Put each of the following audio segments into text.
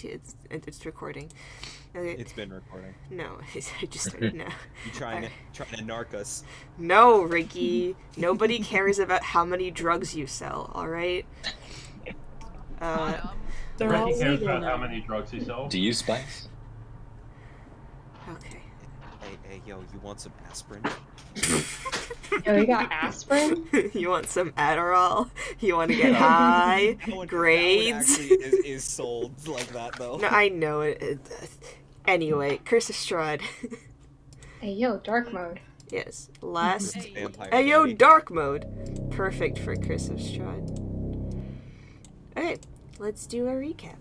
It's recording. Okay. It's been recording. No, I just started now. You trying to narc us? No, Ricky. Nobody cares about how many drugs you sell. All right. They're all Ricky cares legal about now. how many drugs he sells. Do you spice? Okay. Hey, yo, you want some aspirin? Yo, you got aspirin? You want some Adderall? You want to get high? Grades? That one actually is sold like that, though. No, I know it. Anyway, Curse of Strahd. Hey, yo, dark mode. Yes. Last. Vampire Hey, yo, baby. dark mode. Perfect for Curse of Strahd. Okay, let's do a recap.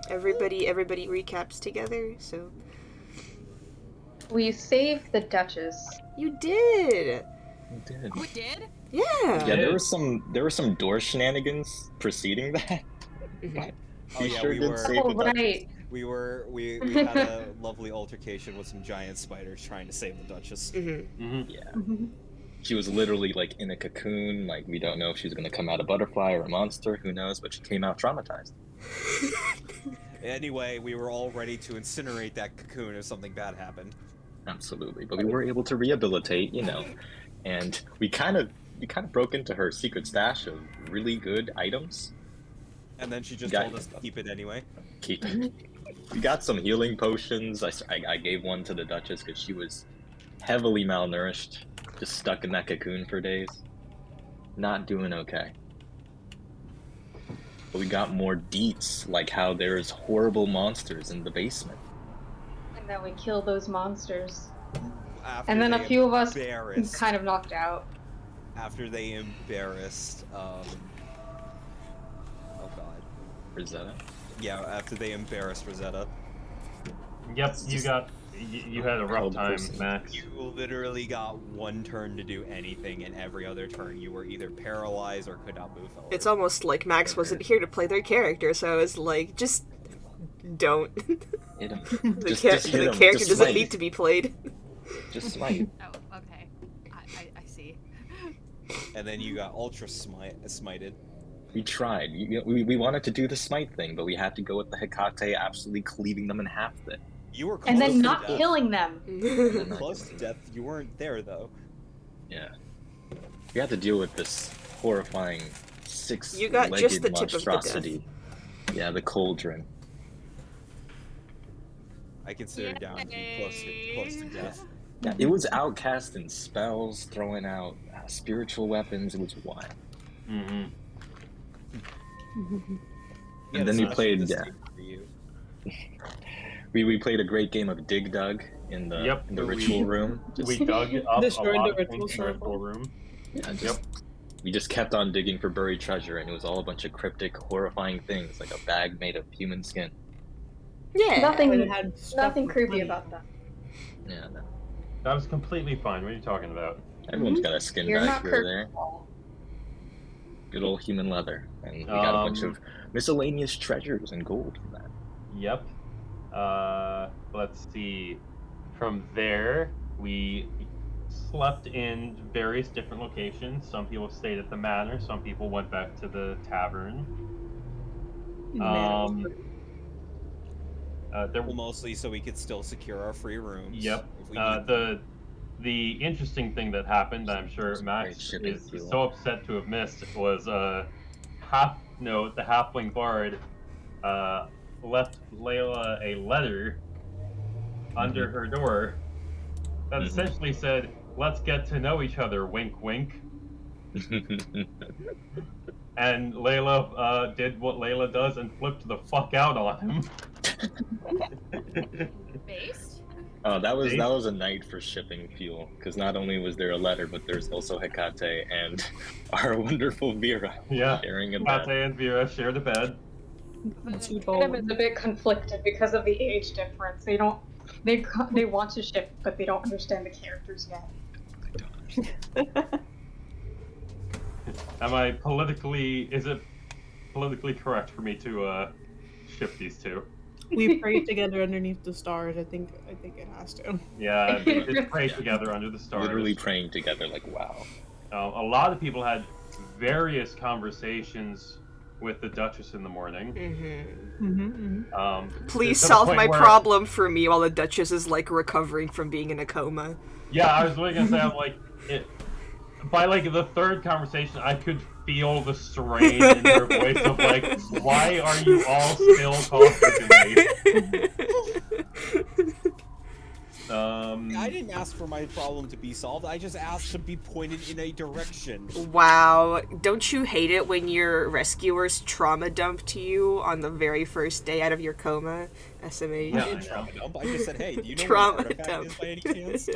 Everybody recaps together, so... We saved the Duchess. You did! You did. We did? Yeah! Yeah, there were some door shenanigans preceding that. But Oh, we yeah, sure we did were- save Oh, the Duchess. right. We had a lovely altercation with some giant spiders trying to save the Duchess. Yeah. She was literally like in a cocoon, like we don't know if she's gonna come out a butterfly or a monster, who knows, but she came out traumatized. Anyway, we were all ready to incinerate that cocoon if something bad happened. Absolutely. But we were able to rehabilitate, and we kind of broke into her secret stash of really good items. And then she just Got- told us to keep it anyway. Keep it. We got some healing potions. I gave one to the Duchess because she was heavily malnourished, just stuck in that cocoon for days. Not doing okay. But we got more deets, like how there's horrible monsters in the basement. And then we killed those monsters. After And then a they few of us embarrassed- kind of knocked out. After they embarrassed, oh god. Rosetta? Yeah, after they embarrassed Rosetta. Yep, you had a rough Hold time, person. Max. You literally got one turn to do anything, and every other turn you were either paralyzed or could not move forward. It's almost like Max wasn't here to play their character, so I was like, just don't. Hit him. The Just hit him. character Just doesn't smite. need to be played. Just smite. Oh, okay. I see. And then you got ultra smited. We tried. We wanted to do the smite thing, but we had to go with the Hecate absolutely cleaving them in half then. You were close And then to not death. killing them. You were close to death. You weren't there though. Yeah. We had to deal with this horrifying six-legged You got just the tip of the death. monstrosity. Yeah, the cauldron. I consider down to be close to death. Yeah, it was outcasting spells, throwing out spiritual weapons. It was wild. Mm-hmm. Yeah, And then we that's played. not Yeah, for you. we played a great game of Dig Dug in the Yep, in the ritual room. We dug up a Destroyed lot the of ritual things in the circle. ritual room. Yeah, we just kept on digging for buried treasure, and it was all a bunch of cryptic, horrifying things, like a bag made of human skin. Yeah. Nothing, And it had stuff nothing with creepy money. about that. Yeah, no. That was completely fine. What are you talking about? Everyone's got a skin You're bag not here or there. Kirk. Good old human leather, and we got a bunch of miscellaneous treasures and gold from that. Yep. Let's see. From there, we slept in various different locations. Some people stayed at the manor. Some people went back to the tavern. There Well, mostly so we could still secure our free rooms. Yep. If we need- The interesting thing that happened, I'm sure Great Max shipping is fuel. so upset to have missed, was the halfling bard left Layla a letter under her door that Mhm. essentially said, "Let's get to know each other." Wink, wink. And Layla did what Layla does and flipped the fuck out on him. Based? Oh, that was a night for shipping fuel, because not only was there a letter, but there's also Hecate and our wonderful Vera Yeah. sharing a Pate bed. and Vera shared a bed. Adam is a bit conflicted because of the age difference. They want to ship, but they don't understand the characters yet. Is it politically correct for me to ship these two? We prayed together underneath the stars. I think it has to. Yeah, they did pray together under the stars. Literally praying together, like, wow. A lot of people had various conversations with the Duchess in the morning. Please to the solve point my where- problem for me while the Duchess is like recovering from being in a coma. Yeah, I was really gonna say, I'm like, by like the third conversation, I could feel the strain in her voice of like, why are you all still talking to me? I didn't ask for my problem to be solved. I just asked to be pointed in a direction. Wow, don't you hate it when your rescuers trauma dump to you on the very first day out of your coma? SMH. Yeah, I I didn't know. trauma dump. I just said, hey, do you know Trauma where the artifact dump. is by any chance?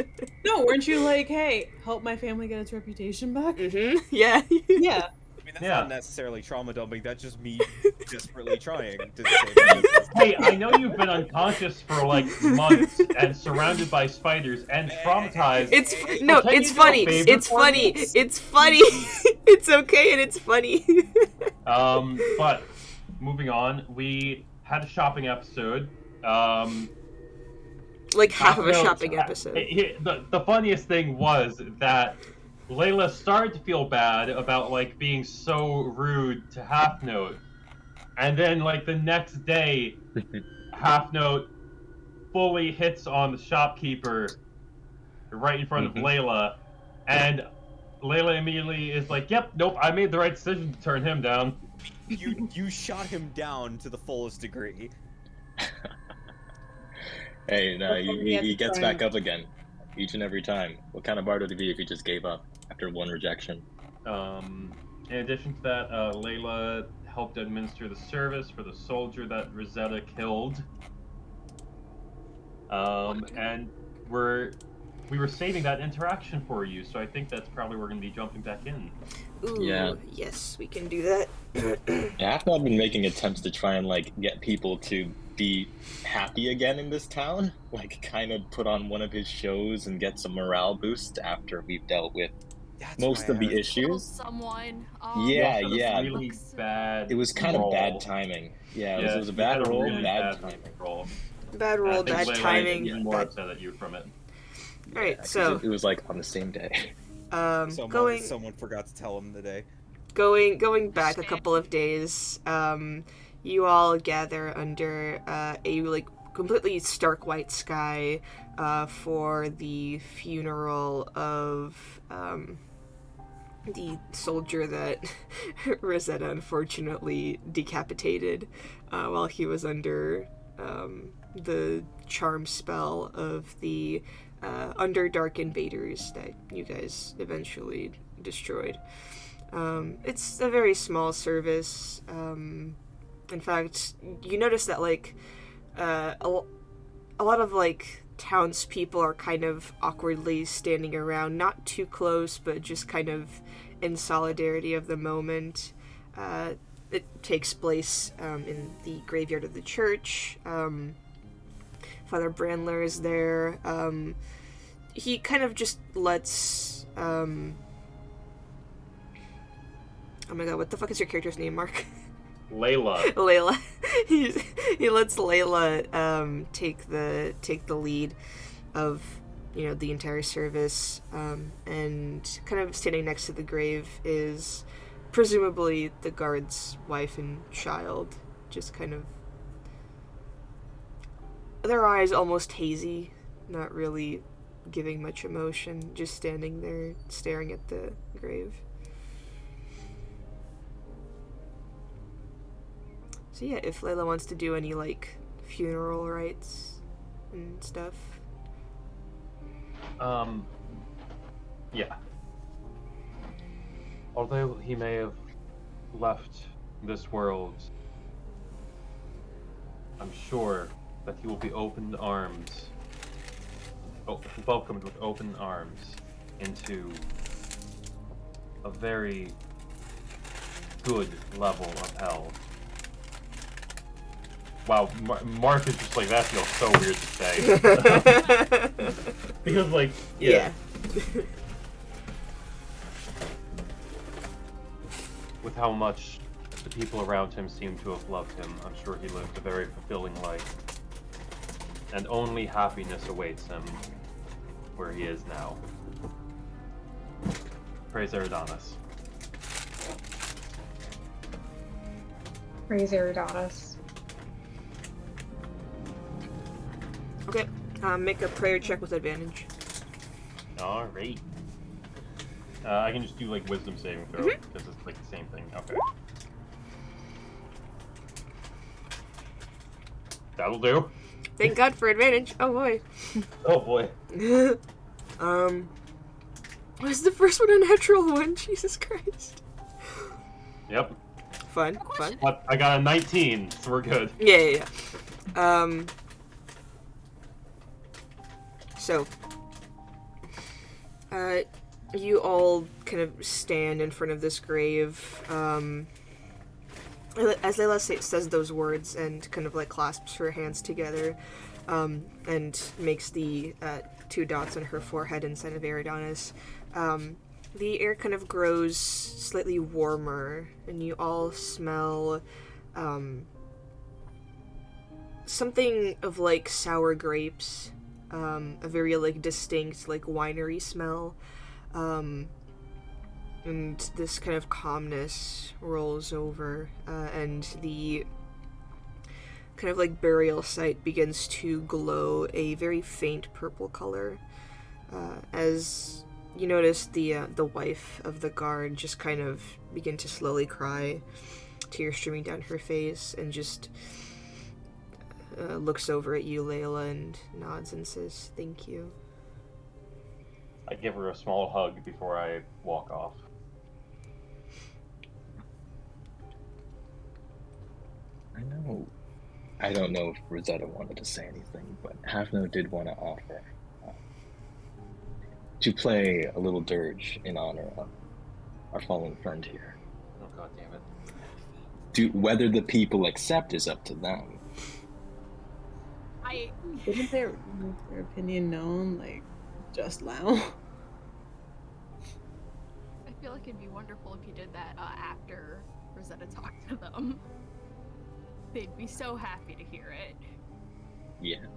No, weren't you like, hey, help my family get its reputation back? Yeah. Yeah. I mean, that's Yeah. not necessarily trauma dumping. That's just me desperately trying to save my business. Hey, I know you've been unconscious for like months and surrounded by spiders and traumatized. It's Hey, no, can it's you do a funny. favor It's for funny. me? It's funny. It's okay and it's funny. But moving on, we had a shopping episode. Like half of a No, shopping episode. The funniest thing was that Layla started to feel bad about like being so rude to Half Note, and then like the next day, Half Note fully hits on the shopkeeper right in front of Layla, and Layla immediately is like, "Yep, nope, I made the right decision to turn him down." You shot him down to the fullest degree. Hey, no, That's what we had he to gets try back and- up again, each and every time. What kind of bard would he be if he just gave up after one rejection? In addition to that, Layla helped administer the service for the soldier that Rosetta killed. And we were saving that interaction for you, so I think that's probably where we're going to be jumping back in. Ooh, Yeah. yes, we can do that. Yeah, I've not been making attempts to try and like get people to be happy again in this town, like kind of put on one of his shows and get some morale boost after we've dealt with That's most why of I the was- Killed issues. someone. Yeah, You also had a yeah. really bad It was kind of roll. bad timing. Yeah, it was a you had bad roll, really bad timing. roll. Bad roll, And I bad think Layla timing. is more bad- upset at you from it. Alright, Yeah, 'cause so it was like on the same day. Someone forgot to tell him today. going back a couple of days, you all gather under a like completely stark white sky for the funeral of the soldier that Rosetta unfortunately decapitated while he was under the charm spell of the Underdark invaders that you guys eventually destroyed. It's a very small service. In fact, you notice that like a lot of like townspeople are kind of awkwardly standing around, not too close, but just kind of in solidarity of the moment. It takes place in the graveyard of the church. Father Brandler is there. He kind of just lets oh my god, what the fuck is your character's name, Mark? Layla. Layla. He lets Layla take the lead of the entire service, and kind of standing next to the grave is presumably the guard's wife and child, just kind of their eyes almost hazy, not really giving much emotion, just standing there staring at the grave. So yeah, if Layla wants to do any like funeral rites and stuff. Yeah. Although he may have left this world, I'm sure that he will be welcomed with open arms into a very good level of hell. Wow, Mark is just like, that feels so weird to say. Because, like, Yeah. With how much the people around him seem to have loved him, I'm sure he lived a very fulfilling life. And only happiness awaits him where he is now. Praise Eridanos. Raise Eridatus. Okay. Make a prayer check with advantage. Alright. I can just do like wisdom saving throw because it's like the same thing. Okay. That'll do. Thank God for advantage. Oh boy. Oh boy. Was the first one a natural one? Jesus Christ. Yep. Fun. I got a 19, so we're good. Yeah. So, you all kind of stand in front of this grave, as Layla says those words and kind of like clasps her hands together, and makes the 2 dots on her forehead in sign of Eridanis. The air kind of grows slightly warmer, and you all smell, something of like sour grapes, a very like distinct like winery smell, and this kind of calmness rolls over, and the kind of like burial site begins to glow a very faint purple color, as you notice the wife of the guard just kind of begin to slowly cry, tears streaming down her face, and just looks over at you, Layla, and nods and says, "Thank you." I give her a small hug before I walk off. I don't know if Rosetta wanted to say anything, but Havno did want to offer to play a little dirge in honor of our fallen friend here. Oh god damn it. Whether the people accept is up to them. Didn't their opinion known, like, just now? I feel like it'd be wonderful if you did that after Rosetta talked to them. They'd be so happy to hear it. Yeah.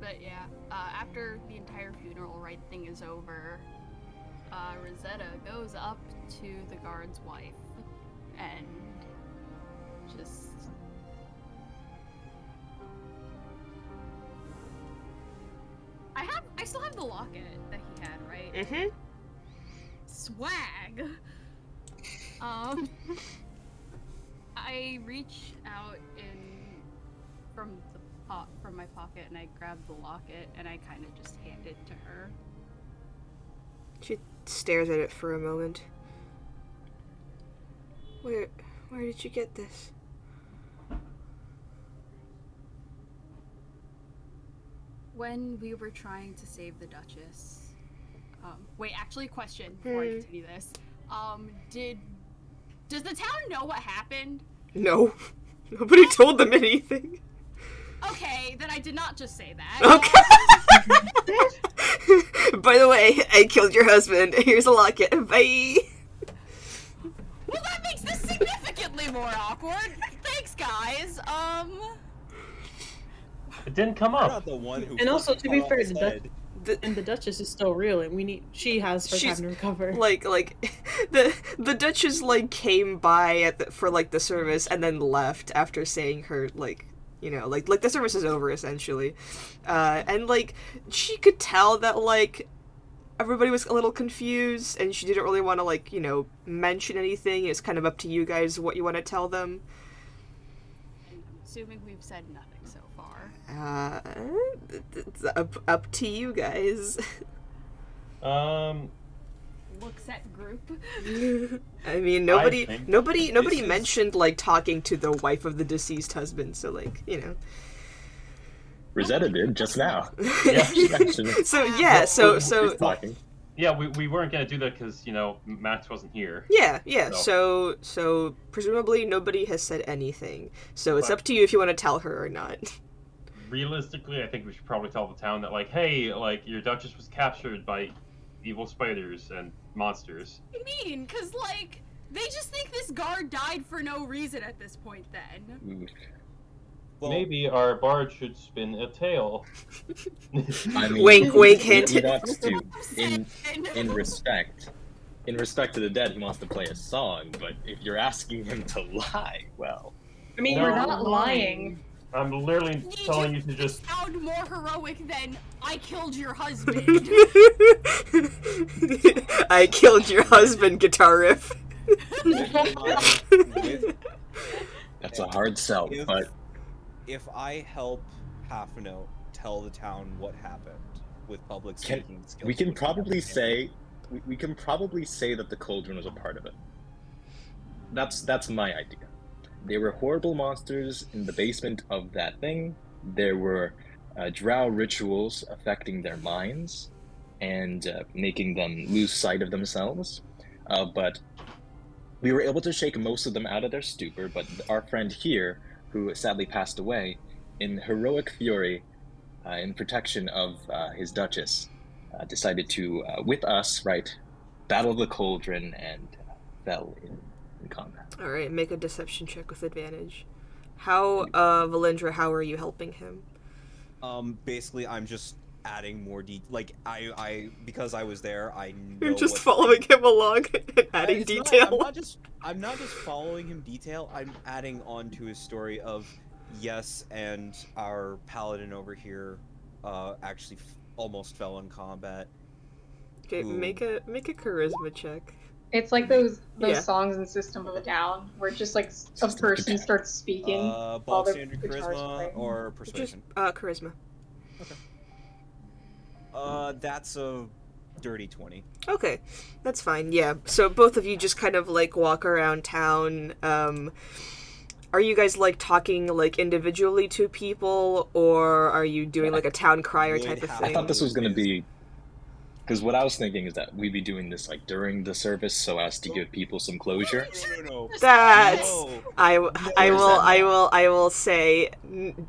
But yeah, after the entire funeral right thing is over, Rosetta goes up to the guard's wife and just... I still have the locket that he had, right? Mm-hmm. Swag! I reach out from my pocket and I grab the locket and I kind of just hand it to her. She stares at it for a moment. Where did you get this? When we were trying to save the Duchess, wait, actually, question before I continue this. Does the town know what happened? No. Nobody told them anything. Okay, then I did not just say that. Okay. By the way, I killed your husband. Here's a locket. Bye. Well, that makes this significantly more awkward. Thanks, guys. It didn't come I'm up. not the one who. And also, to be cut off fair, his the head. And the Duchess is still real, and she has her time to recover. Like the Duchess like came by for like the service and then left after saying her like, you know, like the service is over essentially, and like she could tell that like everybody was a little confused and she didn't really want to like, you know, mention anything. It's kind of up to you guys what you want to tell them. I'm assuming we've said nothing so far. It's up to you guys. Looks at group. I mean, nobody this is- mentioned like talking to the wife of the deceased husband. So like, you know. Rosetta did just now. Yeah. She mentioned it. So yeah, so She's talking. Yeah, we weren't gonna do that because, you know, Max wasn't here. yeah. So presumably nobody has said anything. So it's up to you if you want to tell her or not. Realistically, I think we should probably tell the town that, like, hey, like, your Duchess was captured by evil spiders and monsters. What do you mean? Because, like, they just think this guard died for no reason at this point then. Well, Maybe our bard should spin a tale. I mean, Wink, wink, hint, he hint. wants to, in respect, in respect to the dead, he wants to play a song, but if you're asking him to lie, well, I mean, No. We're not lying. I'm literally telling you to You just. sound more heroic than I killed your husband. I killed your husband, guitar riff. With- that's a hard sell. if, But if I help Half Note tell the town what happened with public Can- speaking skills, we can would probably have say we can probably say that the cauldron was a part of it. That's my idea. There were horrible monsters in the basement of that thing. There were drow rituals affecting their minds and making them lose sight of themselves. But we were able to shake most of them out of their stupor. But our friend here, who sadly passed away, in heroic fury, in protection of his duchess, decided to, with us, battle the cauldron and fell in combat. All right, make a deception check with advantage. How, Valindra? How are you helping him? Basically, I'm just adding more like I because I was there, I know You're just what- following him along and adding It's not- detail. I'm not just following him detail. I'm adding on to his story of yes, and our paladin over here actually almost fell in combat. Okay, Ooh. make a charisma check. It's like those Yeah. songs in System of a Down where just like a System of a person Down. starts speaking. Bog while their standard guitar's charisma playing. or Just persuasion. charisma. That's a dirty 20. Okay, that's fine. Yeah. So both of you just kind of like walk around town. Are you guys like talking like individually to people, or are you doing like a town crier type of I I thing? thought this was going to be, because what I was thinking is that we'd be doing this like during the service so as to give people some closure. No. That's No. I Or is that will say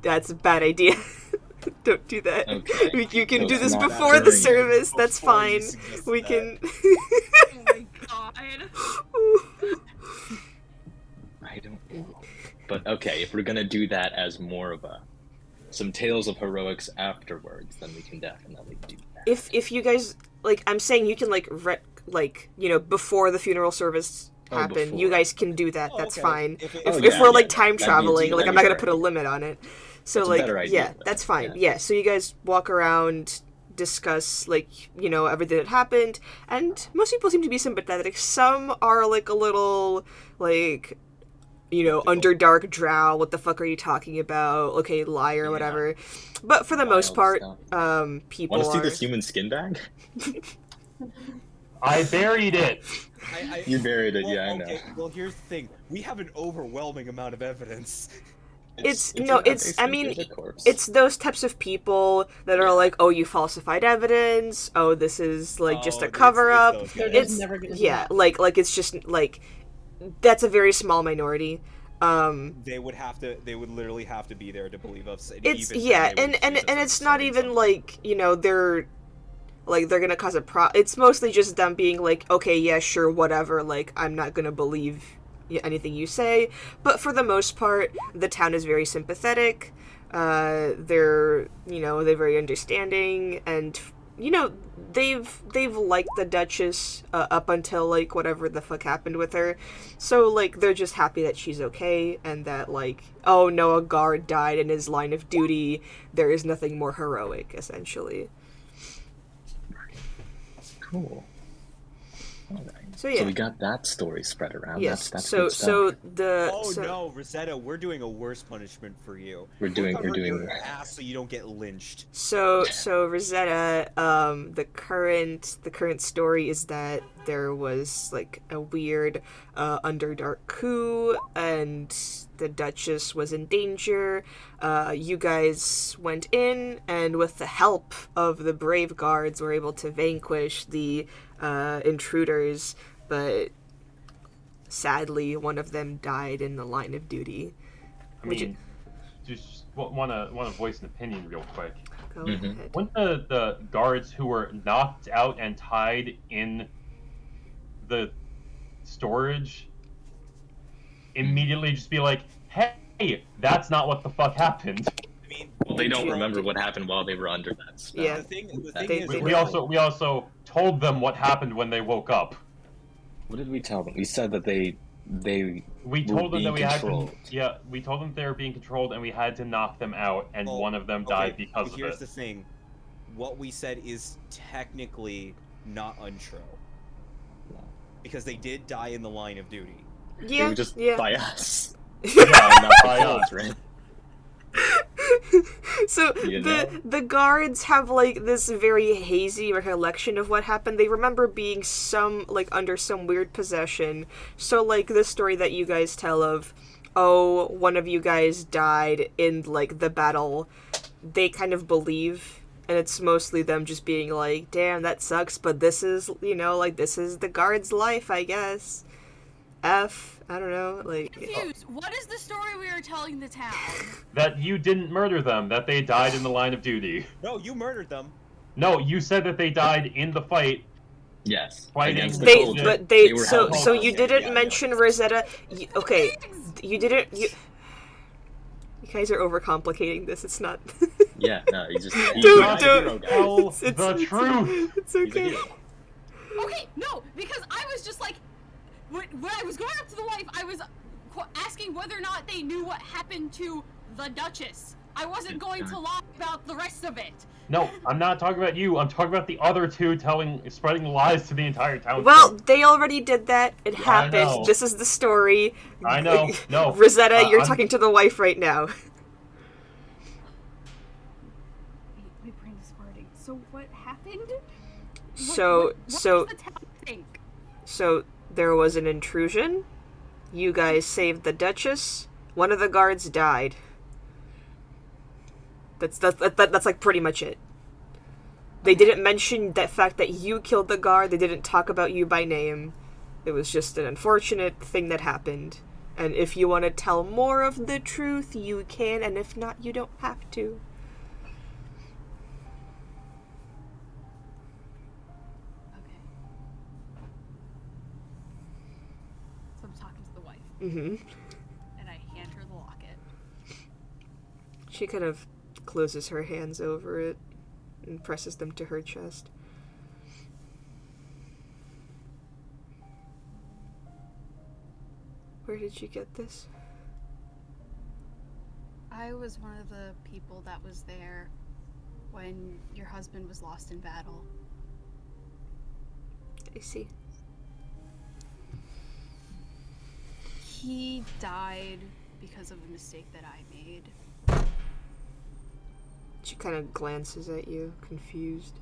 that's a bad idea. Don't do that. Okay. You can So do it's this not before the during it. service. That's Before you fine. suggested We that. can. Oh my god. I don't know. But okay, if we're going to do that as more of some tales of heroics afterwards, then we can definitely do that. If you guys like, I'm saying you can like before the funeral service Oh, happen, before. you guys can do that. Oh, That's okay. fine. If If yeah, we're yeah, like time that'd be- traveling, like that'd I'm be not gonna better put a idea. limit on it. So That's a like better idea, yeah, then. that's fine. Yeah. Yeah. So you guys walk around, discuss like everything that happened, and most people seem to be sympathetic. Some are like a little like underdark drow. What the fuck are you talking about? Okay, liar, Yeah. whatever. But for the most Wild part, stuff. people Want to see are. this human skin bag? I buried it. You buried it, yeah, I know. Okay, well, here's the thing. We have an overwhelming amount of evidence. It's in no, that it's. I basement, mean, there's a corpse. it's those types of people that are like, oh, you falsified evidence. Oh, this is like just Oh, a cover it's up. those They're guys. just It's never gonna yeah, stop. like it's just like that's a very small minority. They would literally have to be there to believe us. And It's even yeah, then they would and accuse us of it's not saying even something. like they're gonna cause a It's mostly just them being like, okay, yeah, sure, whatever. Like I'm not gonna believe anything you say. But for the most part, the town is very sympathetic. They're they're very understanding, and they've liked the Duchess up until like whatever the fuck happened with her. So like they're just happy that she's okay, and that like, oh no, a guard died in his line of duty. There is nothing more heroic, essentially. Cool. All right. So yeah. So we got that story spread around. Yes. That's so good stuff. so the Oh so, no, Rosetta, we're doing a worse punishment for you. We're doing your ass so you don't get lynched. So Rosetta, the current story is that there was like a weird underdark coup, and the Duchess was in danger. You guys went in, and with the help of the brave guards, were able to vanquish the intruders. But sadly, one of them died in the line of duty. I Would mean, just want to voice an opinion real quick. Go Mhm. ahead. Wouldn't the guards who were knocked out and tied in the storage immediately just be like, hey, that's not what the fuck happened? I mean, Well, they don't Yeah. remember what happened while they were under that spell. Yeah. the thing They- is, they We also told them what happened when they woke up. What did we tell them? We said that they We were told them that being we had to. controlled. Yeah, we told them they were being controlled, and we had to knock them out, and Well, one of them okay, died because of here's it. the thing. What we said is technically not untrue. Because they did die in the line of duty. They Yeah, were just yeah. by us. Yeah, Not by the us. children. So You know? the guards have like this very hazy recollection of what happened. They remember being under some weird possession. So like this story that you guys tell of, oh, one of you guys died in like the battle, they kind of believe, and it's mostly them just being like, damn, that sucks, but this is, like, this is the guard's life, I guess. I don't know, like... Confused. What is the story we are telling the town? That you didn't murder them, that they died in the line of duty. No, you murdered them. No, you said that they died in the fight. Yes. Fighting Against the They, soldier. but they, were so held you hostage. didn't Yeah, mention yeah. Rosetta, okay, you didn't, you guys are overcomplicating this, it's not... Yeah, no, he's just... He's Don't- not a don't- hero, guys. Tell It's- the truth! It's He's a okay. hero. Okay, no, because I was just like, when I was going up to the wife, I was asking whether or not they knew what happened to the Duchess. I wasn't going to lie about the rest of it. No, I'm not talking about you. I'm talking about the other two spreading lies to the entire town. Well, they already did that. It Yeah, I happened. know. This is the story. I know. No. Rosetta, you're I'm- talking to the wife right now. My brain is farting. So what happened? So What does the town think? So there was an intrusion. You guys saved the Duchess. One of the guards died. That's like pretty much it. They didn't mention that fact that you killed the guard. They didn't talk about you by name. It was just an unfortunate thing that happened. And if you want to tell more of the truth, you can, and if not, you don't have to. Okay. So I'm talking to the wife, Mm-hmm. and I hand her the locket. She kind of closes her hands over it and presses them to her chest. Where did you get this? I was one of the people that was there when your husband was lost in battle. I see. He died because of a mistake that I made. She kind of glances at you, confused.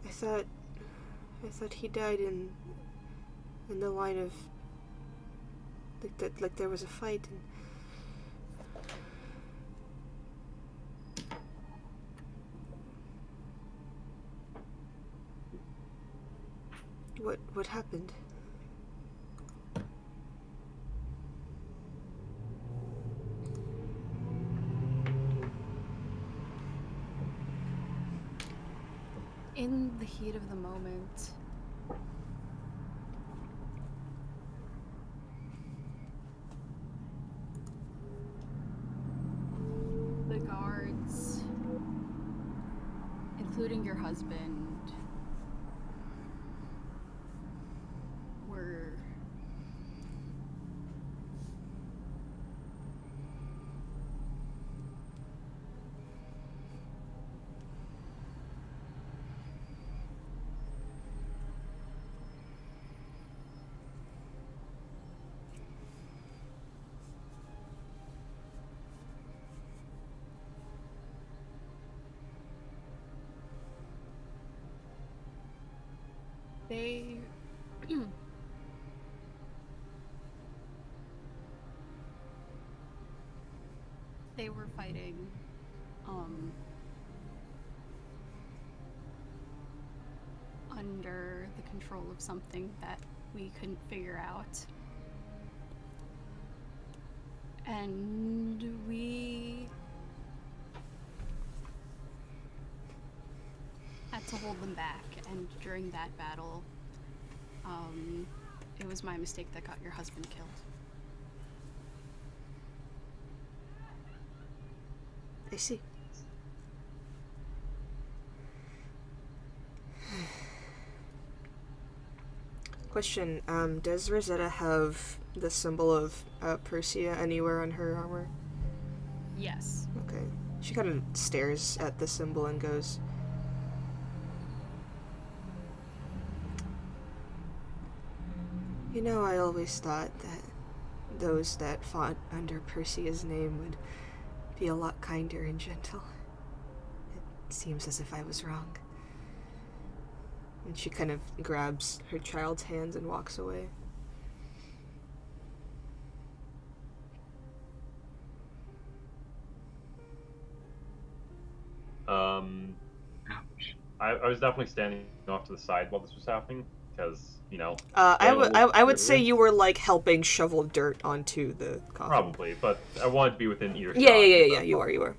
I thought he died in the line of like there was a fight and what happened? In the heat of the moment, the guards, including your husband, were they they were fighting under the control of something that we couldn't figure out. And we had to hold them back, and during that battle, it was my mistake that got your husband killed. I see. Question, does Rosetta have the symbol of Persia anywhere on her armor? Yes. Okay. She kind of stares at the symbol and goes, "You know, I always thought that those that fought under Persea's name would be a lot kinder and gentle. It seems as if I was wrong." And she kind of grabs her child's hands and walks away. Ouch. I was definitely standing off to the side while this was happening, because, you know... I would say you were, like, helping shovel dirt onto the coffin. Probably, but I wanted to be within earshot. Yeah, you are.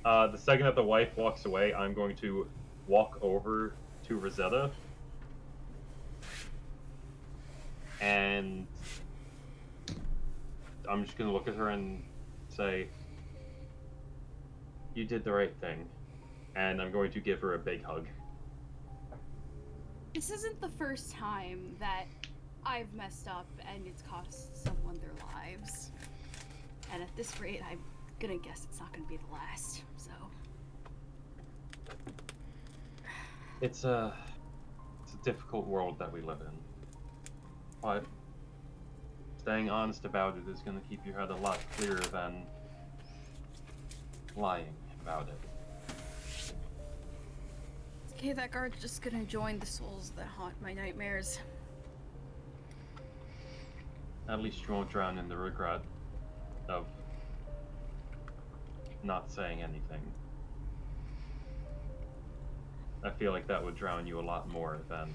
The second that the wife walks away, I'm going to walk over to Rosetta. And I'm just going to look at her and say, "You did the right thing." And I'm going to give her a big hug. This isn't the first time that I've messed up and it's cost someone their lives. And at this rate, I'm gonna guess it's not gonna be the last, so. It's a difficult world that we live in. But staying honest about it is going to keep your head a lot clearer than lying about it. Okay, that guard's just gonna join the souls that haunt my nightmares. At least you won't drown in the regret of not saying anything. I feel like that would drown you a lot more than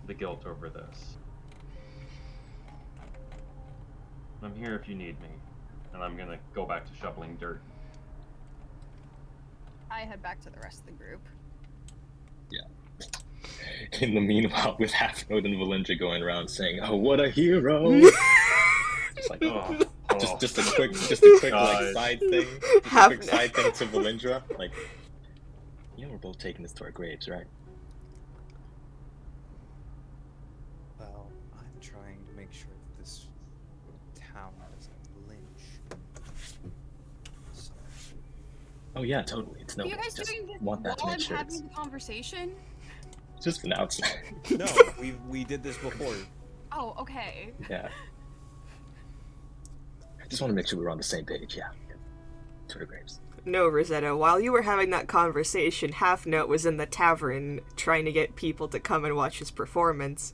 the guilt over this. I'm here if you need me, and I'm gonna go back to shoveling dirt. I head back to the rest of the group. Yeah. In the meanwhile, with Half Note and Valindra going around saying, "Oh, what a hero!" It's like, just a quick like side thing. Quick side thing to Valindra. Like, you know, we're both taking this to our graves, right? Well, I'm trying to make sure that this town doesn't lynch. So, Oh yeah, totally. It's no. Are you guys Just doing this want that to while make I'm sure having it's the conversation? just an outside. no, we did this before. Oh, okay. Yeah. I just want to make sure we're on the same page. Yeah. To our graves. No, Rosetta, while you were having that conversation, Half Note was in the tavern trying to get people to come and watch his performance,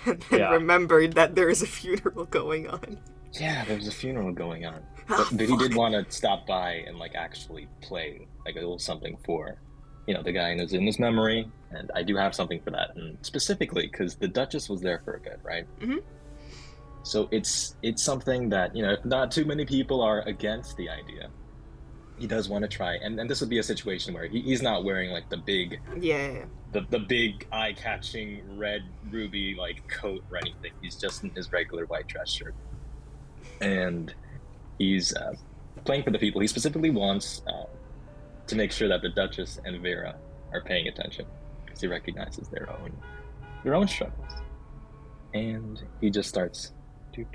and then remembered that there is a funeral going on. Yeah, there was a funeral going on. But he did want to stop by and, like, actually play, like, a little something for, you know, the guy in his memory, and I do have something for that, and specifically because the Duchess was there for a bit, right? Mm-hmm. So it's something that, you know, if not too many people are against the idea, he does want to try, and this would be a situation where he's not wearing, like, the big... Yeah. The big eye-catching red ruby, like, coat or anything. He's just in his regular white dress shirt. And he's playing for the people. He specifically wants to make sure that the Duchess and Vera are paying attention, because he recognizes their own struggles. And he just starts do.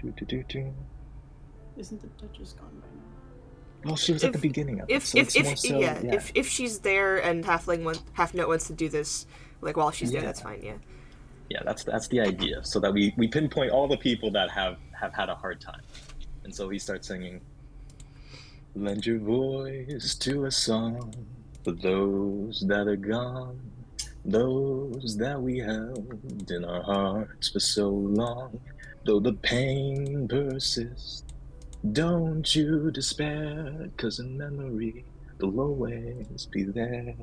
Isn't the Duchess gone by now? Well, she was at the beginning of it, so it's more so, if she's there and Half Note wants to do this, like, while she's there, that's fine. Yeah, that's the idea, so that we pinpoint all the people that have had a hard time. And so he starts singing, "Lend your voice to a song for those that are gone, those that we held in our hearts for so long. Though the pain persists, don't you despair, 'cause in memory they'll always be there."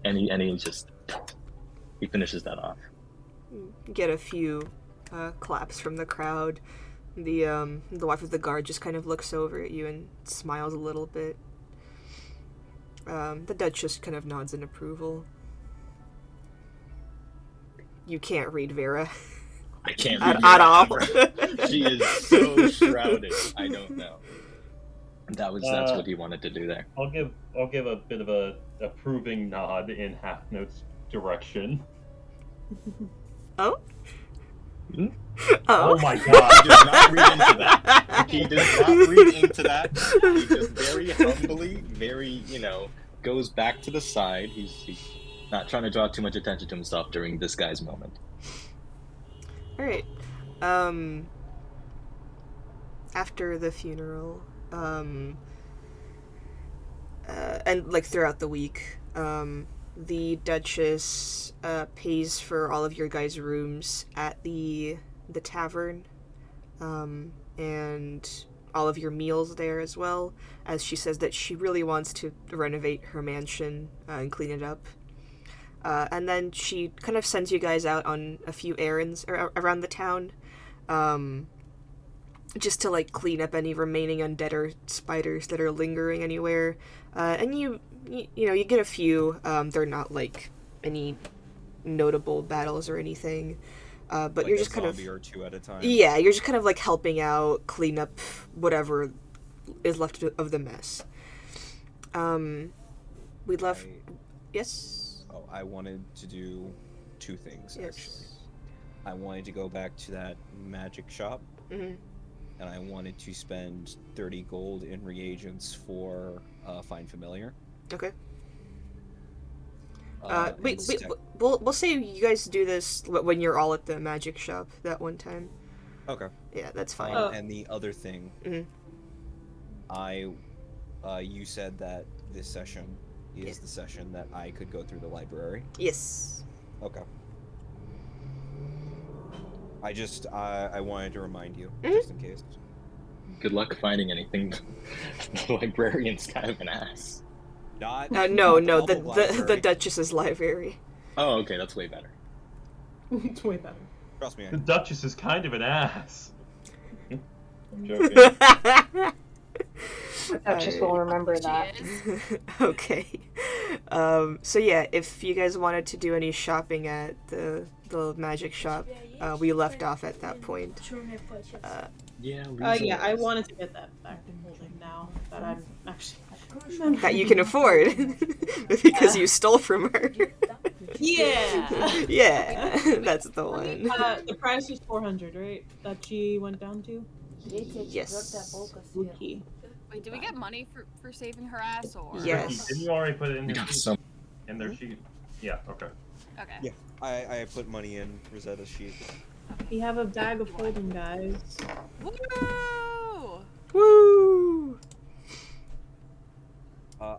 And he finishes that off. Get a few claps from the crowd. The wife of the guard just kind of looks over at you and smiles a little bit. The Duchess kind of nods in approval. You can't read Vera. I can't at read all. She is so shrouded. I don't know. That's what he wanted to do there. I'll give a bit of a approving nod in Half Note's direction. Oh? Hmm? Oh, Oh. my He god. does not read into that. He does not read into that. He just very humbly, very, goes back to the side. He's not trying to draw too much attention to himself during this guy's moment. Alright. After the funeral, and like throughout the week, the Duchess pays for all of your guys' rooms at the tavern, and all of your meals there as well, as she says that she really wants to renovate her mansion and clean it up. And then she kind of sends you guys out on a few errands around the town, just to like clean up any remaining undead or spiders that are lingering anywhere. And you get a few. They're not like any notable battles or anything. But Like you're a just kind of zombie or two at a time. yeah, you're just kind of like helping out, clean up whatever is left of the mess. We'd love yes. I wanted to do two things Yes. actually. I wanted to go back to that magic shop, Mm-hmm. and I wanted to spend 30 gold in reagents for Find Familiar. Okay. And Wait, sec- we'll say you guys do this when you're all at the magic shop that one time. Okay. Yeah, that's fine. Oh. And the other thing, Mhm. you said that this session is Yeah. the session that I could go through the library. Yes. Okay. I wanted to remind you, Mhm. just in case. Good luck finding anything. The librarian's kind of an ass. Not No, not the public the library. Duchess's library. Oh, okay, that's way better. It's way better. Trust me. The Duchess is kind of an ass. I'm joking. Duchess will remember that. She is. Okay. So yeah, if you guys wanted to do any shopping at the magic shop, we left off at that point. Yeah, Yeah, I wanted to get that back in holding now that I'm actually. That you can afford because you stole from her. Yeah. Yeah, that's the one. The price was 400, right? That she went down to. Yes. Okay. Wait, did we get money for saving her ass or? Yes. Ricky, didn't you already put it in We their got sheet? some. In their sheet? Yeah, okay. Okay. Yeah. I put money in Rosetta's sheet. We have a bag of holding, guys. Woo! Woo!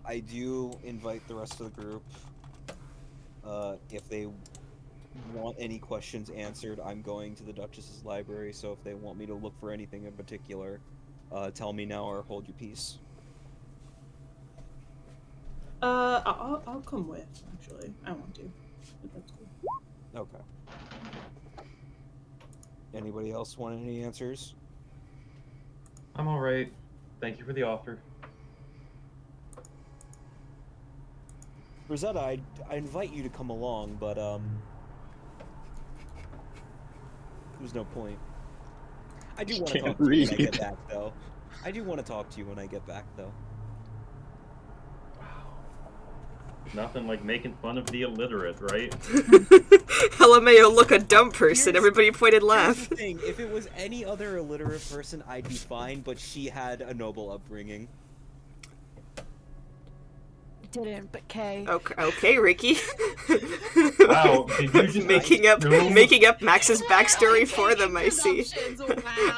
I do invite the rest of the group. If they want any questions answered, I'm going to the Duchess's library, so if they want me to look for anything in particular, tell me now or hold your peace. I'll come with, actually. I want to. But that's cool. Okay. Anybody else want any answers? I'm alright. Thank you for the offer. Rosetta, I invite you to come along, but there's no point. I do want to Can't talk to you when I read. get back, though. I do want to talk to you when I get back, though. Nothing like making fun of the illiterate, right? LMAO, look, a dumb person. Here's- Everybody pointed Here's laugh. the thing, if it was any other illiterate person, I'd be fine, but she had a noble upbringing. Didn't, but Kay. Okay, Ricky. Wow, did you just making up Max's backstory for them? I see.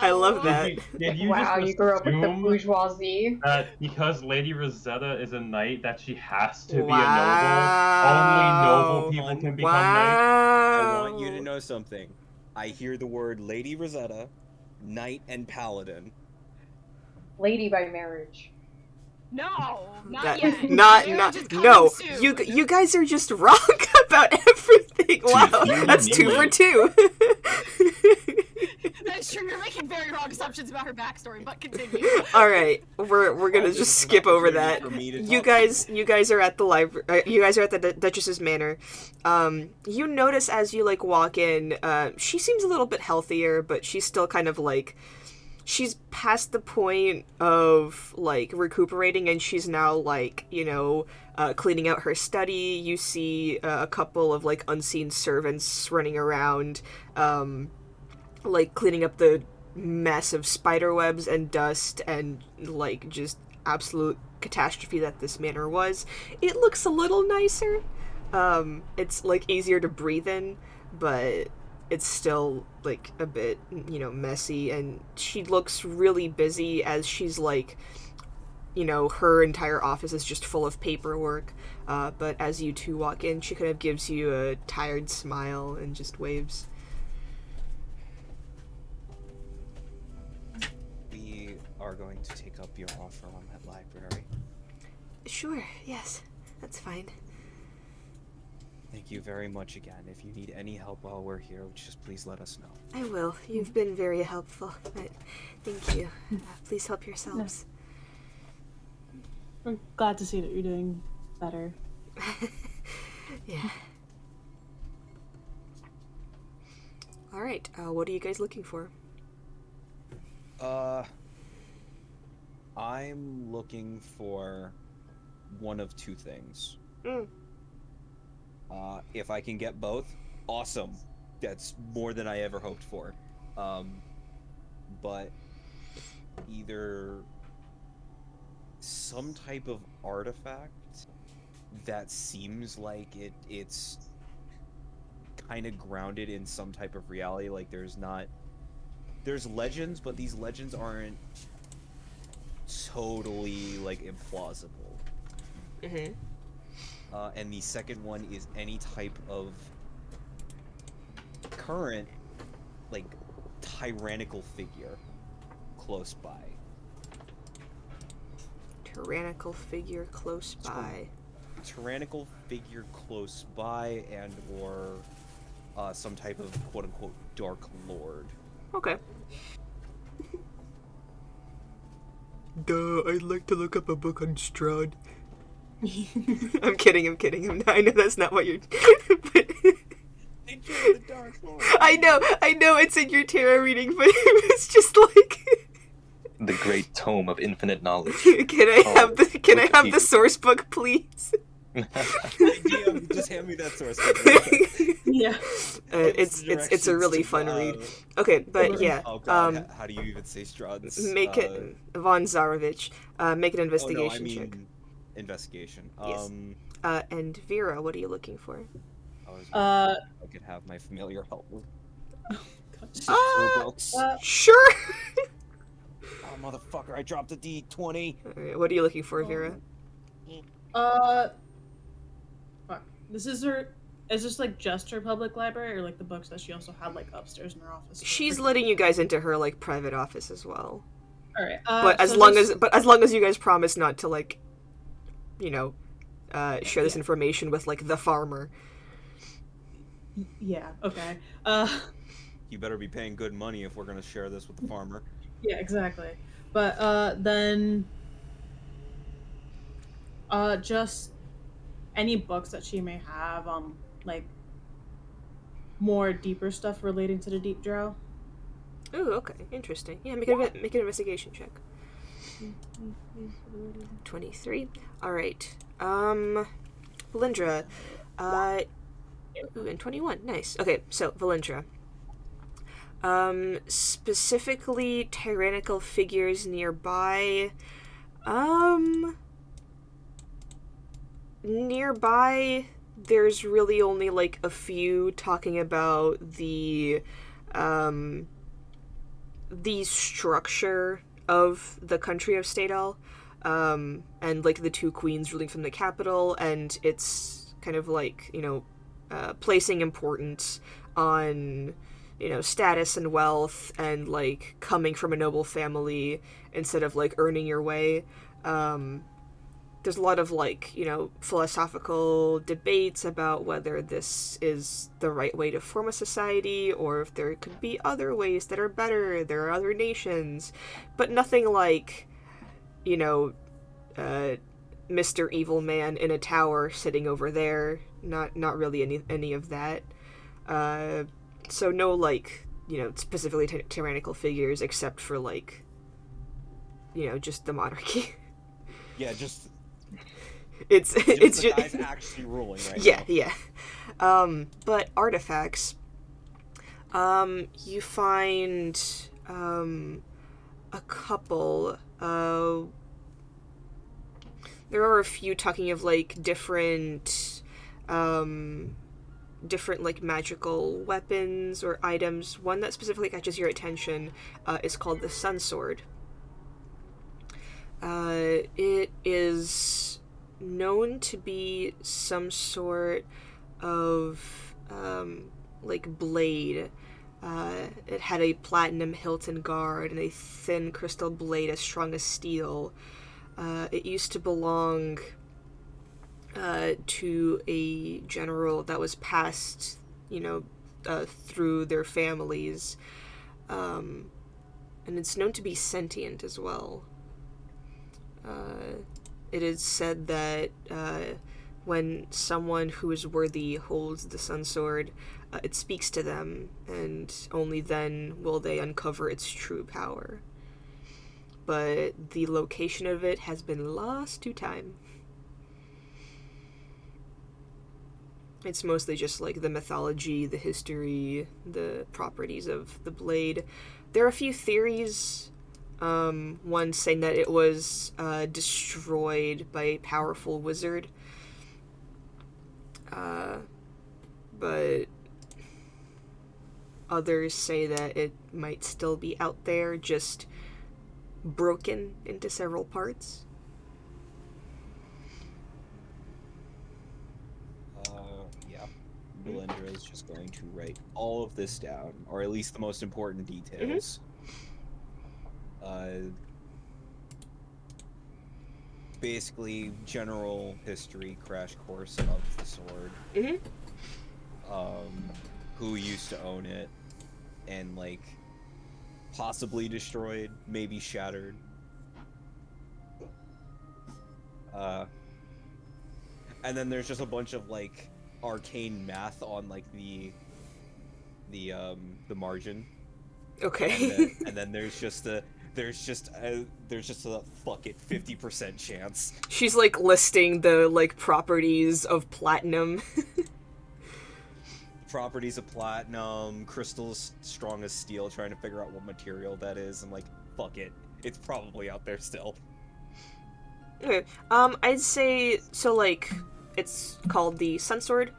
I love that. Did you Wow, just you grew up with the assume bourgeoisie. that because Lady Rosetta is a knight that she has to be a Wow. noble? Only noble people become knights? Wow. I want you to know something. I hear the word Lady Rosetta, Knight, and Paladin. Lady by marriage. No, not That- yet. not Marriage is coming no. soon. You guys are just wrong about everything. Wow, you that's need 2 for it. 2. That's true. You're making very wrong assumptions about her backstory, but continue. All right, we're gonna This just is an skip over opportunity that. for me to You talk. guys are at the library. You guys are at the Duchess's manor. You notice as you like walk in, she seems a little bit healthier, but she's still kind of like. she's past the point of like recuperating, and she's now like, cleaning out her study. You see a couple of like unseen servants running around, like cleaning up the massive spider webs and dust and like just absolute catastrophe that this manor was. It looks a little nicer. It's like easier to breathe in, but it's still like a bit, messy, and she looks really busy as she's like, her entire office is just full of paperwork. But as you two walk in, she kind of gives you a tired smile and just waves. We are going to take up your offer on that library. Sure, yes, that's fine. Thank you very much again. If you need any help while we're here, just please let us know. I will. You've been very helpful. Thank you. Please help yourselves. We're glad to see that you're doing better. Yeah. All right. What are you guys looking for? I'm looking for one of two things. If I can get both, awesome. That's more than I ever hoped for. But either some type of artifact that seems like it's kind of grounded in some type of reality. Like there's legends, but these legends aren't totally like implausible. Mm-hmm. And the second one is any type of current, like, tyrannical figure close by. Tyrannical figure close by. Tyrannical figure close by, and or some type of quote-unquote dark lord. Okay. Duh, I'd like to look up a book on Strahd. I'm kidding. I know that's not what you're... The dark lord. I know, it's in your tarot reading, but it's just like... The great tome of infinite knowledge. Can I have the source book, please? DM, just hand me that source book. Yeah. It's a really fun read. Okay, but yeah. Oh god, how do you even say Strahd's? Make it Von Zarovich. Make an investigation I mean, check. Investigation. Yes. And Vera, what are you looking for? I could have my familiar help with. Books. Sure. Oh motherfucker! I dropped a D20. Alright, what are you looking for, Vera? Fuck. Is this like just her public library, or like the books that she also had like upstairs in her office? She's letting you guys into her like private office as well. All right. But as long as you guys promise not to like, share this information with like the farmer. Yeah. Okay. You better be paying good money if we're gonna share this with the farmer. Yeah. Exactly. But then, just any books that she may have on like more deeper stuff relating to the deep drow. Ooh, okay, interesting. Yeah, make an investigation check. 23. All right. Valindra. Ooh, and 21. Nice. Okay, so Valindra. Specifically tyrannical figures nearby. Nearby, there's really only like a few talking about the structure of the country of Stadal, and like the two queens ruling from the capital, and it's kind of like, placing importance on, status and wealth, and like coming from a noble family instead of like earning your way. There's a lot of like, philosophical debates about whether this is the right way to form a society, or if there could be other ways that are better. There are other nations, but nothing like, Mr. Evil Man in a tower sitting over there. Not really any of that. So no like, specifically tyrannical figures, except for, like, just the monarchy. Yeah, just it's the just guys actually ruling right yeah, now. yeah. But artifacts, you find a couple. There are a few talking of, like, different like magical weapons or items. One that specifically catches your attention is called the Sun Sword. It is known to be some sort of like blade. It had a platinum hilt and guard and a thin crystal blade as strong as steel. It used to belong to a general that was passed, through their families. And it's known to be sentient as well. It is said that when someone who is worthy holds the Sun Sword, it speaks to them, and only then will they uncover its true power. But the location of it has been lost to time. It's mostly just, like, the mythology, the history, the properties of the blade. There are a few theories. One saying that it was destroyed by a powerful wizard. But others say that it might still be out there, just broken into several parts. Yeah. Belinda is just going to write all of this down, or at least the most important details. Basically, general history crash course of the sword. Who used to own it, and, like, possibly destroyed, maybe shattered. And then there's just a bunch of, like, arcane math on, like, the margin. Okay. And then there's just a fuck it 50% chance. She's, like, listing the, like, properties of platinum. Properties of platinum, crystals strong as steel, trying to figure out what material that is. I'm like, fuck it. It's probably out there still. Okay. I'd say, so, like, it's called the Sun Sword.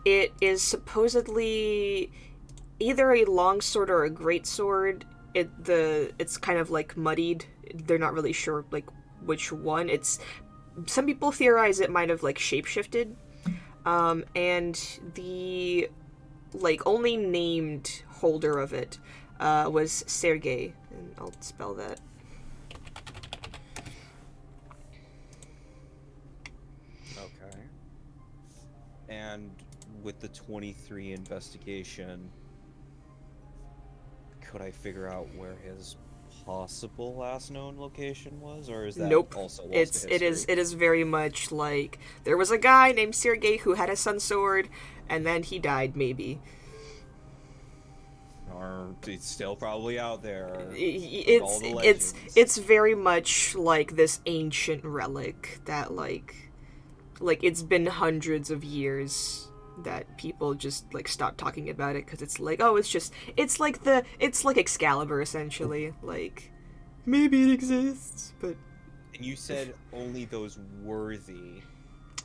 It is supposedly either a long sword or a great sword. It's kind of, like, muddied. They're not really sure, like, which one. Some people theorize it might have, like, shapeshifted. And the, like, only named holder of it was Sergei, and I'll spell that. Okay. And with the 23 investigation, could I figure out where his possible last known location was, or is that Nope. also lost to history? It is very much like there was a guy named Sergei who had a sun sword, and then he died. Maybe. Or it's still probably out there. It's very much like this ancient relic that like it's been hundreds of years that people just, like, stop talking about it because it's like, oh, it's like Excalibur, essentially. Like, maybe it exists, but... And you said only those worthy...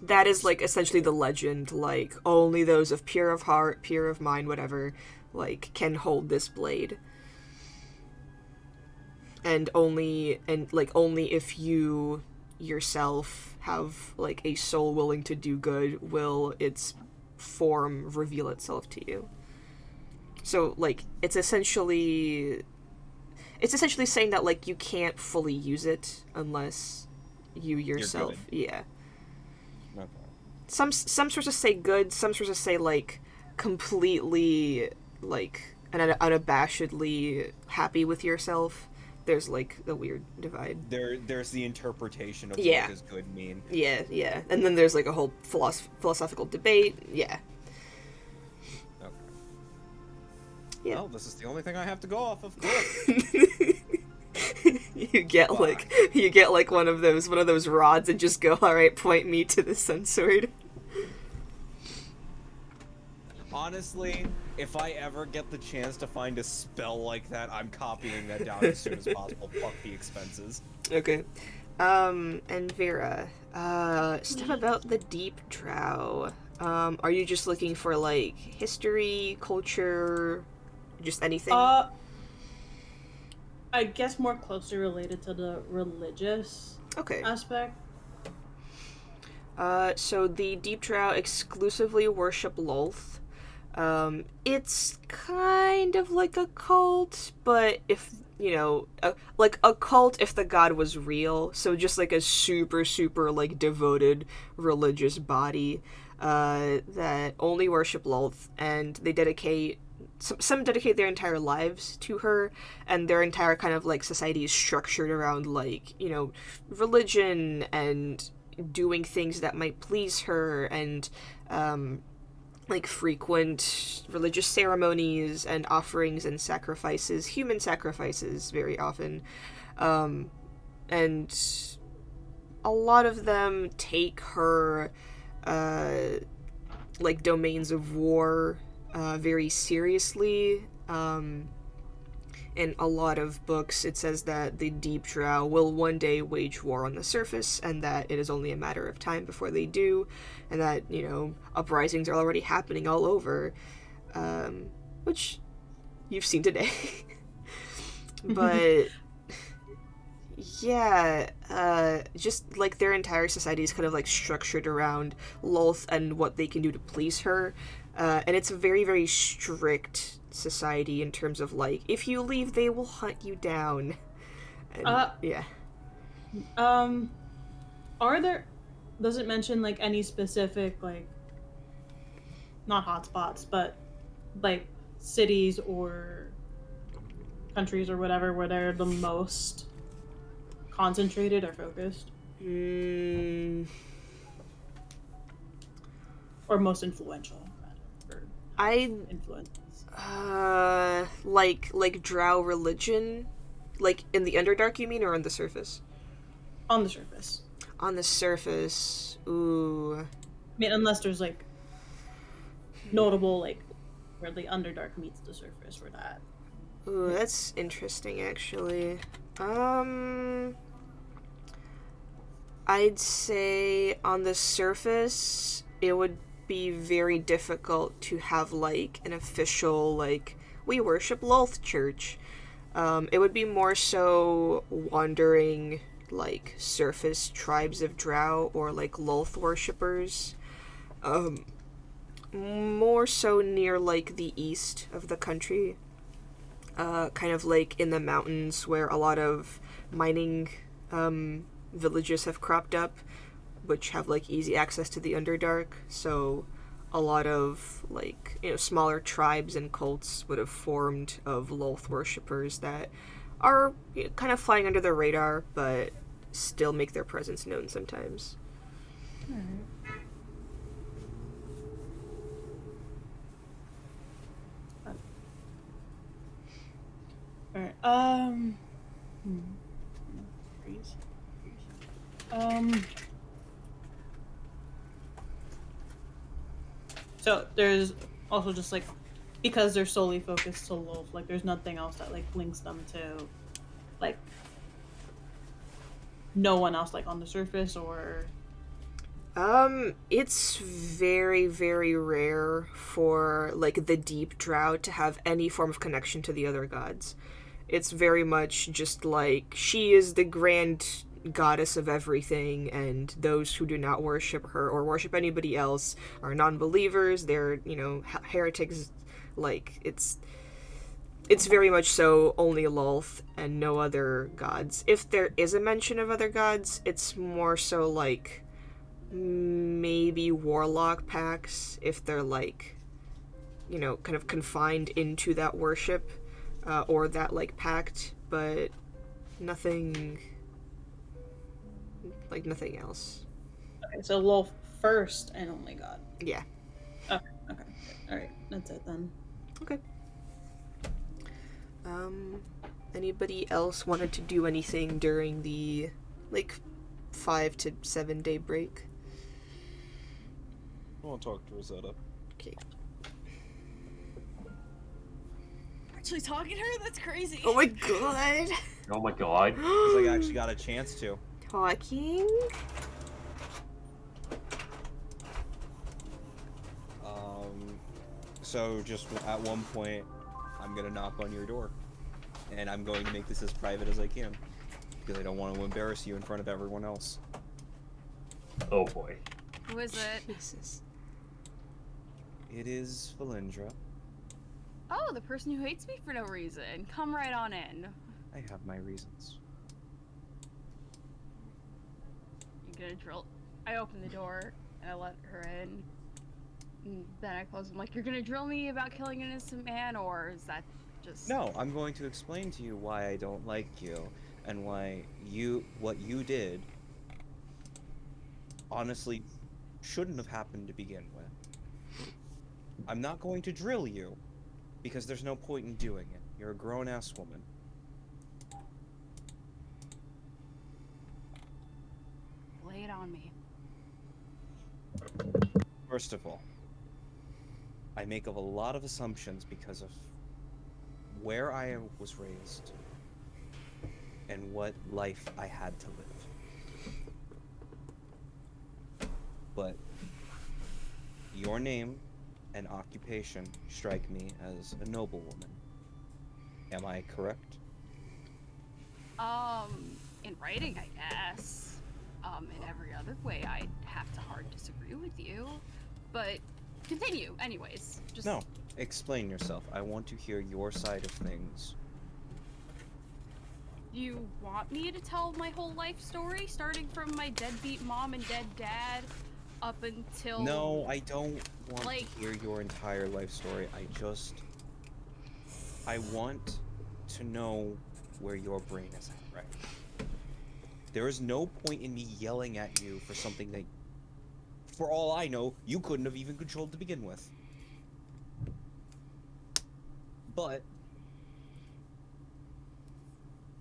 That is, like, essentially the legend, like, only those of pure of heart, pure of mind, whatever, like, can hold this blade. And only if you yourself have, like, a soul willing to do good will its form reveal itself to you. So, like, it's essentially saying that, like, you can't fully use it unless you yourself, yeah. Okay. Some sources say good, some sources say, like, completely, like, unabashedly happy with yourself. There's, like, a weird divide. There's the interpretation of what does good mean. Yeah. And then there's, like, a whole philosophical debate. Yeah. Okay. Yeah. Well, this is the only thing I have to go off of. Cool. you get like one of those rods and just go, all right, point me to the sun sword. Honestly, if I ever get the chance to find a spell like that, I'm copying that down as soon as possible. Fuck the expenses. Okay. And Vera, stuff about the Deep Drow. Are you just looking for, like, history, culture, just anything? I guess more closely related to the religious Okay. aspect. So the Deep Drow exclusively worship Lolth. It's kind of like a cult, but if, you know, like a cult if the god was real, so just like a super, super, like, devoted religious body, that only worship Lolth, and they dedicate, some dedicate their entire lives to her, and their entire kind of, like, society is structured around, like, you know, religion and doing things that might please her, and, like, frequent religious ceremonies and offerings and sacrifices, human sacrifices very often. And a lot of them take her, like, domains of war very seriously. In a lot of books, it says that the Deep Drow will one day wage war on the surface, and that it is only a matter of time before they do, and that, you know, uprisings are already happening all over, which you've seen today. But yeah, just like their entire society is kind of like structured around Lolth and what they can do to please her, and it's a very, very strict society in terms of, like, if you leave, they will hunt you down. And, yeah. Are there, does it mention, like, any specific, like, not hotspots, but, like, cities or countries or whatever where they're the most concentrated or focused? Or most influential, rather. Influence. Like Drow religion? Like, in the Underdark, you mean, or on the surface? On the surface. On the surface, ooh. I mean, unless there's, like, notable, like, where the Underdark meets the surface for that. Ooh, that's interesting, actually. I'd say on the surface, it would be very difficult to have, like, an official, like, we worship Lolth Church. It would be more so wandering, like, surface tribes of Drow or, like, Lolth worshippers. More so near, like, the east of the country. Kind of, like, in the mountains where a lot of mining, villages have cropped up, which have, like, easy access to the Underdark, so a lot of, like, you know, smaller tribes and cults would have formed of Lolth worshippers that are, you know, kind of flying under the radar, but still make their presence known sometimes. Alright, so there's also just, like, because they're solely focused to Lolth, like, there's nothing else that, like, links them to, like, no one else, like, on the surface, or... It's very, very rare for, like, the Deep Drow to have any form of connection to the other gods. It's very much just, like, she is the grand goddess of everything, and those who do not worship her or worship anybody else are non-believers, they're, you know, heretics. Like, it's very much so only Lolth and no other gods. If there is a mention of other gods, it's more so, like, maybe warlock packs, if they're, like, you know, kind of confined into that worship, or that, like, pact, but nothing else. Okay, so Lolth first and only god. Yeah. Okay. Alright, that's it then. Okay. Anybody else wanted to do anything during the, 5 to 7 day break? I want to talk to Rosetta. Okay. Actually talking to her? That's crazy. Oh my god! Oh my god. Because I actually got a chance to. Talking? So just at one point, I'm gonna knock on your door. And I'm going to make this as private as I can. Because I don't want to embarrass you in front of everyone else. Oh boy. Who is it? Jesus. It is Valindra. Oh, the person who hates me for no reason. Come right on in. I have my reasons. You gonna drill? I open the door and I let her in. And then I close. I'm like, you're gonna drill me about killing an innocent man, or is that just? No, I'm going to explain to you why I don't like you, and why what you did honestly shouldn't have happened to begin with. I'm not going to drill you, because there's no point in doing it. You're a grown-ass woman. Lay it on me. First of all, I make a lot of assumptions because of where I was raised and what life I had to live. But your name and occupation strike me as a noblewoman. Am I correct? In writing, I guess. In every other way, I'd have to hard disagree with you. But continue, anyways. Just No. Explain yourself. I want to hear your side of things. You want me to tell my whole life story, starting from my deadbeat mom and dead dad, up until... No, I don't want Like- to hear your entire life story. I want to know where your brain is at, right? There is no point in me yelling at you for something that, for all I know, you couldn't have even controlled to begin with. But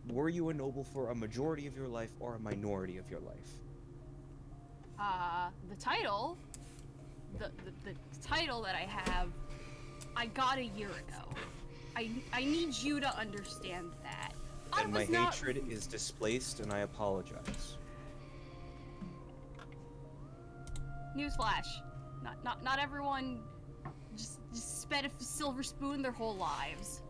were you a noble for a majority of your life or a minority of your life? The title, the title that I have, I got a year ago. I need you to understand that. And my hatred is displaced, and I apologize. Newsflash, not everyone just sped a silver spoon their whole lives.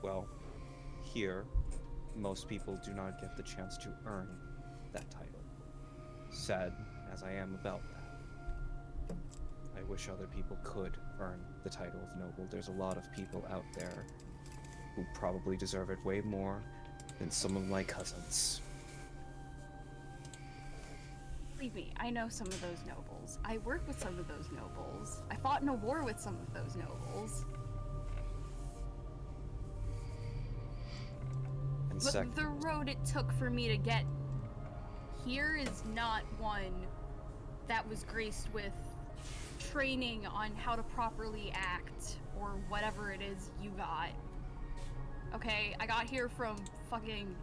Well, here, most people do not get the chance to earn that title. Sad as I am about that. I wish other people could earn the title of noble. There's a lot of people out there who probably deserve it way more than some of my cousins. Believe me, I know some of those nobles. I work with some of those nobles. I fought in a war with some of those nobles. And But second, the road it took for me to get here is not one that was graced with training on how to properly act or whatever it is you got. Okay, I got here from fucking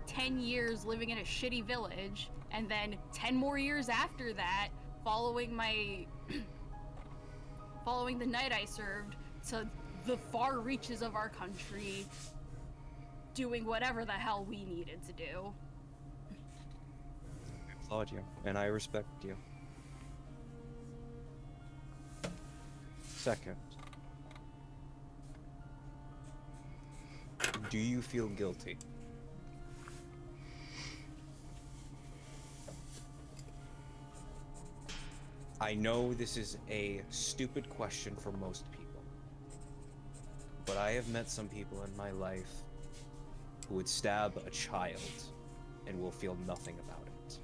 10 years living in a shitty village, and then 10 more years after that, following the night I served to the far reaches of our country, doing whatever the hell we needed to do. I applaud you, and I respect you. Second, do you feel guilty? I know this is a stupid question for most people, but I have met some people in my life who would stab a child and will feel nothing about it,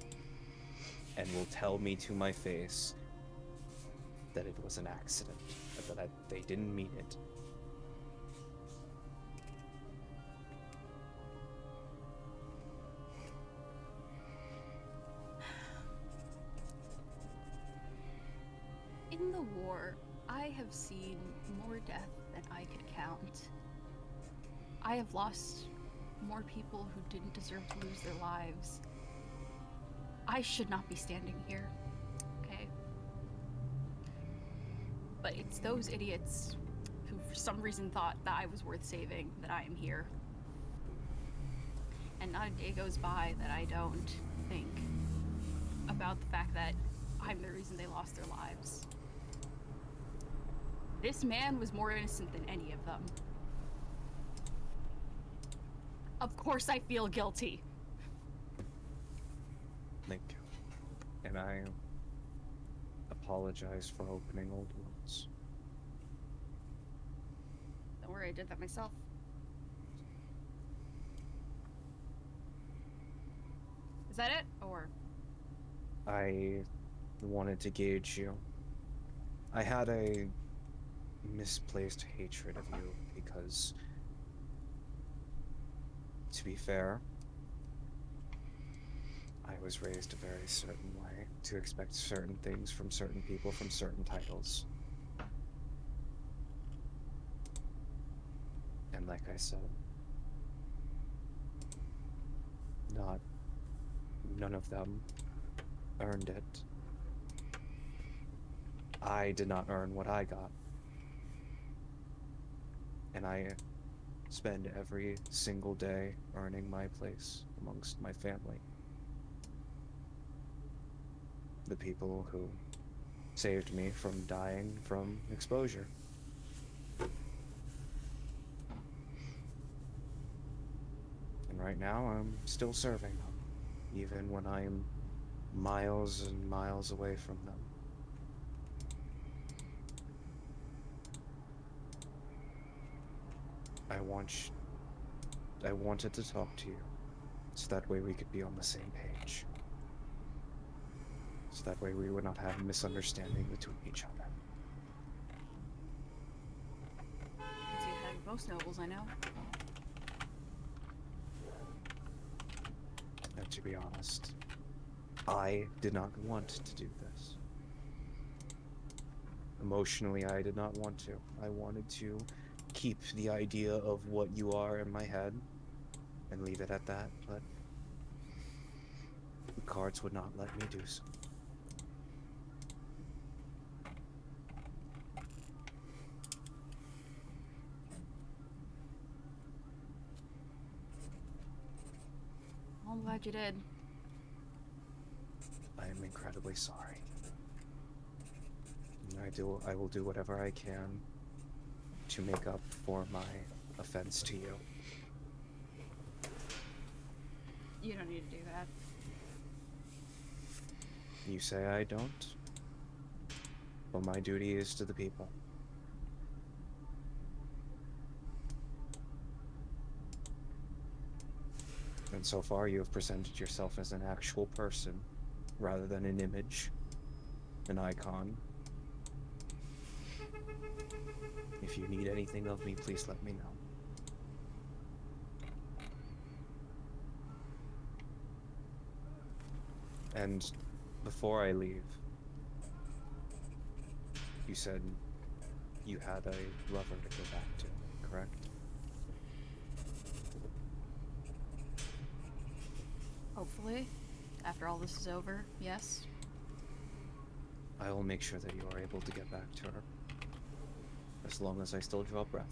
and will tell me to my face that it was an accident, that they didn't mean it. In the war, I have seen more death than I could count. I have lost more people who didn't deserve to lose their lives. I should not be standing here, okay? But it's those idiots who for some reason thought that I was worth saving that I am here. And not a day goes by that I don't think about the fact that I'm the reason they lost their lives. This man was more innocent than any of them. Of course I feel guilty. Thank you. And I apologize for opening old wounds. Don't worry, I did that myself. Is that it? Or? I wanted to gauge you. I had a misplaced hatred of you because, to be fair, I was raised a very certain way, to expect certain things from certain people from certain titles. And like I said, none of them earned it. I did not earn what I got. And I spend every single day earning my place amongst my family. The people who saved me from dying from exposure. And right now, I'm still serving them, even when I'm miles and miles away from them. I wanted to talk to you, so that way we could be on the same page. So that way we would not have a misunderstanding between each other. As you had most nobles I know. And to be honest, I did not want to do this. Emotionally, I did not want to. I wanted to keep the idea of what you are in my head and leave it at that, but the cards would not let me do so. Well, I'm glad you did. I am incredibly sorry. And I will do whatever I can to make up for my offense to you. You don't need to do that. You say I don't? Well, my duty is to the people. And so far, you have presented yourself as an actual person, rather than an image, an icon. If you need anything of me, please let me know. And before I leave, you said you had a lover to go back to, correct? Hopefully, after all this is over, yes. I will make sure that you are able to get back to her, as long as I still draw breath.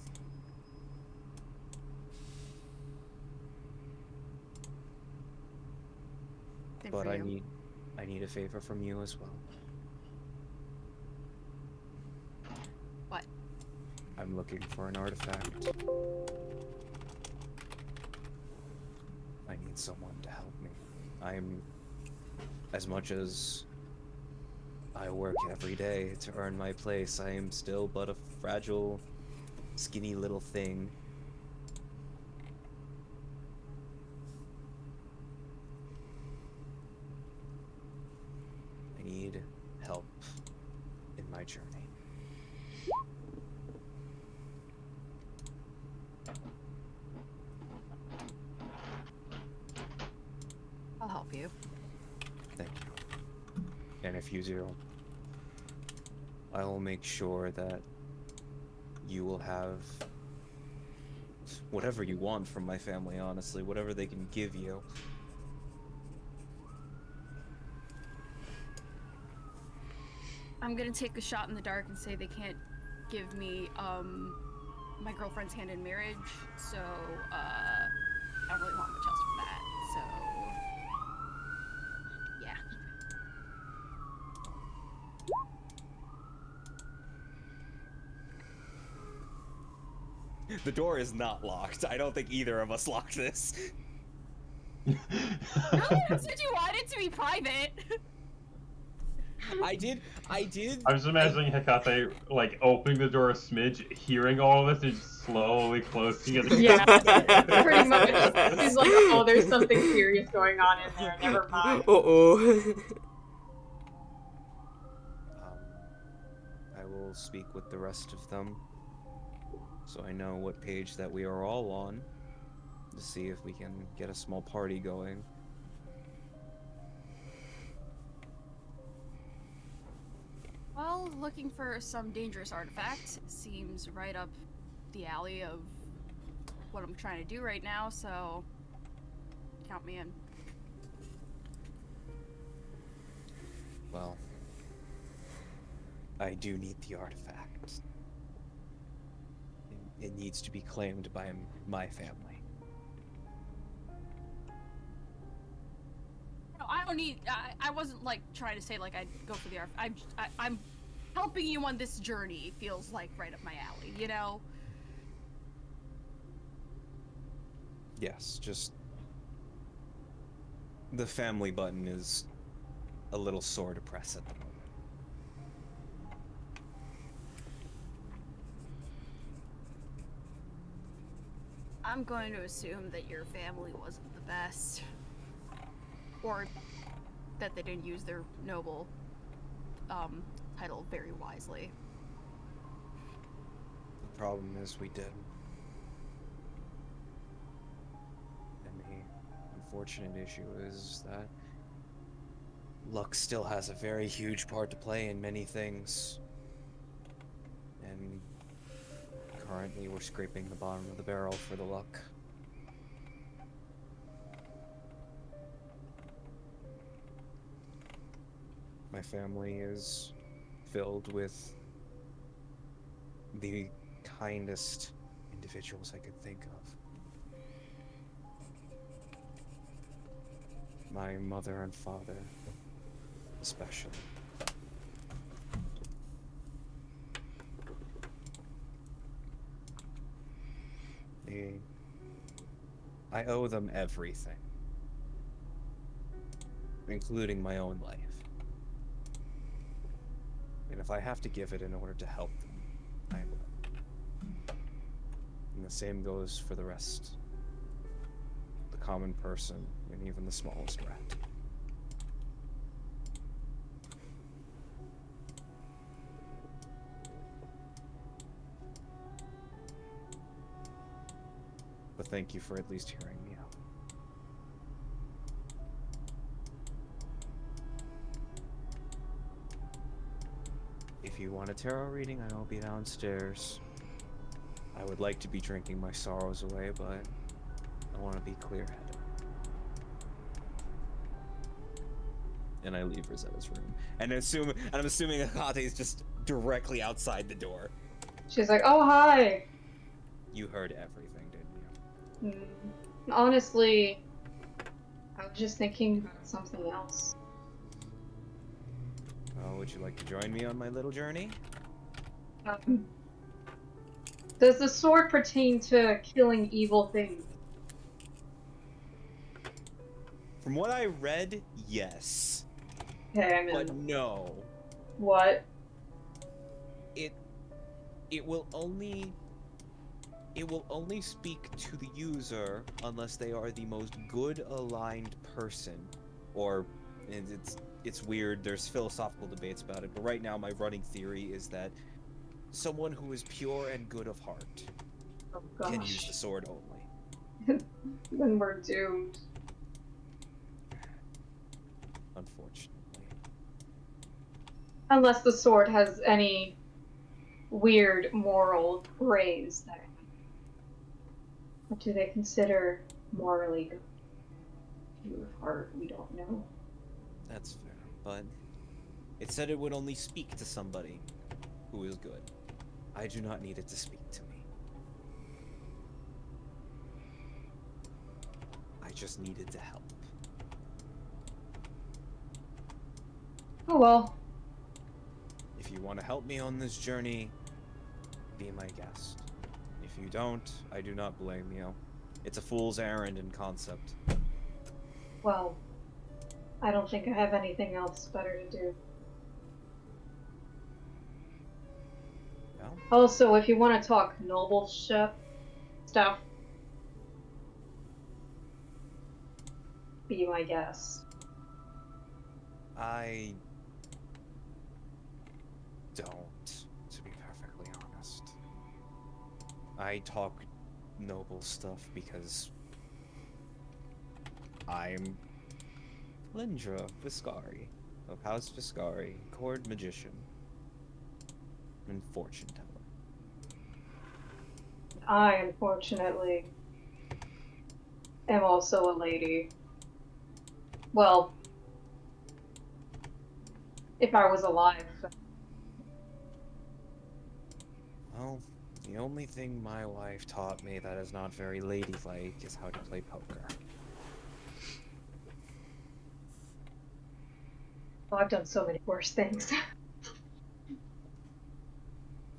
Same But for I you. need a favor from you as well. What? I'm looking for an artifact. I need someone to help me. As much as I work every day to earn my place, I am still but a fragile, skinny little thing. I need help in my journey. I'll help you. Thank you. And if you do I will make sure that you will have whatever you want from my family, honestly, whatever they can give you. I'm gonna take a shot in the dark and say they can't give me my girlfriend's hand in marriage, so I don't really want much else from that. So yeah. The door is not locked. I don't think either of us locked this. No, you said you wanted it to be private. I did. I'm just imagining Hecate like opening the door a smidge, hearing all of this, and just slowly closing it. Yeah, pretty much. She's like, oh, there's something serious going on in there. Never mind. Uh-oh. I will speak with the rest of them, so I know what page that we are all on, to see if we can get a small party going. Well, looking for some dangerous artifact seems right up the alley of what I'm trying to do right now, so count me in. Well, I do need the artifact. It needs to be claimed by my family. No, I don't need. I wasn't like trying to say like I'd go for the artifact. I'm helping you on this journey. Feels like right up my alley, you know. Yes, just the family button is a little sore to press at the moment. I'm going to assume that your family wasn't the best, or that they didn't use their noble title very wisely. The problem is we did. And the unfortunate issue is that luck still has a very huge part to play in many things. And currently we're scraping the bottom of the barrel for the luck. My family is filled with the kindest individuals I could think of. My mother and father, especially. I owe them everything, including my own life. And if I have to give it in order to help them, I will. And the same goes for the rest. The common person, and even the smallest rat. But thank you for at least hearing me out. If you want a tarot reading, I will be downstairs. I would like to be drinking my sorrows away, but I want to be clear-headed. And I leave Rosetta's room. And I'm assuming Akate is just directly outside the door. She's like, oh, hi. You heard everything, didn't you? Honestly, I was just thinking about something else. Oh, would you like to join me on my little journey? Does the sword pertain to killing evil things? From what I read, yes. Okay, I'm in. But no. What? It will only speak to the user unless they are the most good aligned person. Or it's weird, there's philosophical debates about it, but right now my running theory is that someone who is pure and good of heart can use the sword only. Then we're doomed. Unfortunately. Unless the sword has any weird moral grays that what do they consider morally good? Pure heart, we don't know. That's fair, but it said it would only speak to somebody who is good. I do not need it to speak to me. I just needed to help. Oh well. If you want to help me on this journey, be my guest. If you don't, I do not blame you. It's a fool's errand in concept. Well, I don't think I have anything else better to do. Well, Also, if you want to talk noble stuff, be my guest. I don't, to be perfectly honest. I talk noble stuff because I'm Lindra Viscari of House Viscari, Court Magician, and Fortune Teller. I, unfortunately, am also a lady. Well, if I was alive. Well, the only thing my wife taught me that is not very ladylike is how to play poker. Well, I've done so many worse things.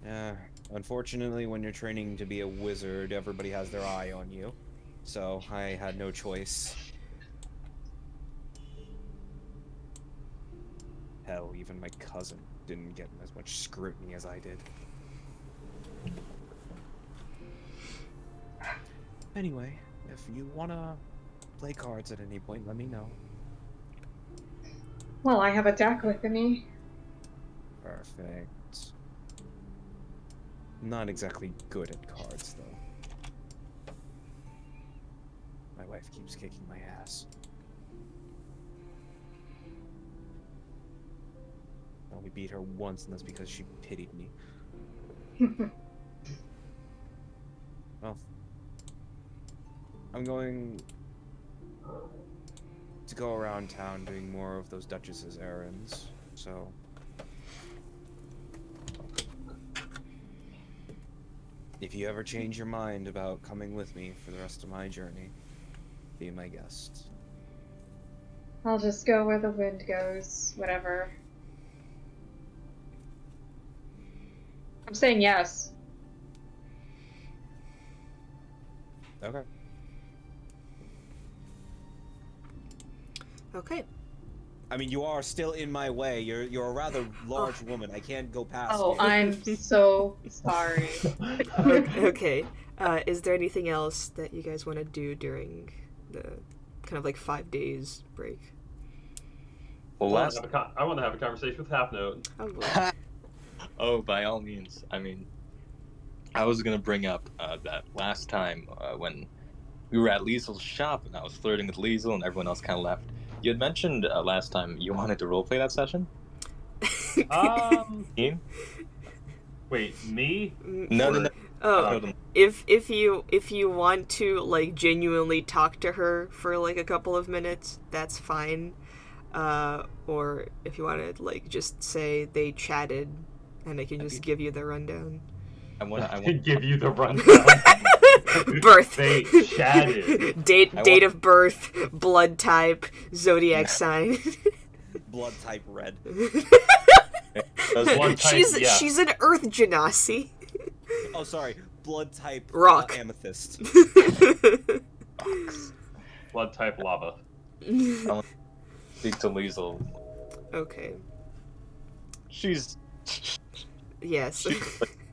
Yeah, unfortunately, when you're training to be a wizard, everybody has their eye on you. So, I had no choice. Hell, even my cousin didn't get as much scrutiny as I did. Anyway, if you wanna play cards at any point, let me know. Well, I have a deck with me. Perfect. Not exactly good at cards, though. My wife keeps kicking my ass. I only beat her once, and that's because she pitied me. Well, I'm going to go around town doing more of those Duchess's errands, so... If you ever change your mind about coming with me for the rest of my journey, be my guest. I'll just go where the wind goes, whatever. I'm saying yes. Okay. Okay. I mean, you are still in my way. You're a rather large woman. I can't go past Oh, you. I'm so sorry. Okay. Is there anything else that you guys want to do during the kind of like 5 days break? Well, last. I want to have a conversation with Half Note. Oh, boy. Oh, by all means. I mean, I was gonna bring up that last time when we were at Liesel's shop and I was flirting with Liesel and everyone else kind of left. You had mentioned last time you wanted to roleplay that session. Ian? Wait, me? No. Oh, No. if you want to like genuinely talk to her for like a couple of minutes, that's fine. Or if you want to like just say they chatted, and I can just give you the rundown. I want to give you the rundown. Birth. They chatted. Date of birth, blood type, zodiac sign. Blood type red. Blood type, yeah. She's an Earth Genasi. Oh, sorry. Blood type Rock. amethyst. Blood type lava. I'll speak to Liesel. Okay. She's Yes. like,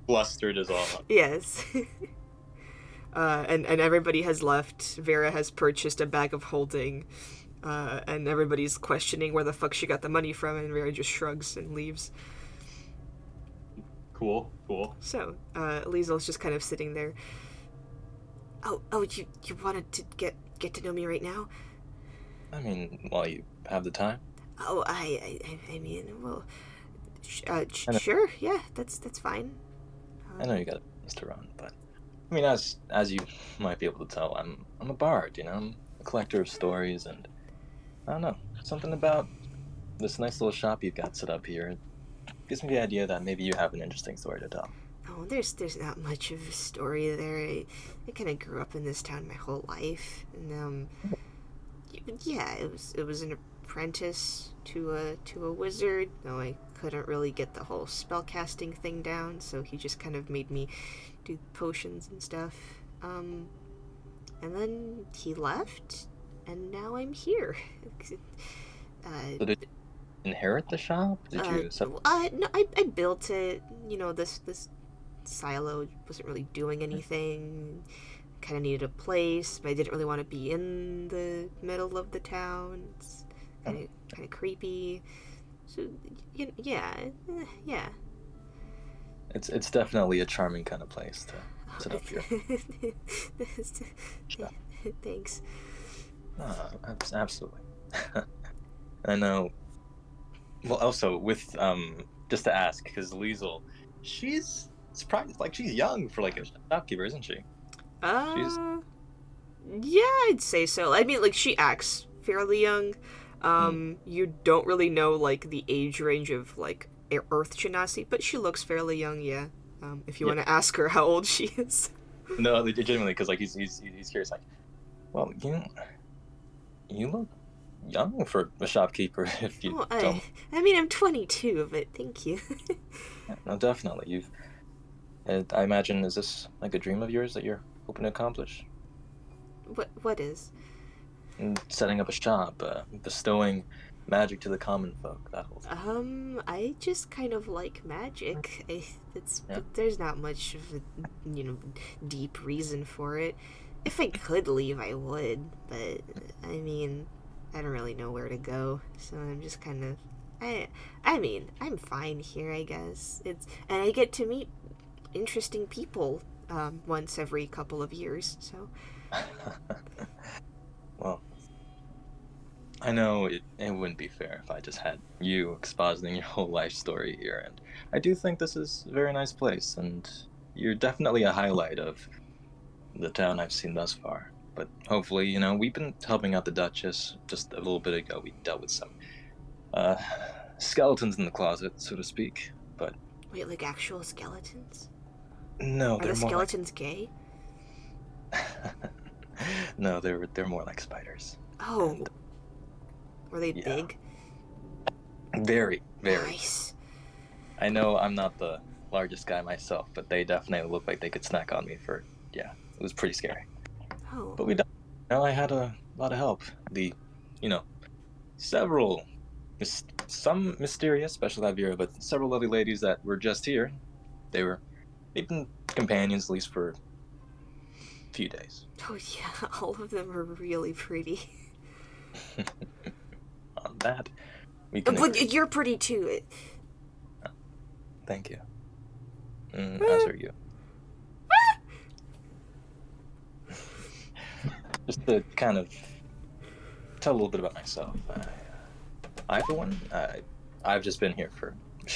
flustered as all. Yes. And everybody has left. Vera has purchased a bag of holding, and everybody's questioning where the fuck she got the money from, and Vera just shrugs and leaves. Cool. So, Liesel's just kind of sitting there. Oh, you wanted to get to know me right now? I mean, while you have the time. Oh, I mean, well, I know- Sure. Yeah, that's fine. I know you got things to run, but I mean, as you might be able to tell, I'm a bard. I'm a collector of stories, and I don't know, something about this nice little shop you've got set up here. It gives me the idea that maybe you have an interesting story to tell. Oh, there's not much of a story there. I kind of grew up in this town my whole life, and yeah, it was an apprentice to a wizard. Though I couldn't really get the whole spellcasting thing down, so he just kind of made me do potions and stuff. And then he left, and now I'm here. So did you inherit the shop? Did you? No, I built it. This silo wasn't really doing anything. Kind of needed a place, but I didn't really want to be in the middle of the town. It's kind of creepy. So yeah, yeah. It's definitely a charming kind of place to set up here. Sure. Thanks. Absolutely. I know. Well, also with just to ask, because Liesel, she's surprised, like she's young for like a shopkeeper, isn't she? She's Yeah, I'd say so. I mean, like, she acts fairly young. You don't really know, like, the age range of, like, Earth Genasi, but she looks fairly young, yeah. If you want to ask her how old she is. No, legitimately, because like he's curious, like, well, you look young for a shopkeeper, if you don't. I mean, I'm 22, but thank you. Yeah, no, definitely. I imagine, is this like a dream of yours that you're hoping to accomplish? What is? Setting up a shop, bestowing magic to the common folk, that whole thing. I just kind of like magic. But there's not much of a, deep reason for it. If I could leave, I would, but, I mean, I don't really know where to go, so I'm just kind of, I mean, I'm fine here, I guess. And I get to meet interesting people, once every couple of years, so. Well, I know it wouldn't be fair if I just had you expositing your whole life story here, and I do think this is a very nice place, and you're definitely a highlight of the town I've seen thus far. But hopefully, we've been helping out the Duchess just a little bit ago. We dealt with some skeletons in the closet, so to speak. But Wait, like actual skeletons? no, Are they're the more skeletons gay? no, they're more like spiders. Oh. And, Were they yeah. big? Very, very. Nice. I know I'm not the largest guy myself, but they definitely look like they could snack on me for, it was pretty scary. Oh. But I had a lot of help. Several, some mysterious, especially Lavira, but several lovely ladies that were just here. They've been companions at least for a few days. Oh yeah, all of them are really pretty. On that, we can But agree. you're pretty too. Thank you. As are you. Just to kind of tell a little bit about myself. I for one, I've just been here for a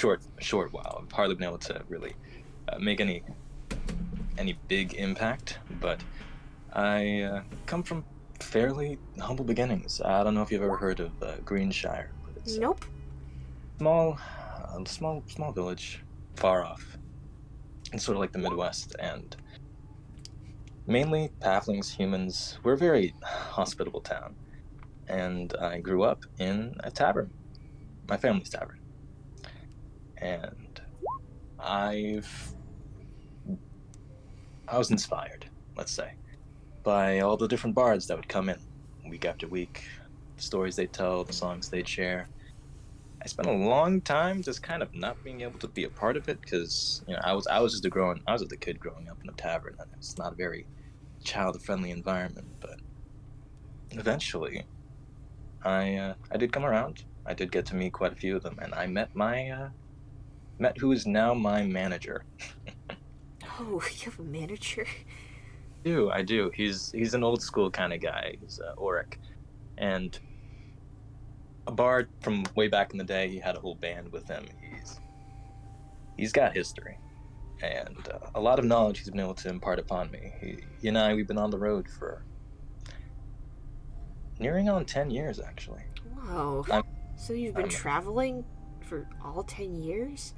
short while. I've hardly been able to really make any big impact, but I come from fairly humble beginnings. I don't know if you've ever heard of Greenshire, but it's Nope. a small village far off. It's sort of like the Midwest, and mainly halflings, humans. We're a very hospitable town, and I grew up in a tavern, my family's tavern, and I was inspired, let's say, by all the different bards that would come in week after week, the stories they'd tell, the songs they'd share. I spent a long time just kind of not being able to be a part of it because I was just a kid growing up in a tavern, and it's not a very child-friendly environment. But eventually, I did come around. I did get to meet quite a few of them, and I met who is now my manager. Oh, you have a manager? I do. He's an old school kind of guy. He's Auric, and a bard from way back in the day. He had a whole band with him. he's got history. And a lot of knowledge he's been able to impart upon me. He and I, we've been on the road for nearing on 10 years, actually. Whoa. I'm- So you've been I'm- traveling for all 10 years?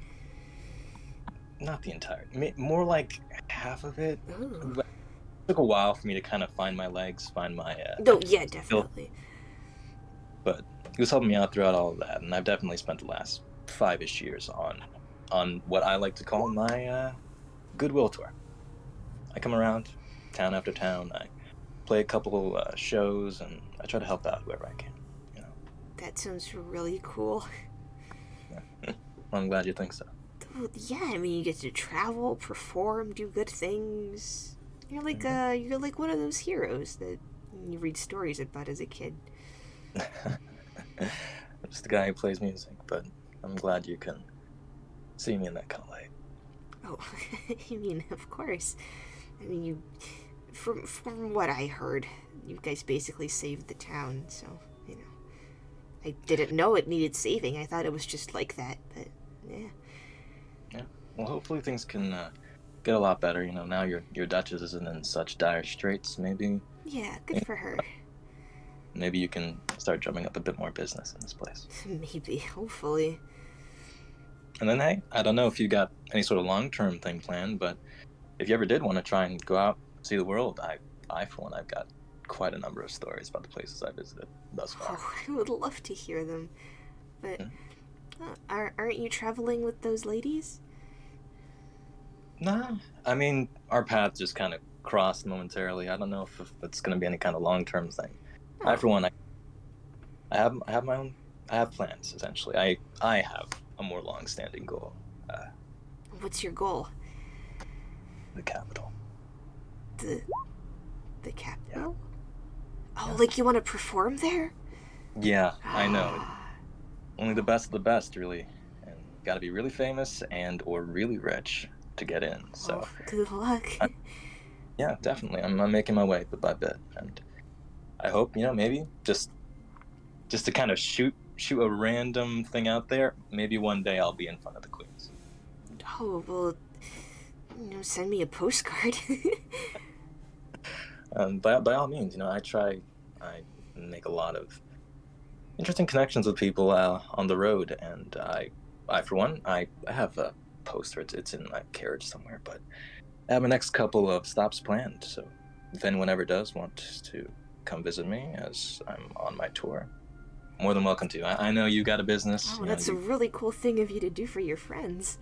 Not the entire, more like half of it. Oh. It took a while for me to kind of find my legs, find my No, yeah, definitely. but he was helping me out throughout all of that, and I've definitely spent the last 5-ish years on what I like to call my goodwill tour. I come around town after town, I play a couple shows, and I try to help out whoever I can. That sounds really cool. I'm glad you think so. Yeah, I mean, you get to travel, perform, do good things. You're like one of those heroes that you read stories about as a kid. I'm just the guy who plays music, but I'm glad you can see me in that kind of light. Oh, I mean, of course. I mean, you, from what I heard, you guys basically saved the town, so, you know. I didn't know it needed saving. I thought it was just like that, but, yeah. Yeah, well, hopefully things can get a lot better. Now your Duchess isn't in such dire straits. Maybe Yeah, good for her. maybe you can start drumming up a bit more business in this place. Maybe, hopefully. And then, hey, I don't know if you got any sort of long-term thing planned, but if you ever did want to try and go out, see the world, I for one, I've got quite a number of stories about the places I visited thus far. Oh, I would love to hear them. But, aren't you traveling with those ladies? Nah, I mean, our paths just kind of crossed momentarily. I don't know if it's going to be any kind of long-term thing. Oh. I, for one, I have my own. I have plans. Essentially, I have a more long-standing goal. What's your goal? The capital. The capital? Oh, like you want to perform there? Yeah, I know. Only the best of the best, really, and got to be really famous and/or really rich to get in. So. Oh, good luck. Yeah, definitely. I'm making my way bit by bit, and I hope maybe just to kind of shoot a random thing out there. Maybe one day I'll be in front of the queens. Oh, well, send me a postcard. By all means, I make a lot of interesting connections with people on the road, and I for one, I have a poster. It's in my carriage somewhere, but I have my next couple of stops planned. So if anyone ever does want to come visit me as I'm on my tour, more than welcome to. I know you got a business. Oh, that's a really cool thing of you to do for your friends.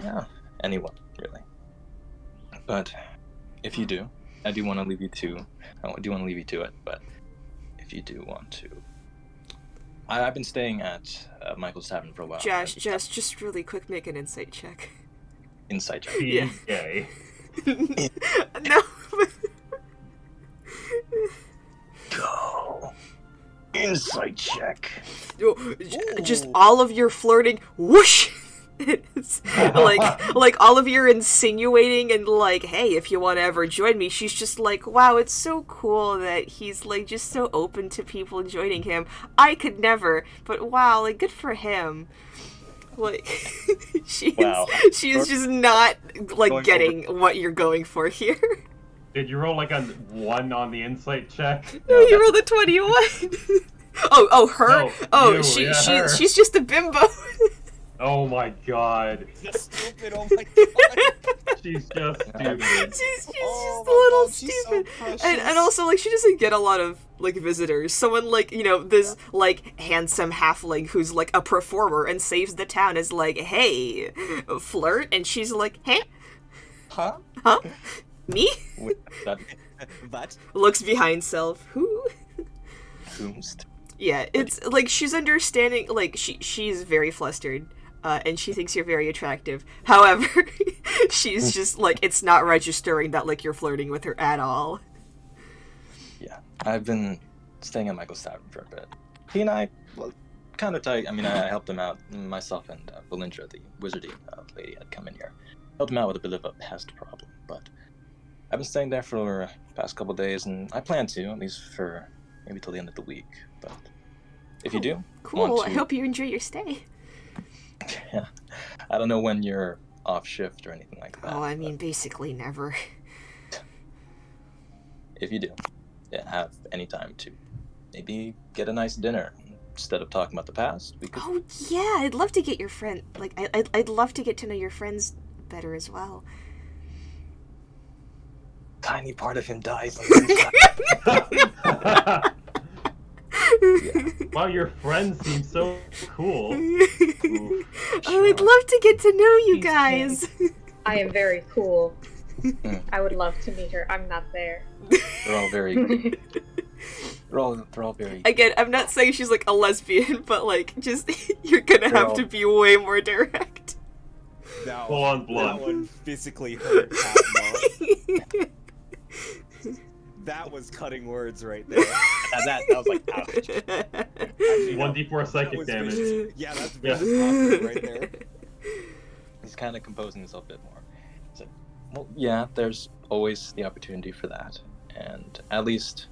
Yeah, anyone really. But if you do, I do want to leave you to. I do want to leave you to it. But if you do want to, I've been staying at Michael's Tavern for a while. Josh, just really quick, make an insight check. Insight check. Yeah. Gay. No. Go. Insight check. Just all of your flirting, whoosh. It's like all of your insinuating and like, hey, if you want to ever join me. She's just like, wow, it's so cool that he's like just so open to people joining him. I could never, but wow, like good for him. Like she's just not like getting what you're going for here. Did you roll like a 1 on the insight check? No, you rolled a 21. oh, her. No, oh, you, her. She's just a bimbo. Oh my god. That's stupid. Oh my god. She's just stupid. She's just a little stupid. So and also, like, she doesn't get a lot of, like, visitors. Someone, like, this, like, handsome halfling who's, like, a performer and saves the town is like, hey, flirt? And she's like, hey? Huh? Huh? Me? That? Looks behind self. Who? Whomst. Yeah, it's, like, she's understanding, like, she's very flustered. And she thinks you're very attractive. However, she's just, like, it's not registering that, like, you're flirting with her at all. Yeah, I've been staying at Michael's Tavern for a bit. He and I, well, kind of tight. I mean, I helped him out. Myself and Belindra, the wizardy lady, had come in here. Helped him out with a bit of a pest problem. But I've been staying there for the past couple of days, and I plan to, at least for maybe till the end of the week. But if you do, Cool. want to... I hope you enjoy your stay. Yeah. I don't know when you're off shift or anything like that. Oh, I mean, basically never. If you do, yeah, have any time to maybe get a nice dinner instead of talking about the past. We could. Oh yeah, I'd love to get your friend. Like, I'd love to get to know your friends better as well. Tiny part of him dies on the inside. Wow, your friends seem so cool. Oh, I'd love to get to know you guys. I am very cool. I would love to meet her. I'm not there. They're all very. They're all very. Again, I'm not saying she's like a lesbian, but like, just you're gonna They're have all- to be way more direct. Now, Full on blood. that one physically hurt Patmo. That was cutting words right there. that was like, ouch. Actually, no, 1d4 that psychic was damage. vicious. Yeah, that's Yeah. vicious property right there. He's kind of composing himself a bit more. So, well, yeah, there's always the opportunity for that, and at least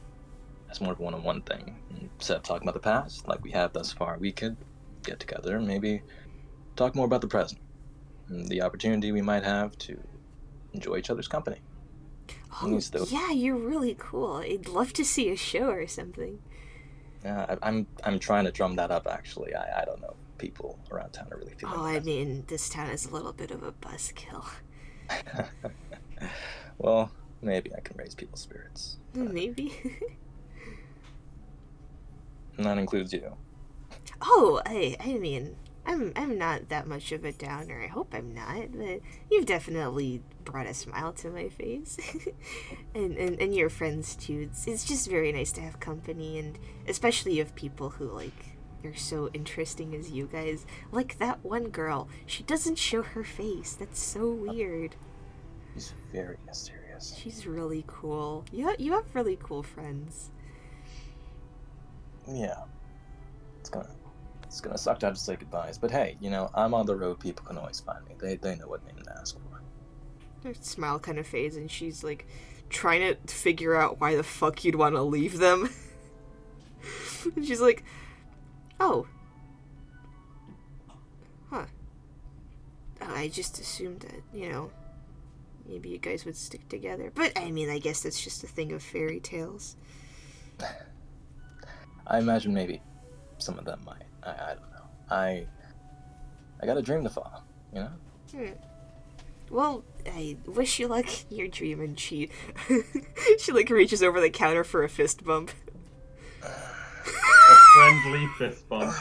that's more of a one-on-one thing. Instead of talking about the past, like we have thus far, we could get together and maybe talk more about the present, and the opportunity we might have to enjoy each other's company. Oh, yeah, you're really cool. I'd love to see a show or something. Yeah, I'm trying to drum that up. Actually, I don't know. People around town are really feeling. Oh, I mean, this town is a little bit of a buzzkill. Well, maybe I can raise people's spirits. Maybe. And that includes you. Oh, I mean, I'm not that much of a downer. I hope I'm not, but you've definitely brought a smile to my face. and your friends too. It's just very nice to have company, and especially of people who like are so interesting as you guys. Like that one girl. She doesn't show her face. That's so weird. He's very mysterious. She's really cool. You have really cool friends. Yeah. It's gonna suck to have to say goodbyes, but hey, I'm on the road. People can always find me. They know what name to ask for. Her smile kind of fades, and she's like trying to figure out why the fuck you'd want to leave them. And she's like, "Oh, huh. Oh, I just assumed that maybe you guys would stick together. But I mean, I guess that's just a thing of fairy tales." I imagine maybe some of them might. I don't know. I got a dream to follow, Well, I wish you luck in your dream, and she like reaches over the counter for a fist bump. A friendly fist bump.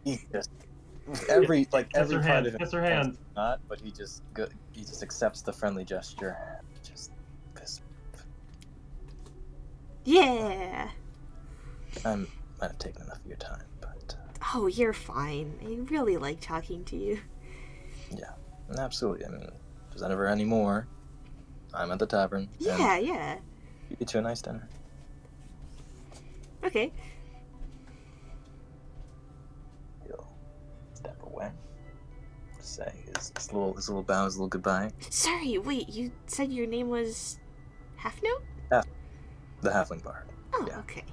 He just every Kiss her part hand. of him Kiss her hand. not, but he just accepts the friendly gesture. Just fist. Yeah. I might have taken enough of your time, but Oh, you're fine. I really like talking to you. yeah, absolutely. I mean, if there's ever any more, I'm at the tavern. Yeah, and yeah. you get to a nice dinner. Okay. He'll step away. Say his little bow, his little goodbye. Sorry, wait, you said your name was Half Note? The halfling bard. Oh, Yeah. okay.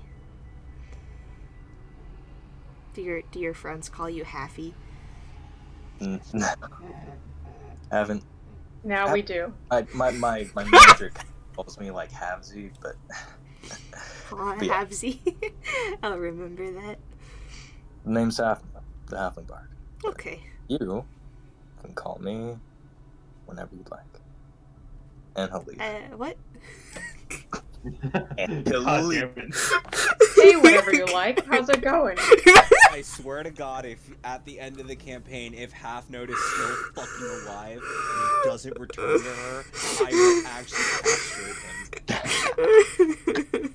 Do your friends call you Halfy? Haven't. Now we do. My manager calls me like Havsy, but Aw, But yeah. Habsy. I'll remember that. the name's the halfling bard. Okay. You can call me whenever you'd like. And he'll leave. What? And he'll God leave. damn it. Say whatever you like. How's it going? I swear to God, if at the end of the campaign, if Half Note is still fucking alive and he doesn't return to her, I will actually castrate him.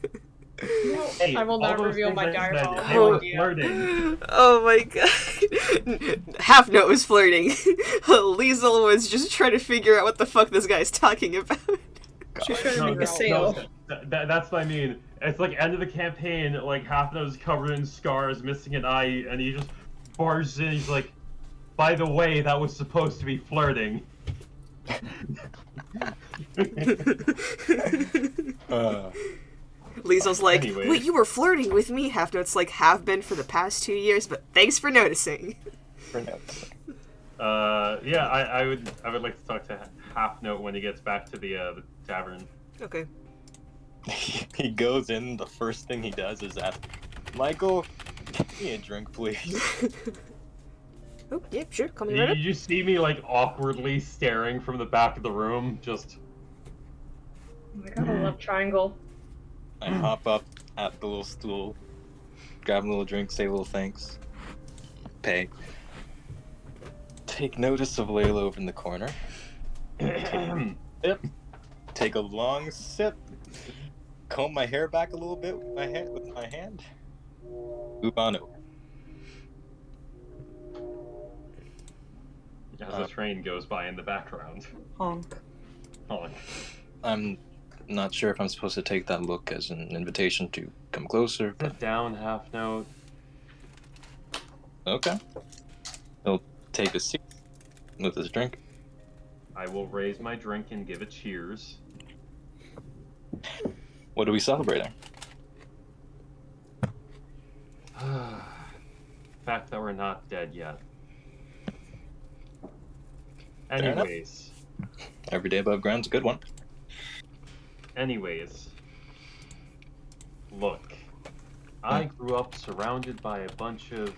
No, Hey, I will all not those reveal things my I said, diabolical they were idea. flirting. Oh my god. Half Note was flirting. Liesel was just trying to figure out what the fuck this guy's talking about. She's trying to No, make a no, sale. that's what I mean. It's like end of the campaign, like Half Note's covered in scars, missing an eye, and he just barges in. He's like, "By the way, that was supposed to be flirting." Liesel's like, Anyways. wait, you were flirting with me? Half Note's like, have been for the past 2 years, but thanks for noticing. For notes. Yeah, I would like to talk to Half Note when he gets back to the tavern. Okay. He goes in, the first thing he does is ask, Michael, get me a drink, please. Oh, yeah, sure, call me Did right up. you see me like awkwardly staring from the back of the room? Just Oh my god, I love triangle. I hop up at the little stool, grab a little drink, say a little thanks, pay. Take notice of Layla over in the corner. Sip. Take a long sip. Comb my hair back a little bit with my hand. Move on over. as a train goes by in the background. Honk. Oh, I'm not sure if I'm supposed to take that look as an invitation to come closer, but sit down, Half Note. okay. He'll take a seat with his drink. I will raise my drink and give a cheers. What are we celebrating? Fact that we're not dead yet. Fair enough. Anyways, Every day above ground's a good one. Look, I grew up surrounded by a bunch of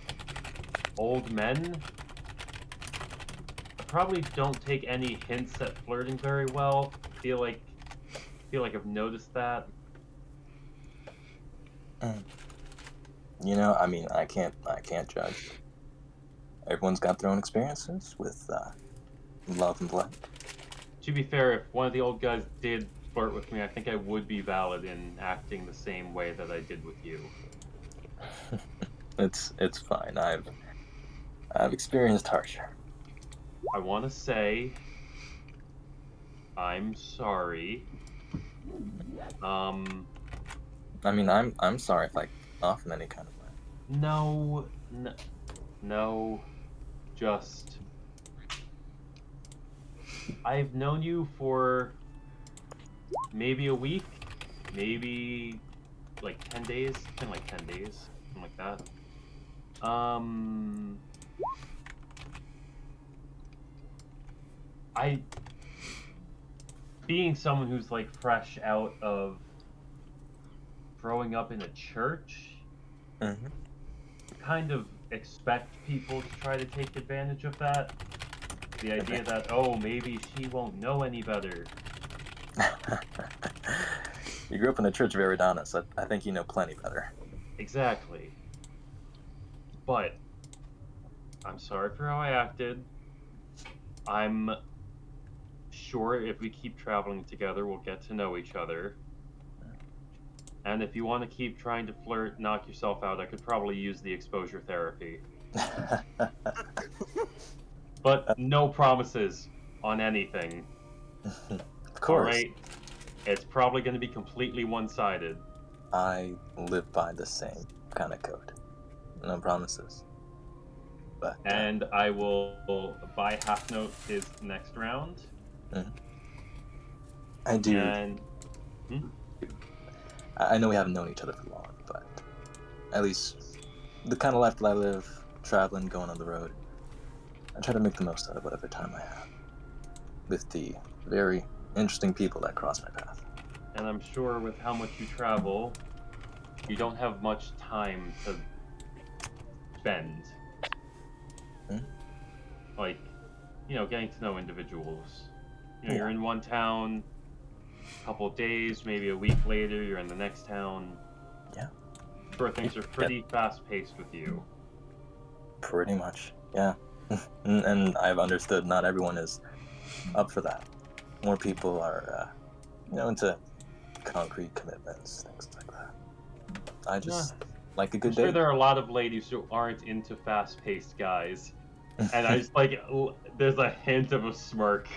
old men. I probably don't take any hints at flirting very well. Feel like I've noticed that. You know, I mean, I can't judge. Everyone's got their own experiences with love and blood. To be fair, if one of the old guys did flirt with me, I think I would be valid in acting the same way that I did with you. It's fine. I've experienced harsher. I want to say I'm sorry. I mean, I'm sorry if I off in any kind of way. No, just I've known you for maybe a week, maybe like 10 days, something like 10 days, something like that. Being someone who's like fresh out of growing up in a church, Mm-hmm. kind of expect people to try to take advantage of that. The idea that, oh, maybe she won't know any better. You grew up in the Church of Eridanus. I think you know plenty better. Exactly. But I'm sorry for how I acted. I'm sure if we keep traveling together, we'll get to know each other. And if you want to keep trying to flirt, knock yourself out, I could probably use the exposure therapy. But no promises on anything. Of course. Alright? It's probably going to be completely one-sided. I live by the same kind of code. No promises. But And I will buy Half Note his next round. I do. And I know we haven't known each other for long, but at least the kind of life that I live, traveling, going on the road, I try to make the most out of whatever time I have with the very interesting people that cross my path. And I'm sure with how much you travel, you don't have much time to spend. Like, getting to know individuals. You're in one town, a couple of days, maybe a week later, you're in the next town. Yeah. Sure, things are pretty fast-paced with you. Pretty much, yeah. And I've understood not everyone is up for that. More people are, into concrete commitments, things like that. I just like a good I'm day. sure there are a lot of ladies who aren't into fast-paced guys. And I just there's a hint of a smirk.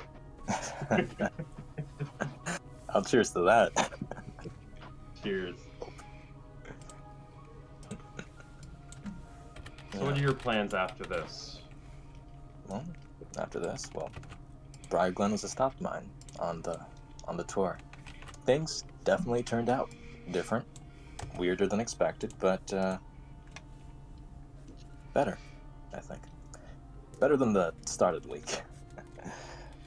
I'll cheers to that. Cheers. So what are your plans after this? Well, after this, Briar Glen was a stop of mine on the tour. Things definitely turned out different, weirder than expected, but better, I think. Better than the start of the week.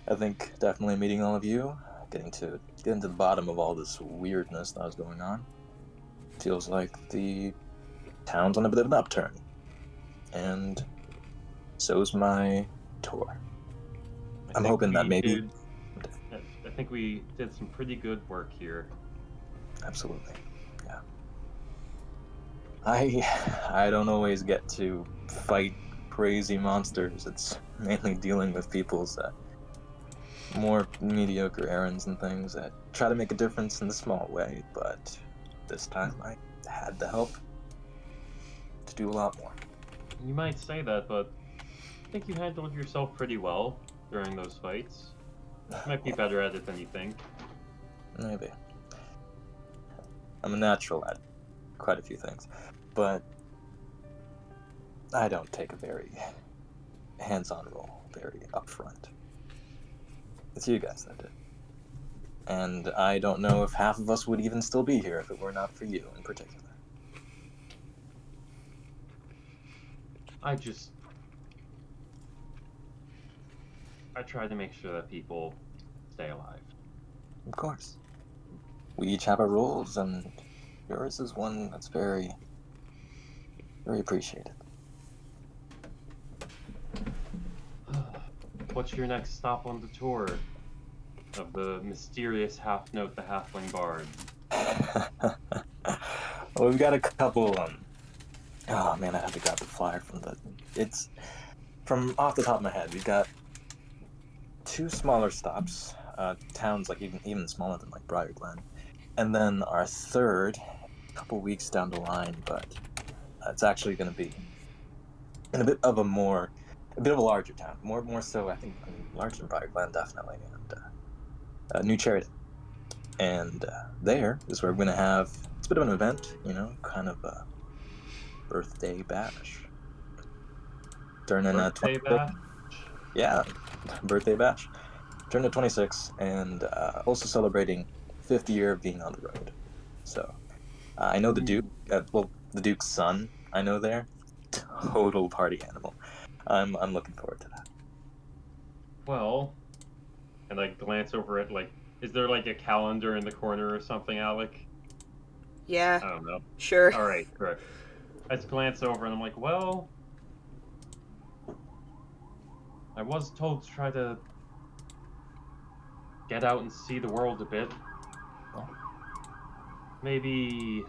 I think definitely meeting all of you, getting to the bottom of all this weirdness that was going on, feels like the town's on a bit of an upturn. And so's my tour. I'm hoping that maybe... I think we did some pretty good work here. Absolutely, yeah. I don't always get to fight crazy monsters. It's mainly dealing with people's more mediocre errands and things that try to make a difference in the small way, but this time I had the help to do a lot more. You might say that, but I think you handled yourself pretty well during those fights. You might be better at it than you think. Maybe. I'm a natural at quite a few things, but I don't take a very hands-on role, very upfront. It's you guys that did. And I don't know if half of us would even still be here if it were not for you in particular. I try to make sure that people stay alive. Of course. We each have our roles, and yours is one that's very, very appreciated. What's your next stop on the tour of the mysterious half-note, the halfling bard? Well, we've got a couple, oh man, I have to grab the flyer from it's from off the top of my head. We've got 2 smaller stops, towns like even smaller than like Briar Glen, and then our third, a couple weeks down the line, but it's actually going to be in a bit of a larger town, more so I think larger than Briar Glen definitely, and New Cherry, and there is where we're going to have it's a bit of an event, kind of a birthday bash. Turning Birthday 26. bash? Yeah, birthday bash. Turning 26, and also celebrating 50 year of being on the road. So I know the Duke. The Duke's son. I know there. Total party animal. I'm looking forward to that. Well, and I glance over at is there like a calendar in the corner or something, Alec? Yeah. I don't know. Sure. All right, correct. I just glance over and I'm like, well, I was told to try to get out and see the world a bit. Yeah. Maybe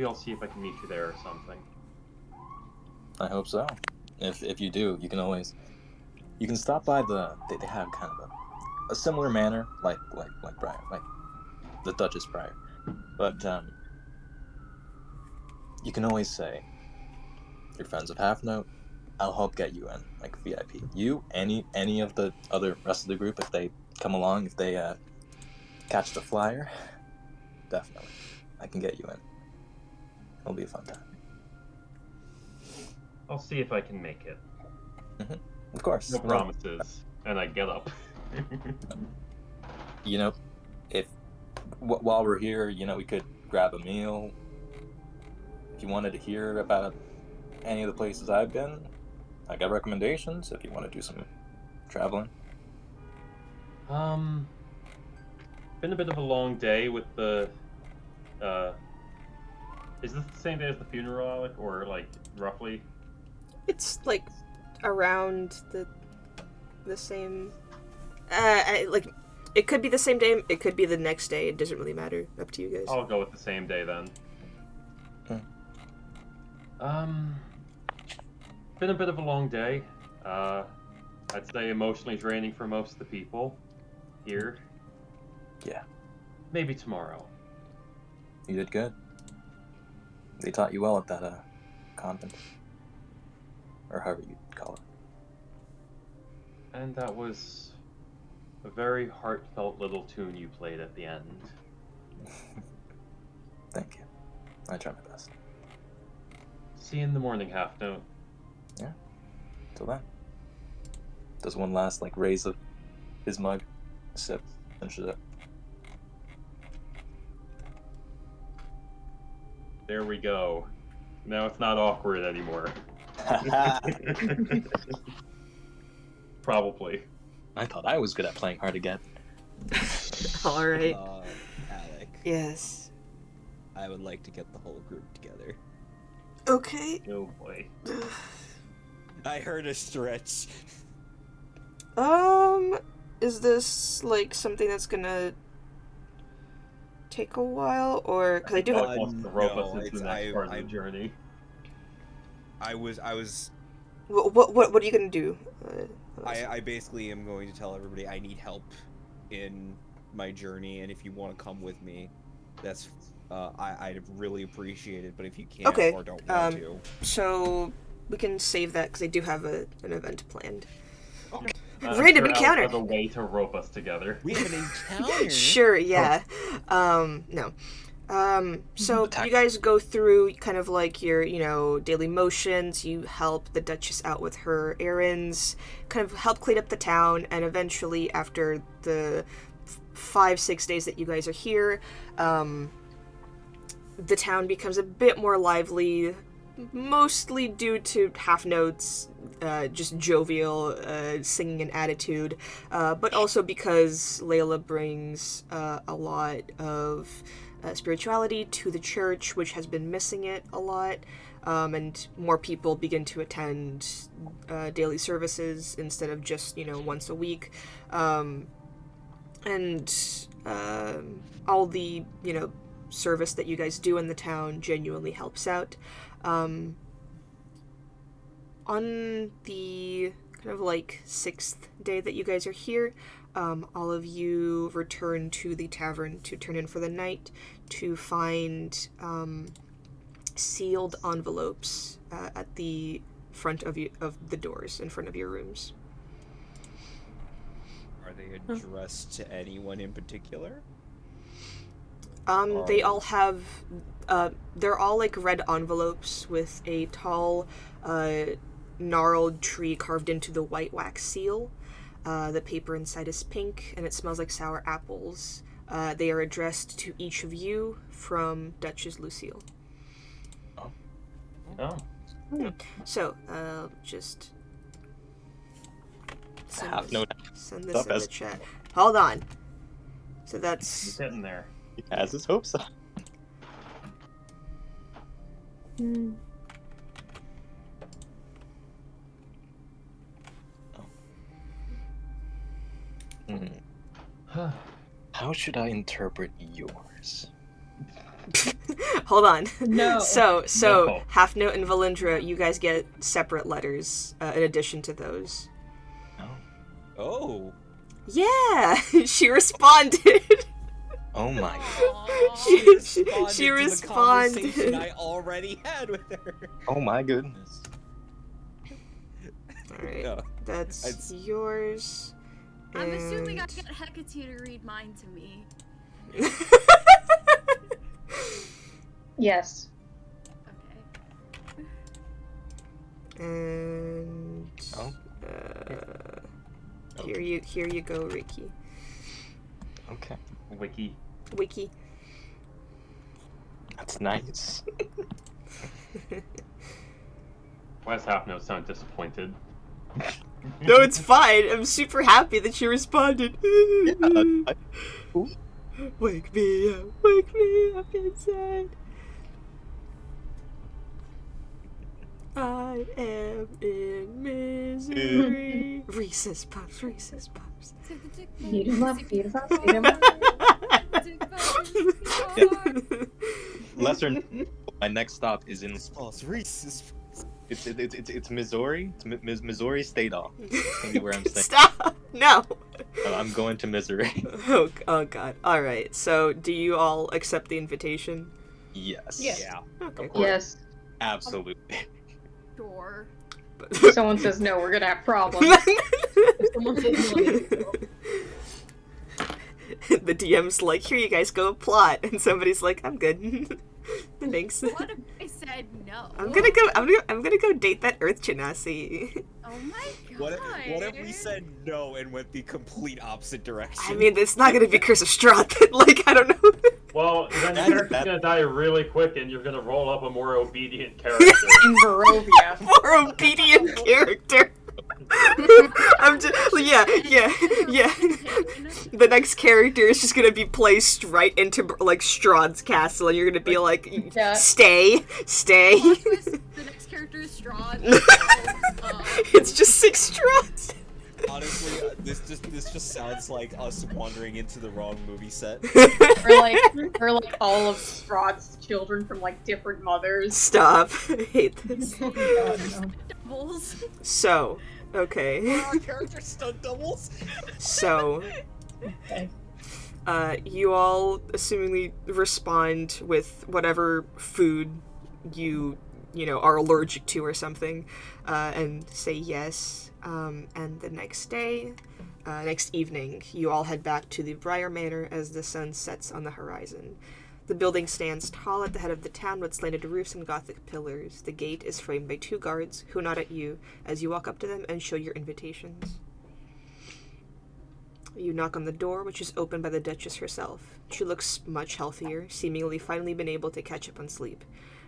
I'll see if I can meet you there or something. I hope so. If you do, you can stop by they have kind of a similar manner like Briar, like the Duchess Briar, but you can always say you're friends of Half Note. I'll help get you in, like VIP. You, any of the other rest of the group, if they come along, if they catch the flyer, definitely, I can get you in. It'll be a fun time. I'll see if I can make it. Mm-hmm. Of course. No promises. And I get up. If while we're here, we could grab a meal. If you wanted to hear about any of the places I've been, I got recommendations if you want to do some traveling. Been a bit of a long day with the is this the same day as the funeral, Alec, or roughly? It's around the same. It could be the same day. It could be the next day. It doesn't really matter. Up to you guys. I'll go with the same day then. Been a bit of a long day. I'd say emotionally draining for most of the people here. Yeah. Maybe tomorrow. You did good. They taught you well at that convent, or however you call it. And that was a very heartfelt little tune you played at the end. Thank you. I try my best. See you in the morning, Half Note. Yeah. Till then. Does one last raise of his mug, sip, finishes it. There we go. Now it's not awkward anymore. Probably. I thought I was good at playing hard to get. All right. Alec, Yes. I would like to get the whole group together. Okay. Oh boy. I heard a stretch. Is this like something that's gonna take a while, or because I do have? God wants to rope no, us into it's- the next part of I- the journey. I was What are you gonna do? I basically am going to tell everybody I need help in my journey, and if you want to come with me, that's I'd really appreciate it. But if you can't Okay, or don't want to, So we can save that because I do have an event planned. I'm Random sure Alex encounter. has a way to rope us together. we have an encounter. Sure, yeah. No. So Attack. you guys go through kind of like your, daily motions. You help the Duchess out with her errands, kind of help clean up the town, and eventually, after the 5-6 days that you guys are here, the town becomes a bit more lively, mostly due to half notes, just jovial singing and attitude, but also because Layla brings a lot of spirituality to the church, which has been missing it a lot, and more people begin to attend daily services instead of just once a week, and all the service that you guys do in the town genuinely helps out. On the kind of like 6th day that you guys are here, all of you return to the tavern to turn in for the night to find sealed envelopes at the front of the doors in front of your rooms. Are they addressed to anyone in particular? They all have, they're all like red envelopes with a tall, gnarled tree carved into the white wax seal. The paper inside is pink, and it smells like sour apples. They are addressed to each of you from Duchess Lucille. Oh. So, just send Half this, note send this stuff in as- the chat. Hold on. So He's that's getting there. He has his hopes up. How should I interpret yours? hold on. No. So No. Half Note and Valindra, you guys get separate letters in addition to those. Oh, Yeah, she responded. Oh my. Aw. She to the responded. conversation I already had with her. Oh my goodness. All right, No, that's it's- yours. I'm assuming I and- got Hecate to read mine to me. Yes. Okay. And Oh. here you go, Ricky. Okay. Wiki. Wiki. That's nice. Why does Half Note sound disappointed? No, it's fine. I'm super happy that she responded. Wake me up inside. I am in misery. Reese's Puffs, Reese's Puffs. Beat 'em up, beat 'em up, beat 'em up. Lesser. My next stop is in. False Reese's. It's Missouri. It's Missouri State Off. It's gonna be where I'm staying. Stop! No. I'm going to Missouri. Oh god. All right. So, do you all accept the invitation? Yes. Yes. Yeah. Okay. Yes. Absolutely. Sure. If someone says no, we're gonna have problems. If someone says no, The DM's like, here you guys go plot, and somebody's like, I'm good. Thanks. What if I said no? I'm gonna go date that Earth Genasi. Oh my god. What if we said no and went the complete opposite direction? I mean, it's not gonna be Curse of Strahd. Like, I don't know. Well, then your character's gonna die really quick, and you're gonna roll up a more obedient character. In Barovia. More obedient character. I'm just, yeah. The next character is just gonna be placed right into like Strahd's castle, and you're gonna be like, Yeah. stay. Plot twist, the next character is Strahd. It's just 6 Strahds. Honestly, this just sounds like us wandering into the wrong movie set. Or like all of Strahd's children from like different mothers. Stop. I hate this. Oh god, no. Doubles. So, okay. Are our characters stunt doubles? So, Okay. you all assumingly respond with whatever food you know, are allergic to or something, and say yes. And the next day, next evening, you all head back to the Briar Manor as the sun sets on the horizon. The building stands tall at the head of the town with slanted roofs and Gothic pillars. The gate is framed by 2 guards who nod at you as you walk up to them and show your invitations. You knock on the door, which is opened by the Duchess herself. She looks much healthier, seemingly finally been able to catch up on sleep.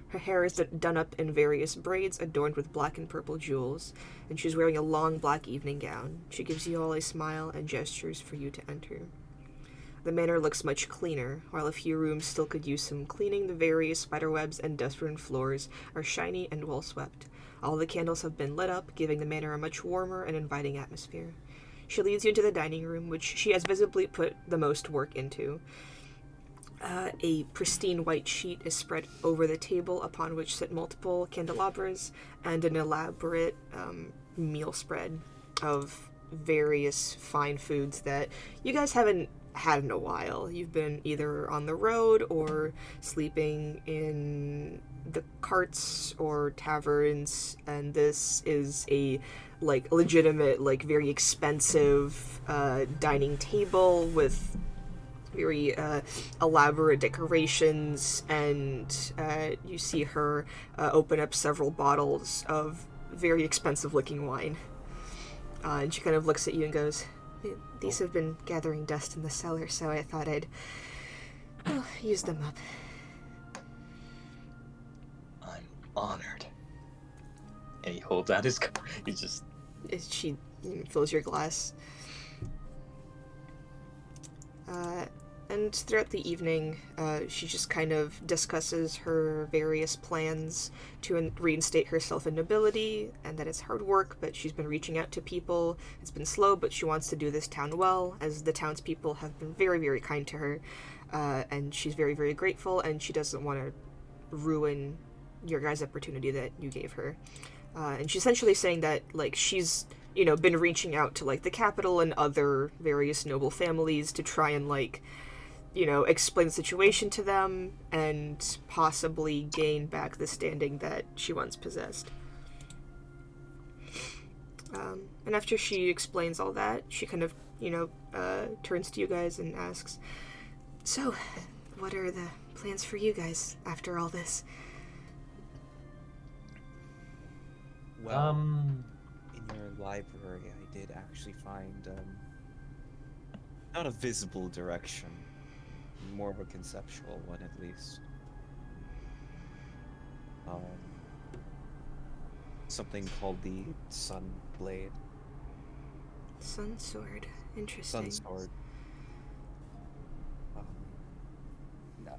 Her hair is done up in various braids adorned with black and purple jewels, and she's wearing a long black evening gown. She gives you all a smile and gestures for you to enter. The manor looks much cleaner. While a few rooms still could use some cleaning, the various spiderwebs and dust-ridden floors are shiny and well-swept. All the candles have been lit up, giving the manor a much warmer and inviting atmosphere. She leads you into the dining room, which she has visibly put the most work into. A pristine white sheet is spread over the table, upon which sit multiple candelabras and an elaborate meal spread of various fine foods that you guys haven't had in a while. You've been either on the road or sleeping in the carts or taverns, and this is a like legitimate, like very expensive dining table with very elaborate decorations, and you see her open up several bottles of very expensive looking wine. And she kind of looks at you and goes, "These have been gathering dust in the cellar, so I thought I'd use them up." I'm honored. And he holds out his he just She fills your glass. And throughout the evening, she just kind of discusses her various plans to reinstate herself in nobility, and that it's hard work, but she's been reaching out to people. It's been slow, but she wants to do this town well, as the townspeople have been very, very kind to her, and she's very, very grateful, and she doesn't want to ruin your guys' opportunity that you gave her. And she's essentially saying that, like, she's, you know, been reaching out to, like, the capital and other various noble families to try and, like, you know, explain the situation to them and possibly gain back the standing that she once possessed. And after she explains all that, she kind of, you know, turns to you guys and asks, "So, what are the plans for you guys after all this?" Well, in your library, I did actually find not a visible direction, more of a conceptual one at least. Something called the Sun Blade. Sun Sword. Interesting. Sun Sword.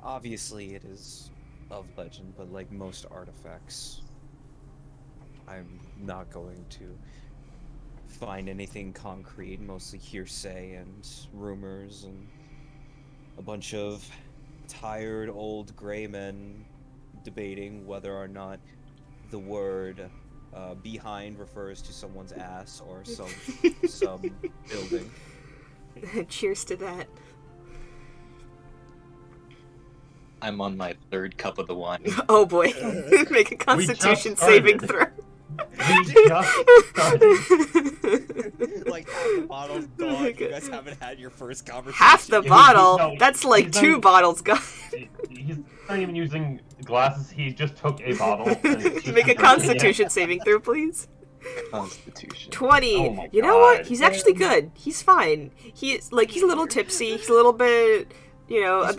Obviously, it is of legend, but like most artifacts, I'm not going to find anything concrete, mostly hearsay and rumors and a bunch of tired old gray men debating whether or not the word behind refers to someone's ass or some building. Cheers to that. I'm on my 3rd cup of the wine. Oh boy. Make a Constitution saving throw. We just started. Like half the bottle's gone. You guys haven't had your first conversation. Half the yet. bottle? No, That's like he's 2 not- bottles gone. He's not even using glasses. He just took a bottle. And he's Make a drinking it. Constitution saving throw, please. Constitution. 20. Oh my You know what? God. He's actually good. He's fine. He's a little tipsy. He's a little bit, He's well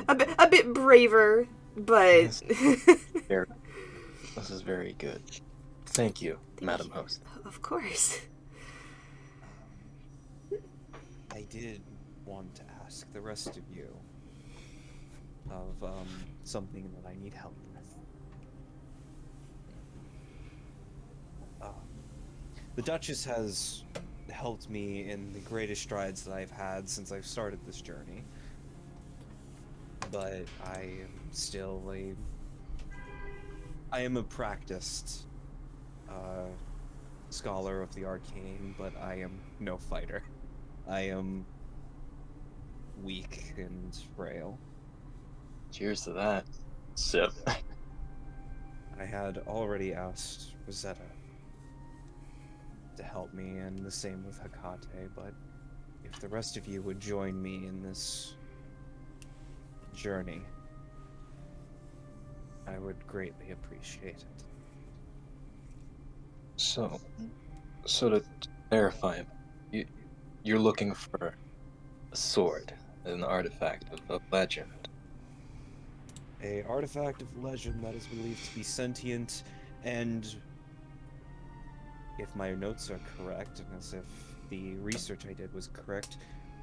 a bit braver, but This is very good. Thank you, Madam you. Host. Of course. I did want to ask the rest of you of something that I need help with. The Duchess has helped me in the greatest strides that I've had since I've started this journey. But I am a practiced scholar of the arcane, but I am no fighter. I am weak and frail. Cheers to that. Sip. I had already asked Rosetta to help me, and the same with Hekate, but if the rest of you would join me in this journey, I would greatly appreciate it. So to clarify, you're looking for a sword, an artifact of legend. A artifact of legend that is believed to be sentient, and if my notes are correct, and as if the research I did was correct,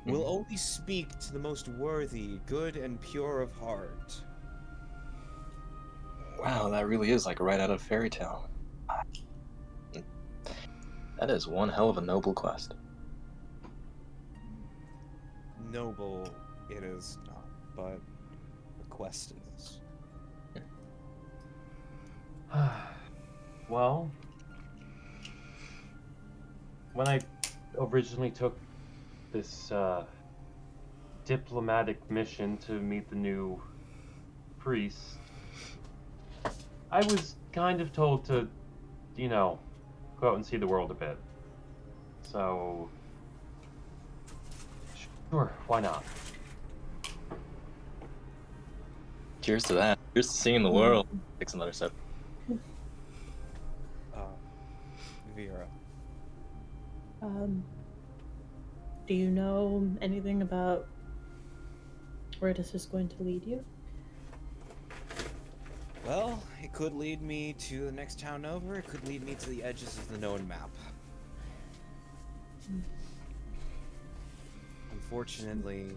will only speak to the most worthy, good, and pure of heart. Wow, that really is like right out of fairy tale. That is one hell of a noble quest. Noble it is not, but a quest it is. Well, when I originally took this diplomatic mission to meet the new priest, I was kind of told to, go out and see the world a bit. So, sure, why not? Cheers to that. Cheers to seeing the world. Takes another sip. Vera. Do you know anything about where this is going to lead you? Well, it could lead me to the next town over, it could lead me to the edges of the known map. Unfortunately,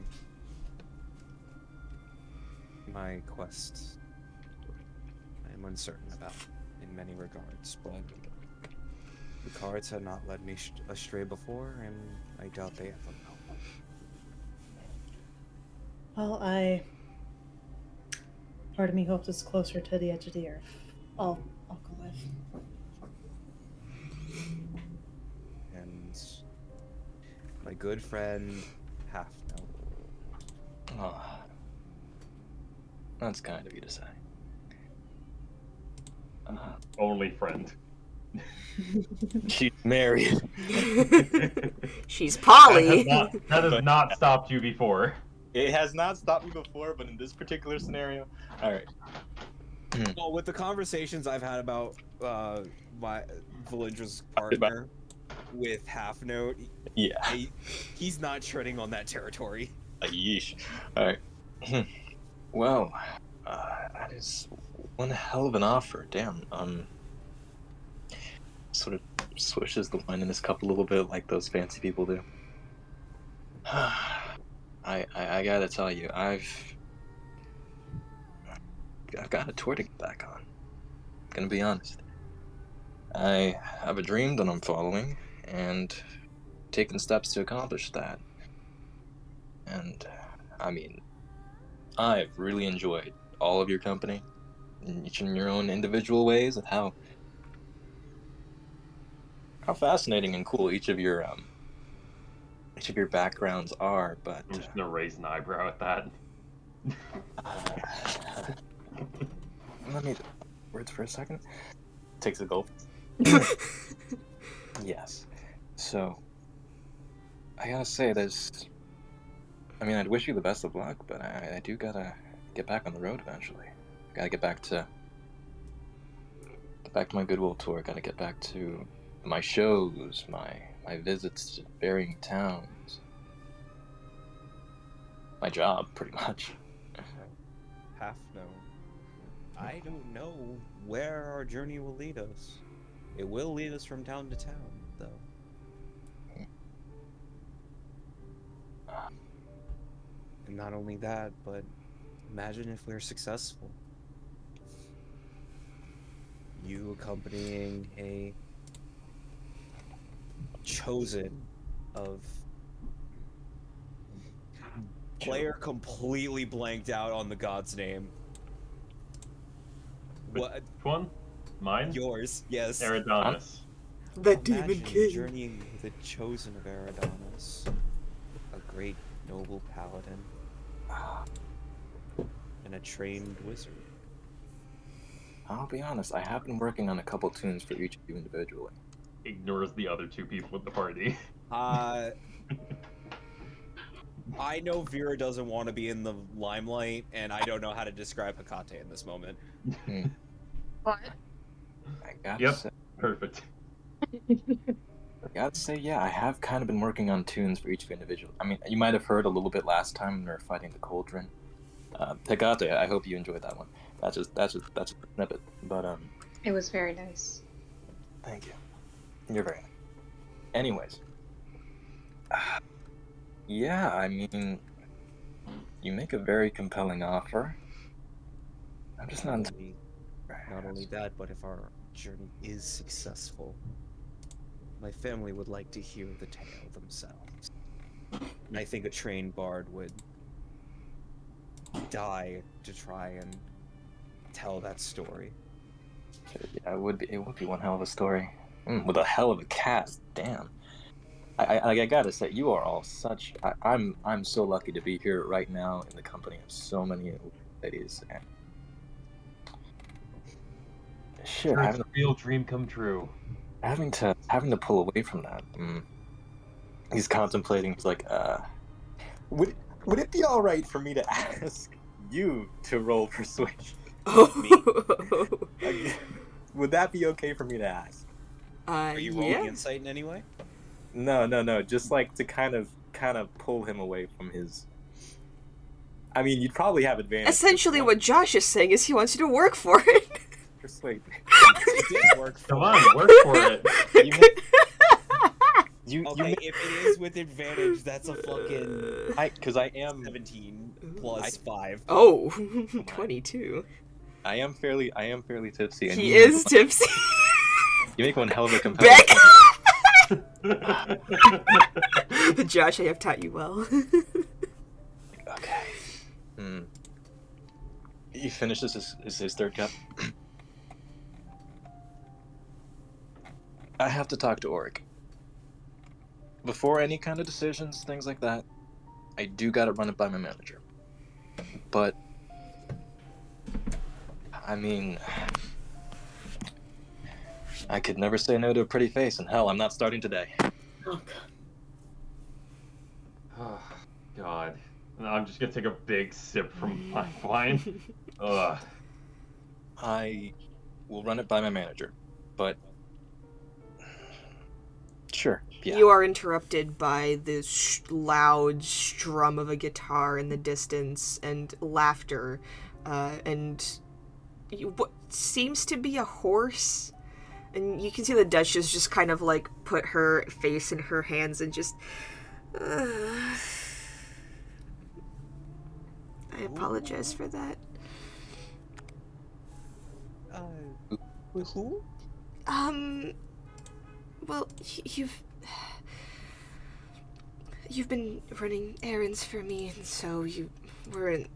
my quest I am uncertain about in many regards, but the cards had not led me astray before, and I doubt they ever will. Well, part of me hopes it's closer to the edge of the earth. I'll go with. And my good friend Half Note. Oh, that's kind of you to say. Only friend. She's married. She's Polly. That has not stopped you before. It has not stopped me before, but in this particular scenario, all right. Well, with the conversations I've had about my Valindra's partner with Half Note, Yeah. he's not treading on that territory. Yeesh. All right. Well, that is one hell of an offer. Damn. Sort of swishes the wine in his cup a little bit, like those fancy people do. I gotta tell you, I've got a tour to get back on. I'm gonna be honest. I have a dream that I'm following, and taking steps to accomplish that. And, I mean, I've really enjoyed all of your company, each in your own individual ways, and how fascinating and cool each of your backgrounds are. But I'm just gonna raise an eyebrow at that. let me words for a second. Takes a gulp. Yes. So, I gotta say, I'd wish you the best of luck, but I do gotta get back on the road eventually. Gotta get back to my Goodwill tour. Gotta get back to my shows, my visits to varying towns. My job, pretty much. Half no. I don't know where our journey will lead us. It will lead us from town to town, though. And not only that, but imagine if we're successful. You accompanying a chosen of player completely blanked out on the god's name. What? Which one? Mine? Yours, yes. Eridanos. The Demon Imagine King. journeying with the chosen of Eridanos, a great noble paladin, and a trained wizard. I'll be honest, I have been working on a couple tunes for each of you individually. Ignores the other two people at the party. I know Vera doesn't want to be in the limelight, and I don't know how to describe Hecate in this moment. What? I gotta Yep. say, Perfect. yeah, I have kind of been working on tunes for each of individual. I mean, you might have heard a little bit last time when we were fighting the cauldron. Hecate, I hope you enjoyed that one. That's a snippet. But It was very nice. thank you. You're very nice. Anyways, yeah, I mean, you make a very compelling offer. I'm just not. Not only that, but if our journey is successful, my family would like to hear the tale themselves. And I think a trained bard would die to try and tell that story. Yeah, it would be one hell of a story. With a hell of a cast. Damn. I gotta say, you are all such. I'm so lucky to be here right now in the company of so many ladies. And shit, It's a real dream come true. having to pull away from that. He's contemplating. He's like, would it be all right for me to ask you to roll persuasion? Would that be okay for me to ask? Are you rolling insight in any way? No. Just like to kind of pull him away from his. I mean, you'd probably have advantage. Essentially, what Josh is saying is he wants you to work for it. Persuade me. It did work for Come on, work for it. Okay, if it is with advantage, that's a fucking. Because I am 17 plus 5. Oh, 22. I am fairly tipsy. And He is tipsy. You make one hell of a compelling. Josh, I have taught you well. Okay. He finishes his third cup. I have to talk to Oric. Before any kind of decisions, things like that, I do gotta run it by my manager. But, I mean, I could never say no to a pretty face, and hell, I'm not starting today. Oh, Oh, God. I'm just gonna take a big sip from my wine. Ugh. I will run it by my manager, but sure. Yeah. You are interrupted by this loud strum of a guitar in the distance and laughter, and what seems to be a horse. And you can see the Duchess just kind of like put her face in her hands and just. I apologize for that. Who? Well, you've been running errands for me, and so you weren't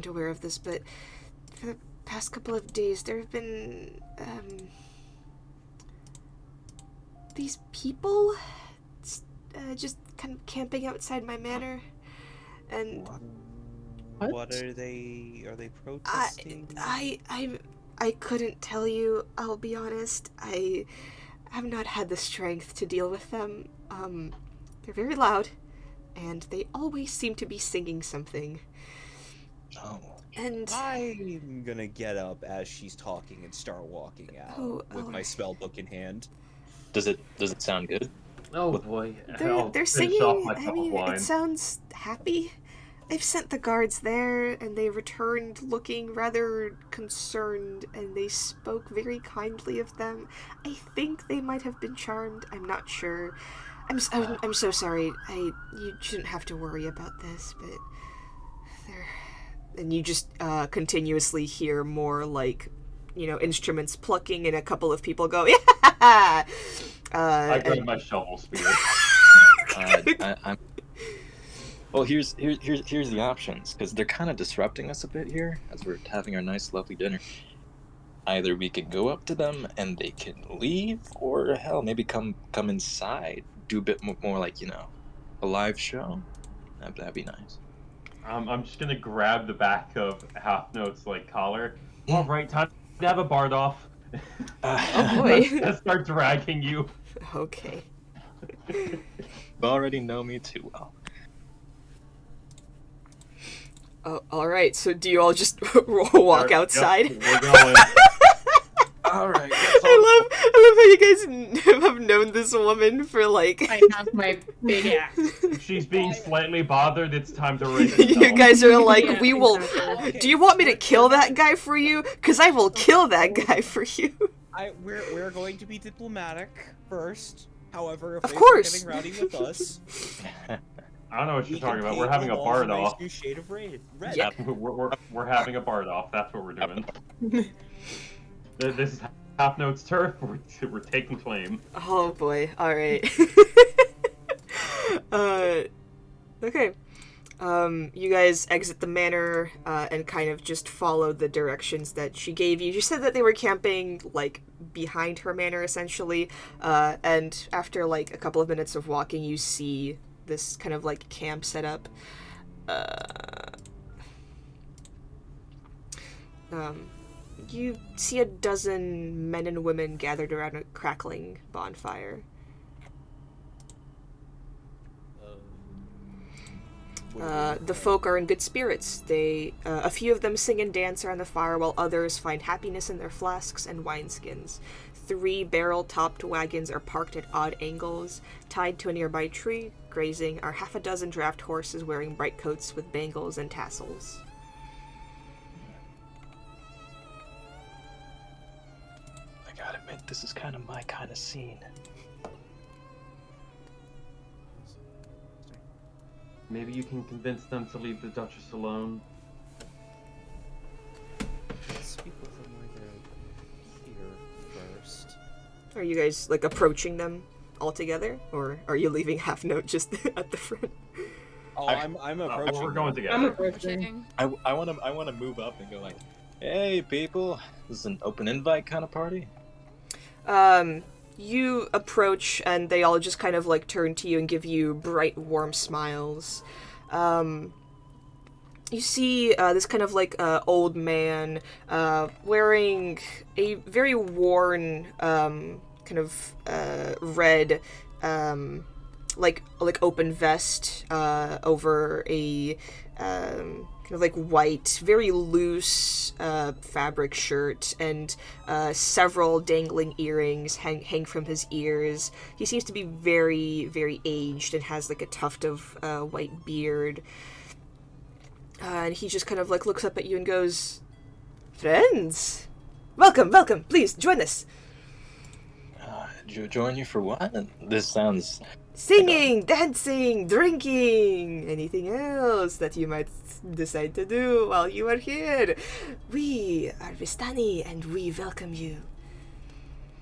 aware of this, but for the past couple of days there have been these people just kind of camping outside my manor, and What are they? Are they protesting? I couldn't tell you, I'll be honest. I have not had the strength to deal with them. They're very loud, and they always seem to be singing something. Oh. And I'm gonna get up as she's talking and start walking out with my spell book in hand. Does it sound good? Oh boy. they're Finish singing. off my I cup of mean, it wine. sounds happy. I've sent the guards there, and they returned looking rather concerned, and they spoke very kindly of them. I think they might have been charmed. I'm not sure. I'm so sorry. You shouldn't have to worry about this, but they're... And you just continuously hear more, like, instruments plucking, and a couple of people go, yeah! I grab my shovel spear. I'm Well, here's the options, because they're kind of disrupting us a bit here as we're having our nice, lovely dinner. Either we could go up to them and they can leave, or hell, maybe come inside, do a bit more like a live show. That'd be nice. I'm just gonna grab the back of Half Note's collar. All right, time to have a bard off. Oh boy. Let's start dragging you. Okay. You already know me too well. Oh, all right. So do you all just walk outside? Yep, we're going. All right. I love how you guys have known this woman for I have my big axe. She's being slightly bothered. It's time to raise You guys are like, Yeah, we will. exactly. Do you want me to kill that guy for you? Because I will kill that guy for you. We're going to be diplomatic first. However, if Of they course. start getting rowdy with us, I don't know what we you're talking can about. We're paint having the a walls bard a nice off. new shade of red. Yeah. We're having a bard off. That's what we're doing. This is Half Note's turf. We're taking claim. Oh boy. All right. Okay. You guys exit the manor and kind of just follow the directions that she gave you. She said that they were camping behind her manor essentially, and after a couple of minutes of walking, you see this kind of camp set up. You see a dozen men and women gathered around a crackling bonfire. The folk are in good spirits. A few of them sing and dance around the fire, while others find happiness in their flasks and wineskins. 3 barrel-topped wagons are parked at odd angles. Tied to a nearby tree, grazing, are half a dozen draft horses wearing bright coats with bangles and tassels. I gotta admit, this is kind of my kind of scene. Maybe you can convince them to leave the Duchess alone. Let's speak with them while they're here first. Are you guys approaching them all together, or are you leaving Half Note just at the front? Oh, I'm approaching. We're going them. together. I'm approaching. I want to move up and go hey people, this is an open invite kind of party. You approach, and they all just kind of turn to you and give you bright, warm smiles. You see this kind of old man wearing a very worn kind of red open vest over a kind of white, very loose fabric shirt, and several dangling earrings hang from his ears. He seems to be very, very aged and has a tuft of white beard. And he just kind of looks up at you and goes, "Friends, welcome, welcome. Please join us." Join you for what? This sounds Singing, dancing, drinking, anything else that you might decide to do while you are here. We are Vistani, and we welcome you.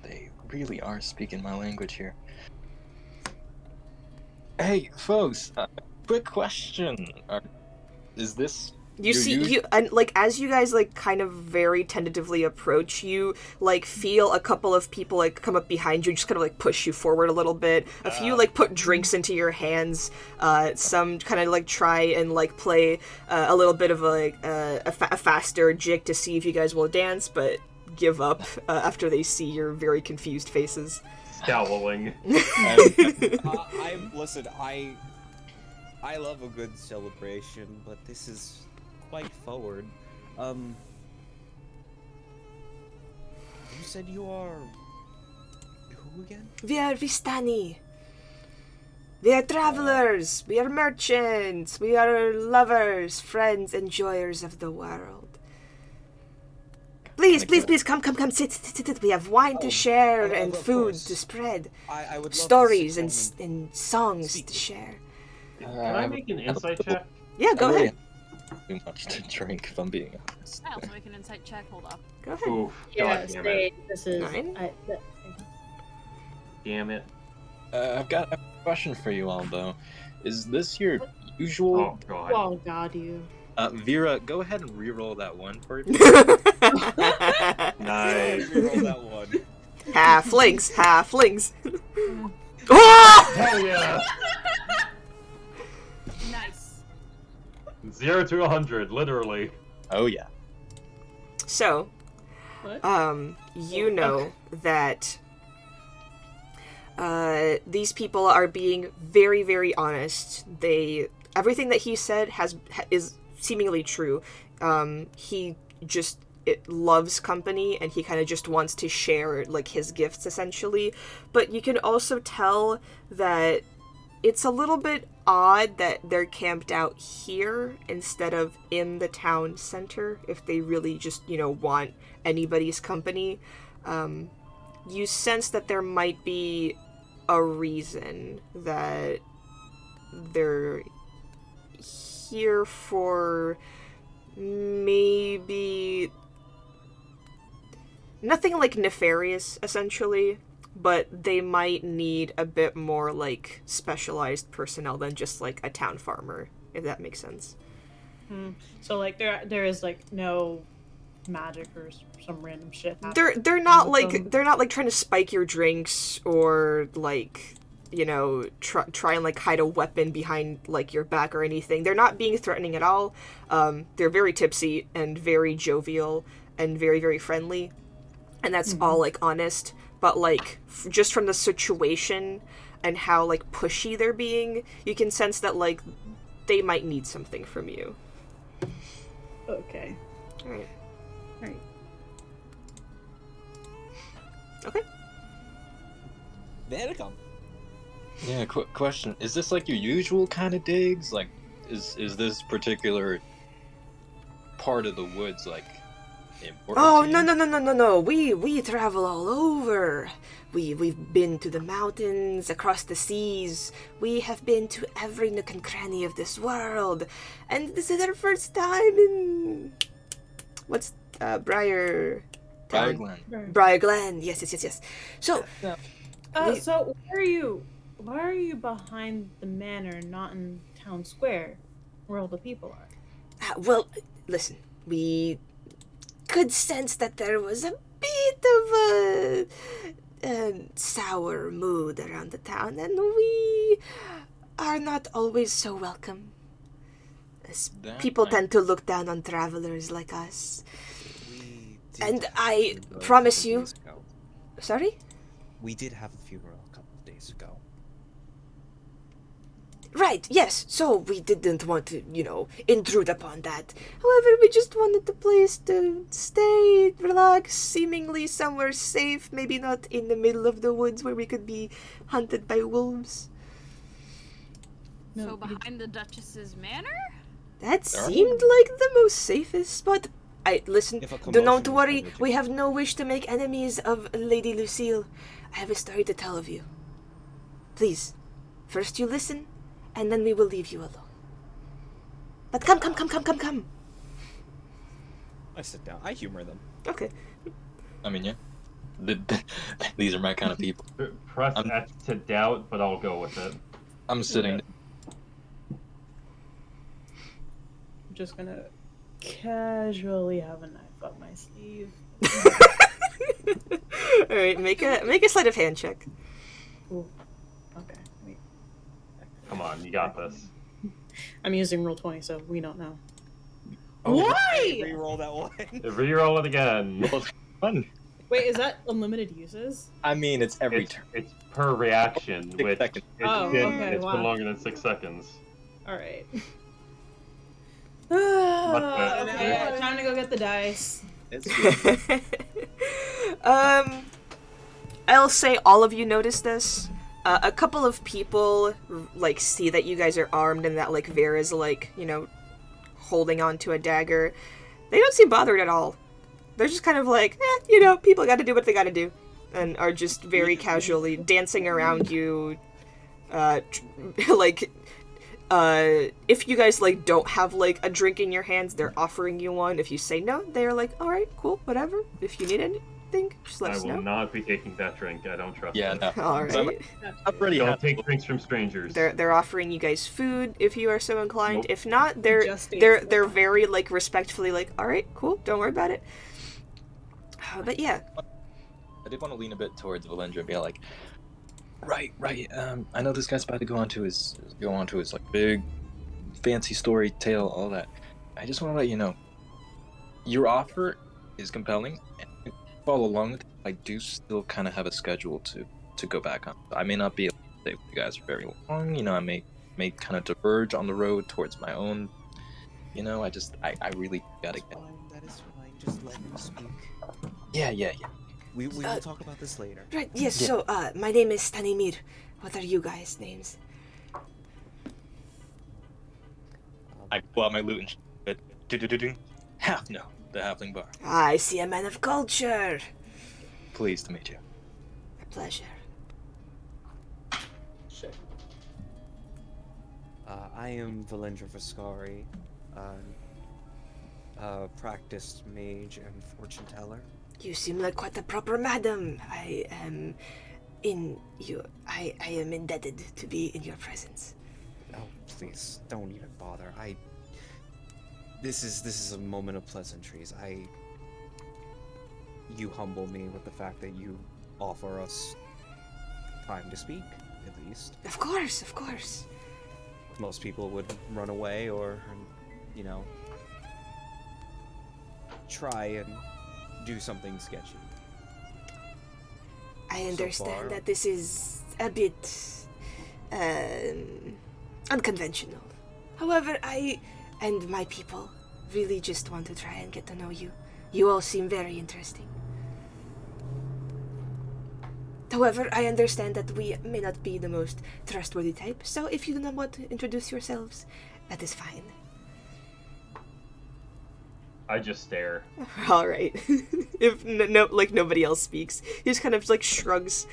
They really are speaking my language here. Hey, folks, quick question. Is this... You see, and as you guys kind of very tentatively approach, you feel a couple of people come up behind you and just kind of push you forward a little bit. A few put drinks into your hands. Some kind of try and play a little bit of a faster jig to see if you guys will dance, but give up after they see your very confused faces. Scowling. Listen, I love a good celebration, but this is quite forward. You said you are who again? We are Vistani. We are travelers. We are merchants. We are lovers, friends, enjoyers of the world. Please, please, please, come, sit. We have wine to share and of food course. to spread. I would love Stories to sit down and songs speak to with you. share. Can I make an insight check? Yeah, go ahead. Too much to drink, if I'm being honest. I also make an insight check. Hold up. Go ahead. Oof, Yeah, God damn it. this is. 9? Damn it. I've got a question for you all, though. Is this your usual? Oh, God. Oh God, you. Vera, go ahead and reroll that one for me. Nice. Reroll that one. Halflings. Oh! Hell yeah! Nice. 0 to 100, literally. Oh yeah. So, What? you know that these people are being very, very honest. Everything that he said is seemingly true. He just loves company, and he kind of just wants to share like his gifts essentially. But you can also tell that it's a little bit odd that they're camped out here instead of in the town center if they really just, want anybody's company. You sense that there might be a reason that they're here for maybe nothing like nefarious, essentially, but they might need a bit more like specialized personnel than just like a town farmer, if that makes sense. So like there is like no magic or some random shit. They're not with like them. they're not like trying to spike your drinks or like try and like hide a weapon behind like your back or anything. They're not being threatening at all. They're very tipsy and very jovial and very, very friendly, and that's all like honest. But like just from the situation and how like pushy they're being, you can sense that like they might need something from you. Okay. All right. Right. Okay. Vanicum. Yeah. Question: is this like your usual kind of digs? Like, is this particular part of the woods like important? Oh to you? no! We travel all over. We've been to the mountains, across the seas. We have been to every nook and cranny of this world, and this is our first time in what's Briar Town? Glen. Briar Glen. Yes. So So why are you behind the manor, not in town square, where all the people are? well, listen, we could sense that there was a bit of a sour mood around the town, and we are not always so welcome. People tend to look down on travelers like us. We did And have I a funeral a promise couple you- days ago. Sorry? We did have a funeral a couple of days ago. Right, yes. So we didn't want to, intrude upon that. However, we just wanted the place to stay, relax, seemingly somewhere safe, maybe not in the middle of the woods where we could be hunted by wolves. No, So you- behind the Duchess's manor? That There are- seemed like the most safest spot. Listen, If a do not commotion was worry. ever to- We have no wish to make enemies of Lady Lucille. I have a story to tell of you. Please, first you listen, and then we will leave you alone. But come. I sit down. I humor them. Okay. I mean, yeah. These are my kind of people. Press X to doubt, but I'll go with it. I'm sitting. I'm just gonna casually have a knife up my sleeve. All right, make a sleight of hand check. Ooh. Okay. Wait. Come on, you got this. I'm using roll 20, so we don't know. Oh, Why? Reroll that one. Reroll it again. Fun. Wait, is that unlimited uses? I mean, it's every It's, turn. it's per reaction, 6 which seconds. it's Oh, been okay, it's wow. been longer than 6 seconds. All right. Okay, time to go get the dice. It's good. I'll say all of you notice this. A couple of people like see that you guys are armed and that like Vera's like, you know, holding on to a dagger. They don't seem bothered at all. They're just kind of like, you know, people gotta do what they gotta do. And are just very casually dancing around you. Like, if you guys, like, don't have, like, a drink in your hands, they're offering you one. If you say no, they're like, alright, cool, whatever. If you need anything, just let us know. I will not be taking that drink. I don't trust Yeah, them. no. Alright. I'm pretty Don't happy. take drinks from strangers. They're offering you guys food if you are so inclined. Nope. If not, they're very, like, respectfully like, alright, cool, don't worry about it. But yeah. I did want to lean a bit towards Valendra and be like, right. I know this guy's about to go on to his like big, fancy story tale, all that. I just want to let you know, your offer is compelling, and I follow along with it. I do still kind of have a schedule to go back on. I may not be able to stay with you guys for very long. You know, I may kind of diverge on the road towards my own. You know, I really gotta get. That is fine. Just let him speak. Yeah. We will talk about this later. Right, yes, Yeah. so, my name is Stanimir. What are you guys' names? I pull out my loot and do. Half no, the halfling bar. I see a man of culture. Pleased to meet you. A pleasure. I am Valendra Viscari, practiced mage and fortune teller. You seem like quite a proper madam. I am indebted to be in your presence. Oh, please, don't even bother. This is a moment of pleasantries. You humble me with the fact that you offer us time to speak, at least. Of course. Most people would run away or, you know, try and do something sketchy. I So understand far- that this is a bit unconventional. However, I and my people really just want to try and get to know you. You all seem very interesting. However, I understand that we may not be the most trustworthy type, so if you do not want to introduce yourselves, that is fine. I just stare. All right. If nobody else speaks, he just kind of like shrugs.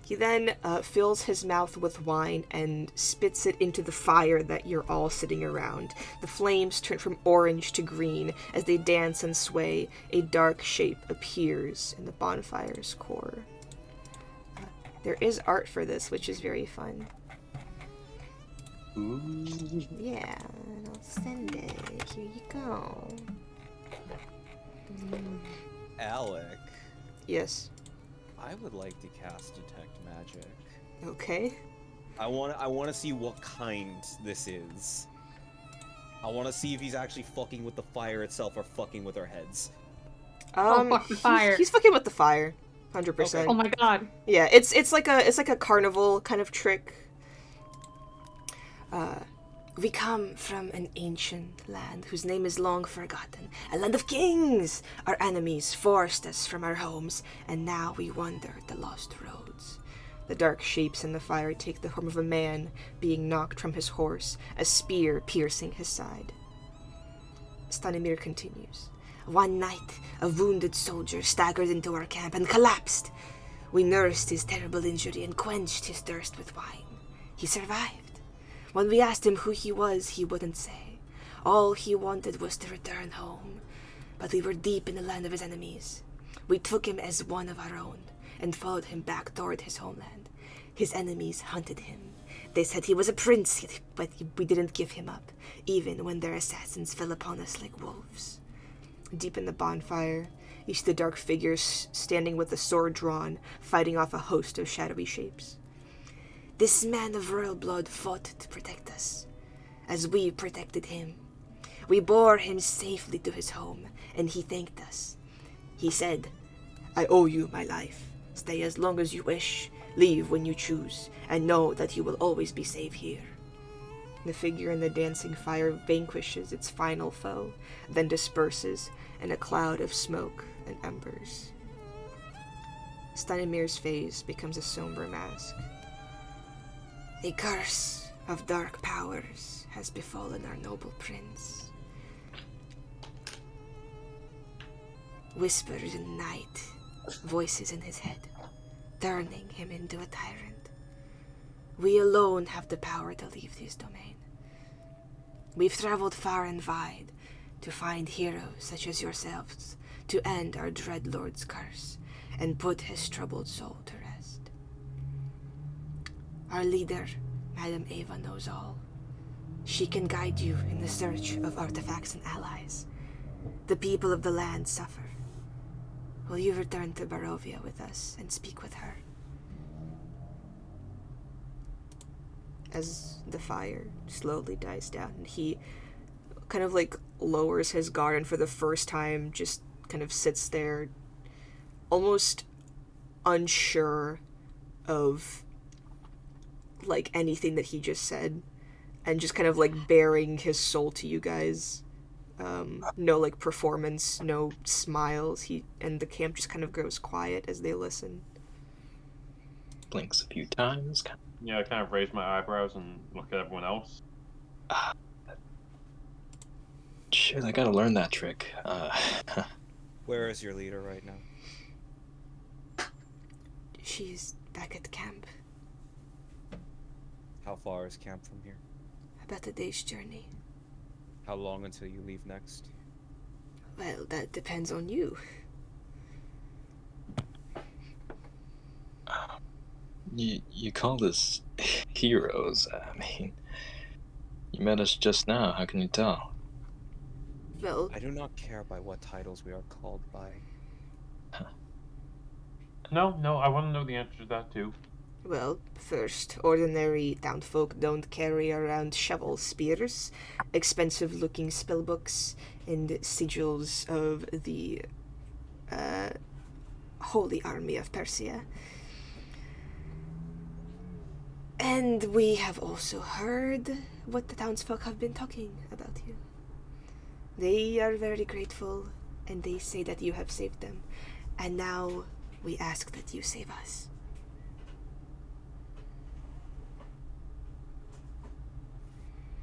He then fills his mouth with wine and spits it into the fire that you're all sitting around. The flames turn from orange to green as they dance and sway. A dark shape appears in the bonfire's core. There is art for this, which is very fun. Ooh. Yeah, I'll send it. Here you go. Alec, Yes. I would like to cast Detect Magic. Okay. I want to see what kind this is. I want to see if he's actually fucking with the fire itself or fucking with our heads. fuck the fire. He's fucking with the fire. 100%. Oh my god. Yeah, it's like a carnival kind of trick. We come from an ancient land whose name is long forgotten. A land of kings! Our enemies forced us from our homes, and now we wander the lost roads. The dark shapes in the fire take the form of a man being knocked from his horse, a spear piercing his side. Stanimir continues. One night, a wounded soldier staggered into our camp and collapsed. We nursed his terrible injury and quenched his thirst with wine. He survived. When we asked him who he was, he wouldn't say. All he wanted was to return home. But we were deep in the land of his enemies. We took him as one of our own and followed him back toward his homeland. His enemies hunted him. They said he was a prince, but we didn't give him up, even when their assassins fell upon us like wolves. Deep in the bonfire, you see the dark figures standing with the sword drawn, fighting off a host of shadowy shapes. This man of royal blood fought to protect us, as we protected him. We bore him safely to his home, and he thanked us. He said, I owe you my life. Stay as long as you wish, leave when you choose, and know that you will always be safe here. The figure in the dancing fire vanquishes its final foe, then disperses in a cloud of smoke and embers. Stanimir's face becomes a somber mask. A curse of dark powers has befallen our noble prince. Whispers in the night, voices in his head, turning him into a tyrant. We alone have the power to leave this domain. We've traveled far and wide to find heroes such as yourselves to end our dread lord's curse and put his troubled soul to rest. Our leader, Madame Ava, knows all. She can guide you in the search of artifacts and allies. The people of the land suffer. Will you return to Barovia with us and speak with her? As the fire slowly dies down, and he kind of like lowers his guard and for the first time just kind of sits there almost unsure of like anything that he just said and just kind of like bearing his soul to you guys. No like performance, no smiles. And the camp just kind of goes quiet as they listen. Blinks a few times. Yeah, I kind of raise my eyebrows and look at everyone else. Shit, I gotta learn that trick. Where is your leader right now? She's back at camp. How far is camp from here? About a day's journey. How long until you leave next? Well, that depends on you. You call us heroes. I mean, you met us just now. How can you tell? Well, I do not care by what titles we are called by. No, I want to know the answer to that too. well, first, ordinary townfolk don't carry around shovel spears, expensive-looking spellbooks, and sigils of the Holy Army of Persia. And we have also heard what the townsfolk have been talking about you. They are very grateful, and they say that you have saved them. And now we ask that you save us.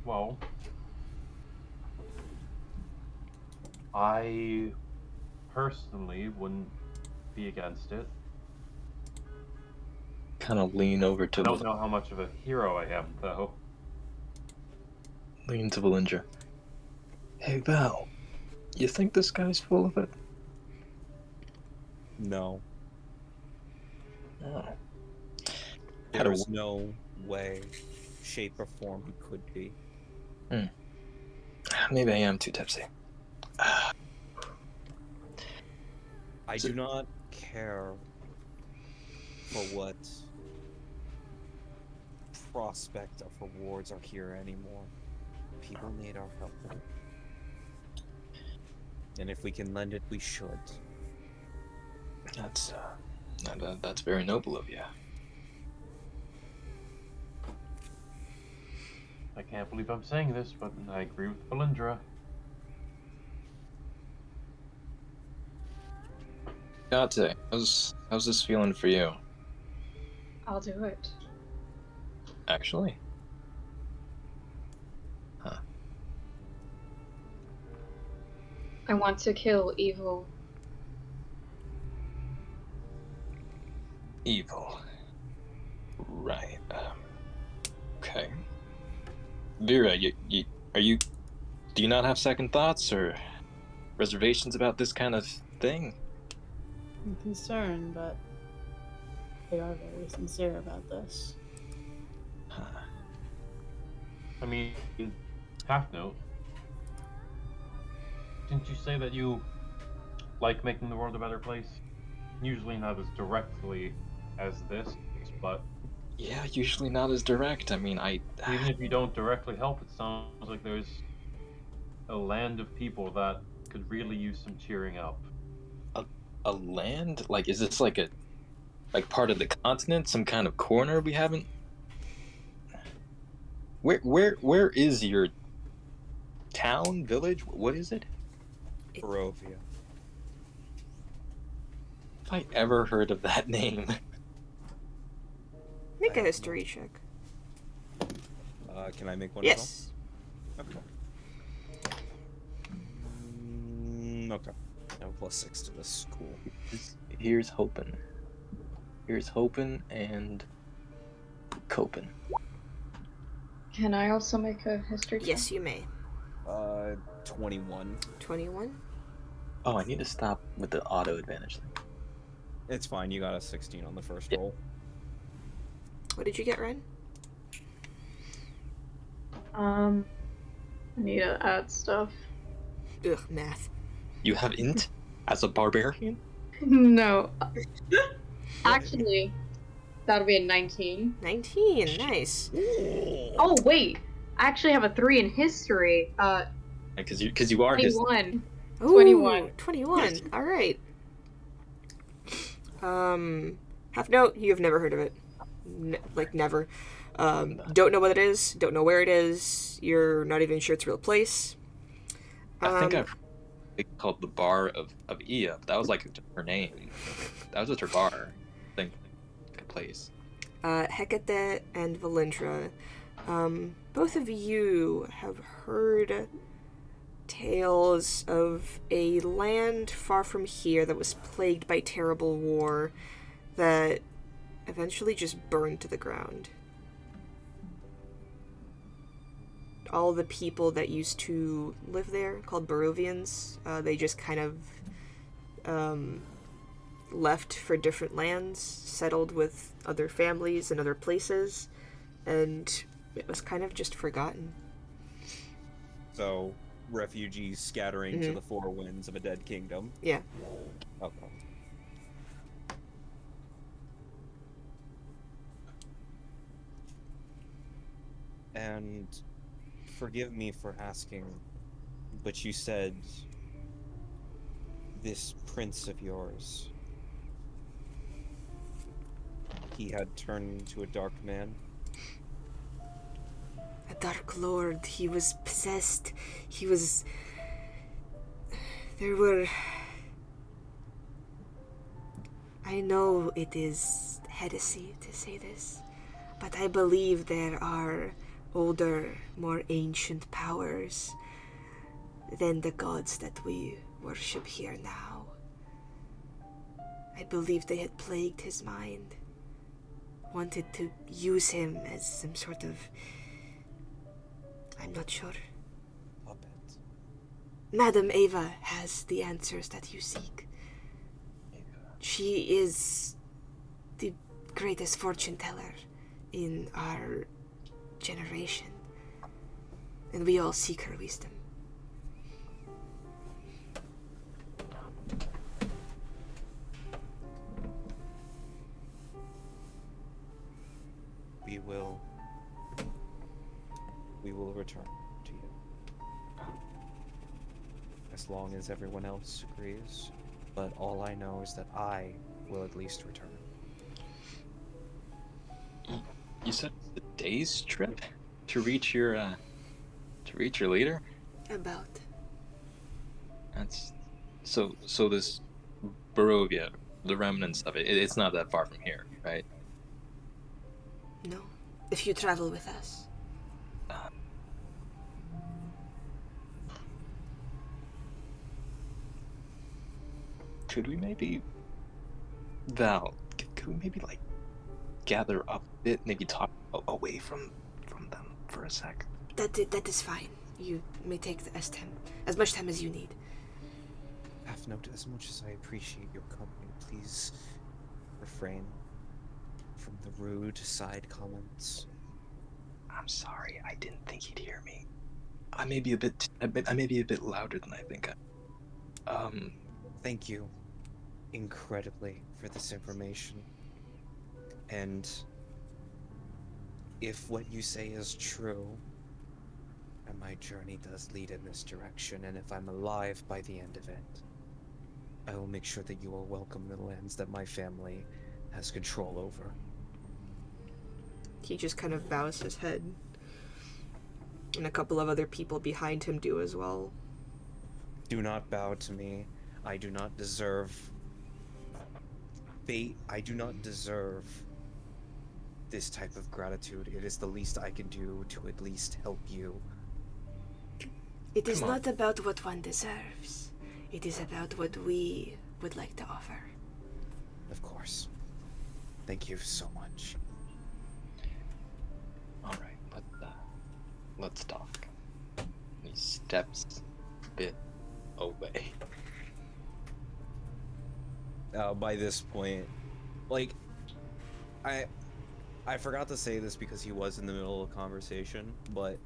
Well, I personally wouldn't be against it. Kind of lean over to I don't know how much of a hero I am, though. lean to Valinger. Hey Val, you think this guy's full of it? No. Oh. There is no way, shape, or form he could be. Maybe I am too tipsy. I do not care for what prospect of rewards are here anymore. People need our help. And if we can lend it, we should. That's very noble of you. I can't believe I'm saying this, but I agree with Valindra. Gate, how's this feeling for you? I'll do it. Actually? Huh. I want to kill evil. Evil. Right. Okay. Vera, do you not have second thoughts or reservations about this kind of thing? I'm concerned, but they are very sincere about this. I mean, half note. Didn't you say that you like making the world a better place? Usually not as directly as this, but Yeah, usually not as direct. I mean, even if you don't directly help, it sounds like there's a land of people that could really use some cheering up. A land? Like, is this like part of the continent? Some kind of corner we Where is your town, village? What is it? Barovia. Have I ever heard of that name? Make I a have history check. Can I make one Yes. as well? Okay. Okay. Now +6 to this. Cool. Here's hoping. Here's hoping and coping. Can I also make a history check? Yes, you may. 21. 21. Oh, I need to stop with the auto advantage thing. It's fine. You got a 16 on the first Yeah. roll. What did you get, Ren? I need to add stuff. Ugh, math. You have int as a barbarian? No. Actually, that'll be a 19. 19. Nice. Oh, wait. I actually have a 3 in history. Because you are his. 21. Ooh, 21. 21. All right. Half note, you have never heard of it. Never. Don't know what it is. Don't know where it is. You're not even sure it's a real place. I think I've it's called the Bar of Ia. That was like her name. That was just her bar. I think like a place. Hecate and Valindra. Both of you have heard tales of a land far from here that was plagued by terrible war that eventually just burned to the ground. All the people that used to live there, called Barovians, they just kind of left for different lands, settled with other families and other places, and it was kind of just forgotten. So, refugees scattering to the four winds of a dead kingdom. Yeah. Okay. And forgive me for asking, but you said this prince of yours, he had turned into a dark man? A dark lord. He was possessed. There were... I know it is heresy to say this, but I believe there are older, more ancient powers than the gods that we worship here now. I believe they had plagued his mind, wanted to use him as some sort of... I'm not sure. Puppet. Madam Ava has the answers that you seek. She is the greatest fortune teller in our generation, and we all seek her wisdom. We will return to you. As long as everyone else agrees. But all I know is that I will at least return. You said the day's trip to reach your leader? About. That's so this Barovia, the remnants of it, it's not that far from here, right? No. If you travel with us. Could we maybe, Val, could we maybe like gather up a bit, maybe talk away from them for a sec? That is fine. You may take as much time as you need. Half note, as much as I appreciate your company, please refrain from the rude side comments. I'm sorry, I didn't think he'd hear me. I may be a bit louder than I think. Thank you incredibly for this information. And if what you say is true, and my journey does lead in this direction, and if I'm alive by the end of it, I will make sure that you are welcome in the lands that my family has control over. He just kind of bows his head. And a couple of other people behind him do as well. Do not bow to me. I do not deserve fate. I do not deserve this type of gratitude. It is the least I can do to at least help you. It is Come on. not about what one deserves. It is about what we would like to offer. Of course. Thank you so much. All right, let's talk. He steps a bit away. By this point, like, I forgot to say this because he was in the middle of a conversation, but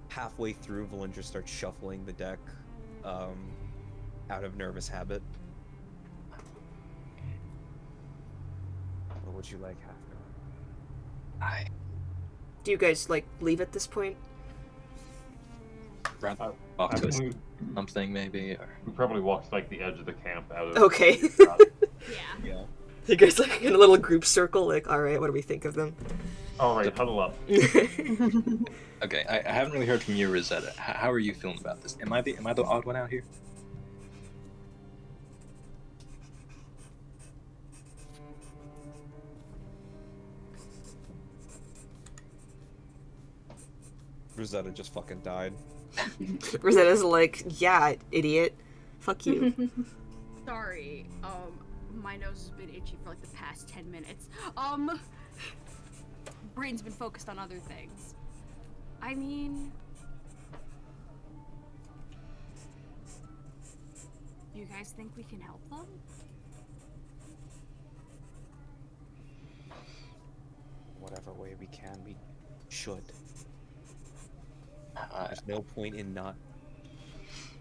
halfway through, Valinger starts shuffling the deck, out of nervous habit. What would you like, Halfner? Do you guys, like, leave at this point? Rather walk to think something maybe, or we probably walked to, like, the edge of the camp out of. Okay. Yeah. Yeah. You guys, like, in a little group circle, like, alright, what do we think of them? All right, huddle up. okay. I haven't really heard from you, Rosetta. How are you feeling about this? Am I the odd one out here? Rosetta just fucking died. Rosetta's like, yeah, idiot. Fuck you. Sorry. My nose has been itchy for like the past 10 minutes. Brain's been focused on other things. I mean, you guys think we can help them? Whatever way we can, we should. Uh, There's no point in not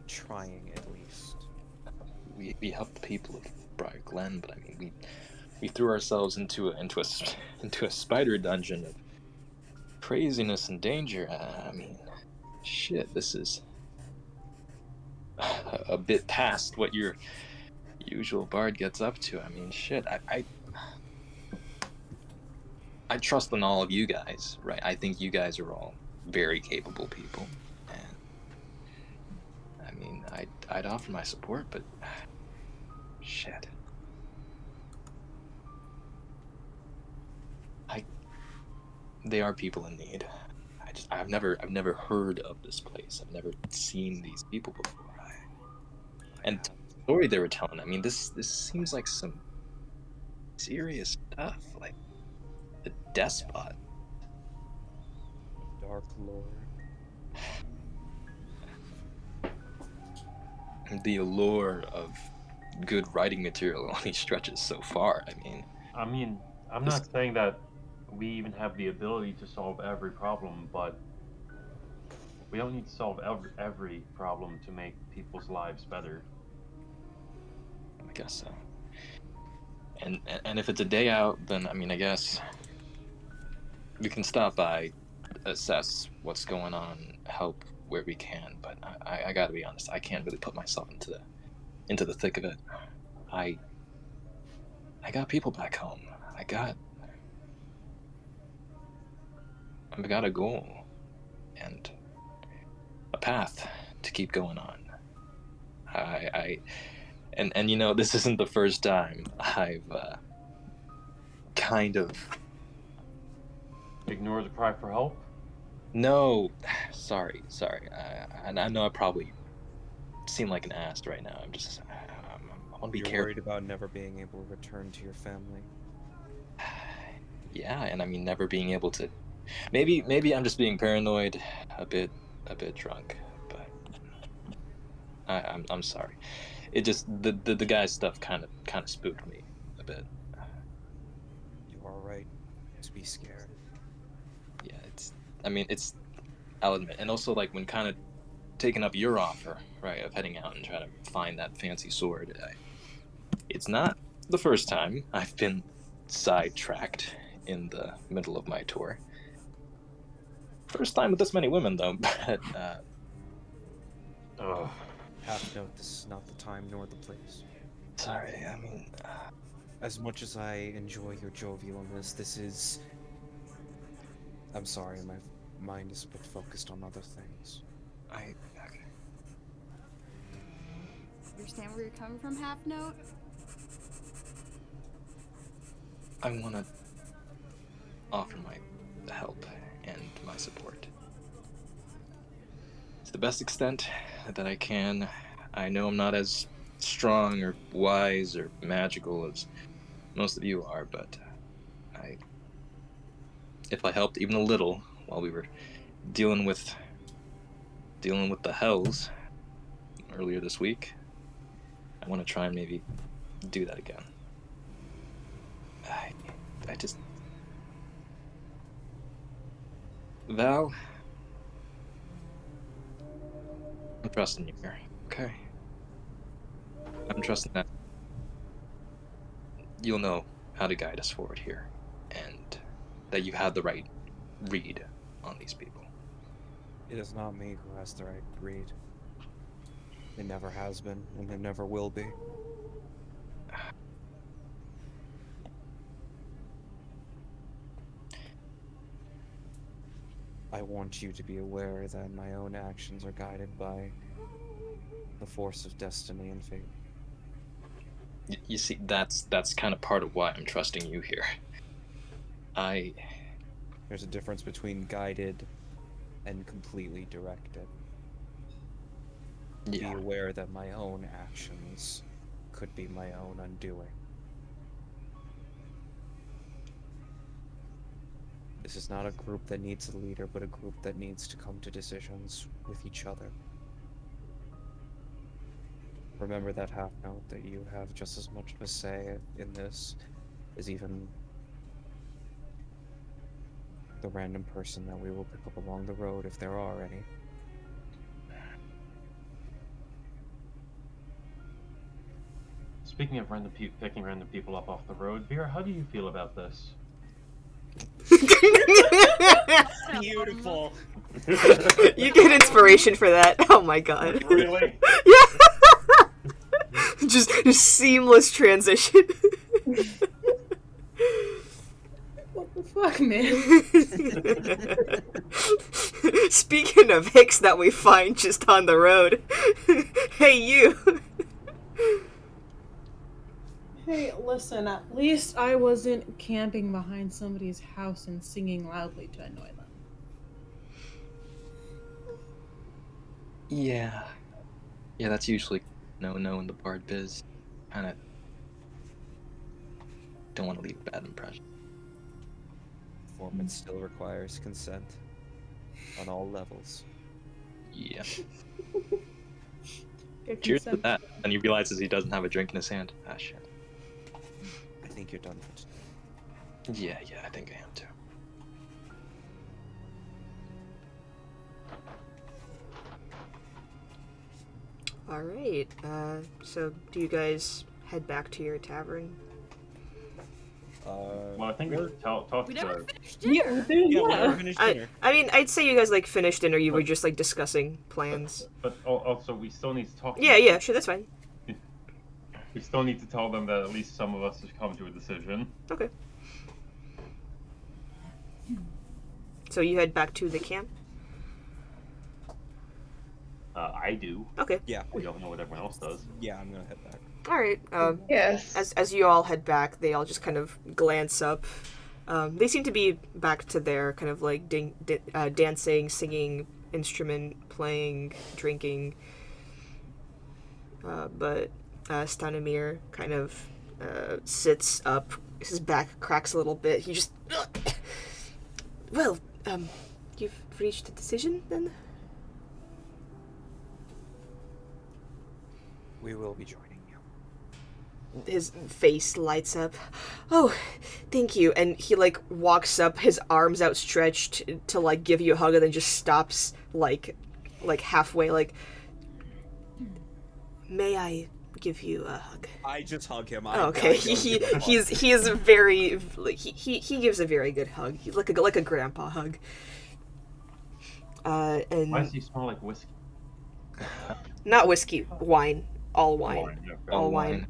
trying, at least. we helped the people of Briar Glen, but I mean, we threw ourselves into a spider dungeon of craziness and danger. I mean, shit, this is a bit past what your usual bard gets up to. I mean, shit, I trust in all of you guys, right? I think you guys are all very capable people, and I mean, I'd offer my support, but shit. They are people in need. I've never heard of this place. I've never seen these people before. And the story they were telling, I mean, this seems like some serious stuff, like the despot. Dark Lord. The allure of good writing material only stretches so far. I mean, I'm not saying that we even have the ability to solve every problem, but we don't need to solve every problem to make people's lives better. I guess so. And if it's a day out, then I mean, I guess we can stop by, assess what's going on, help where we can. But I gotta be honest, I can't really put myself into the thick of it. I got people back home. I got a goal and a path to keep going on. And you know, this isn't the first time I've kind of Ignore the cry for help? no, sorry. I know I probably seem like an ass right now. I want to be You're careful. worried about never being able to return to your family. Yeah, and I mean never being able to. Maybe I'm just being paranoid, a bit drunk, but I'm sorry. It just the guy's stuff kind of spooked me a bit. You are right to be scared. Yeah, I'll admit, and also like when kind of taking up your offer, right, of heading out and trying to find that fancy sword. It's not the first time I've been sidetracked in the middle of my tour. First time with this many women, though, but, Half note, this is not the time nor the place. sorry, I mean... As much as I enjoy your jovialness, this is... I'm sorry, mind is a bit focused on other things. Okay. Understand where you're coming from, Half Note? I want to offer my help and my support to the best extent that I can. I know I'm not as strong or wise or magical as most of you are, but if I helped even a little while we were dealing with the hells earlier this week, I want to try and maybe do that again. I just... Val, I'm trusting you here, okay? I'm trusting that you'll know how to guide us forward here, and that you have the right read on these people. It is not me who has the right read. It never has been, and it never will be. I want you to be aware that my own actions are guided by the force of destiny and fate. You see, that's kind of part of why I'm trusting you here. There's a difference between guided and completely directed. Be aware that my own actions could be my own undoing. This is not a group that needs a leader, but a group that needs to come to decisions with each other. Remember that half note that you have just as much of a say in this as even the random person that we will pick up along the road, if there are any. Speaking of picking random people up off the road, Vera, how do you feel about this? Beautiful. You get inspiration for that. Oh my god. Really? Yeah. just seamless transition. What the fuck, man? Speaking of hicks that we find just on the road. Hey, you. Hey, listen, at least I wasn't camping behind somebody's house and singing loudly to annoy them. Yeah, that's usually no in the bard biz. Kinda don't want to leave a bad impression. Performance still requires consent on all levels. Yeah. Get Cheers to consent. that. And he realizes he doesn't have a drink in his hand. Ah, shit. I think you're done for today. Yeah, I think I am too. Alright, so do you guys head back to your tavern? Well, I think we should talk We to never her. finished Yeah, dinner. dude, Yeah, we yeah. never finished dinner. I mean, I'd say you guys, like, finished dinner, you were But- just, like, discussing plans. But also, we still need to talk to Yeah, them. sure, that's fine. We still need to tell them that at least some of us have come to a decision. Okay. So you head back to the camp? I do. Okay. Yeah. I don't know what everyone else does. Yeah, I'm gonna head back. Alright, Yes. as you all head back, they all just kind of glance up. They seem to be back to their kind of like dancing, singing, instrument playing, drinking. But Stanimir kind of sits up. His back cracks a little bit. He just... Well, you've reached a decision then? We will be joining you. His face lights up. Oh, thank you. And he, like, walks up, his arms outstretched to, like, give you a hug, and then just stops, like halfway, like, may I give you a hug? I just hug him. Okay, he is very, he gives a very good hug. He's like a grandpa hug. And Why does he smell like whiskey? not whiskey, wine. All wine. Okay. All wine.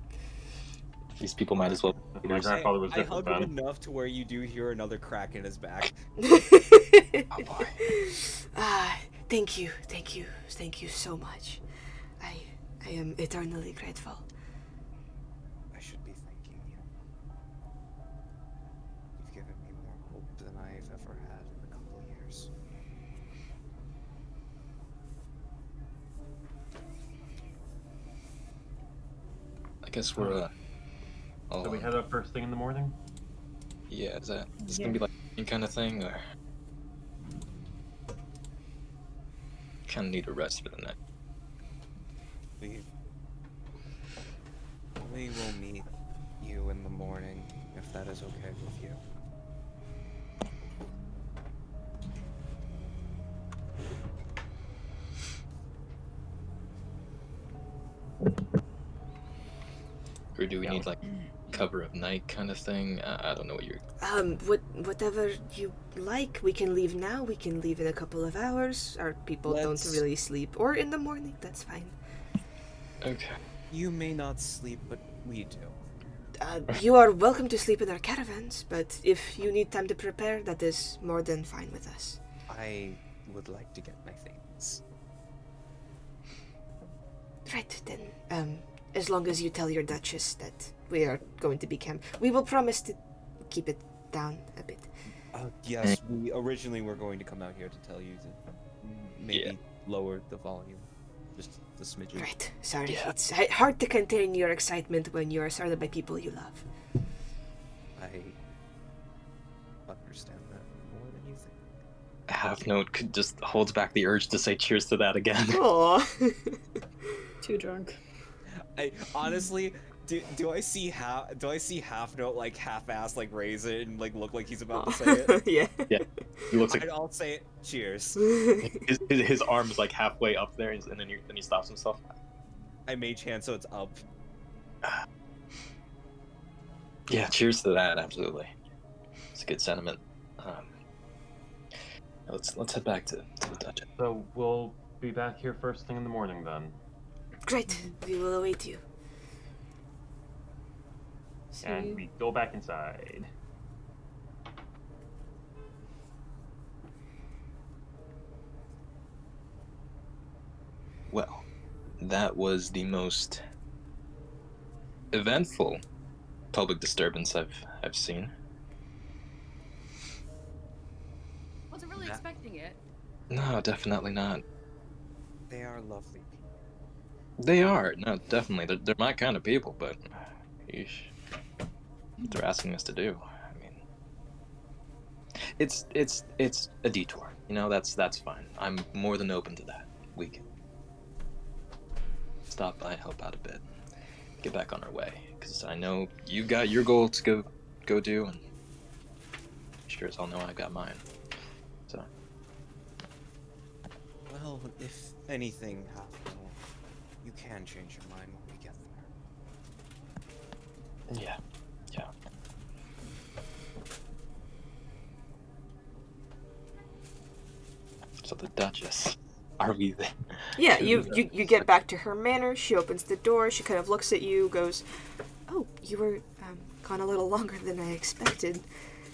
These people might as well. My grandfather was I different hug him then. enough to where you do hear another crack in his back. Oh boy. Thank you, thank you, thank you so much. I am eternally grateful. I should be thanking you. You've given me more hope than I've ever had in a couple years. I guess we're all So we on. head up first thing in the morning? Yeah, is this Yeah. gonna be like any kind of thing, or kind of need a rest for the night? We will meet you in the morning, if that is okay with you. Or do we need like cover of night kind of thing? I don't know what you're. Whatever you like. We can leave now. We can leave in a couple of hours. Our people don't Let's- really sleep, or in the morning. That's fine. Okay. You may not sleep, but we do. You are welcome to sleep in our caravans, but if you need time to prepare, that is more than fine with us. I would like to get my things. Right then. As long as you tell your Duchess that we are going to be we will promise to keep it down a bit. Yes, we originally were going to come out here to tell you to maybe lower the volume. Just the smidgen. Right. Sorry. Yeah. It's hard to contain your excitement when you are surrounded by people you love. I understand that more than you think. Half Note could just holds back the urge to say cheers to that again. Aww. Too drunk. I honestly do I see half note like half-ass like raise it and like look like he's about to say it? Yeah. Yeah. He looks like I'll say it. Cheers. his arm is like halfway up there, and then he stops himself. I mage hand so it's up. Yeah, cheers to that. Absolutely, it's a good sentiment. Let's head back to the dungeon. So we'll be back here first thing in the morning then. Great. We will await you. And we go back inside. Well, that was the most eventful public disturbance I've seen. Wasn't really expecting it. No, definitely not. They are lovely people. They are. No, definitely. They're my kind of people, but yeesh, what they're asking us to do. I mean, it's a detour. You know, that's fine. I'm more than open to that. We can stop by, help out a bit, get back on our way. Because I know you've got your goal to go do, and sure as hell know I got mine. So. Well, if anything happens, you can change your mind when we get there. Yeah. So the Duchess, are we there? Yeah, you get back to her manor. She opens the door. She kind of looks at you, goes, "Oh, you were gone a little longer than I expected.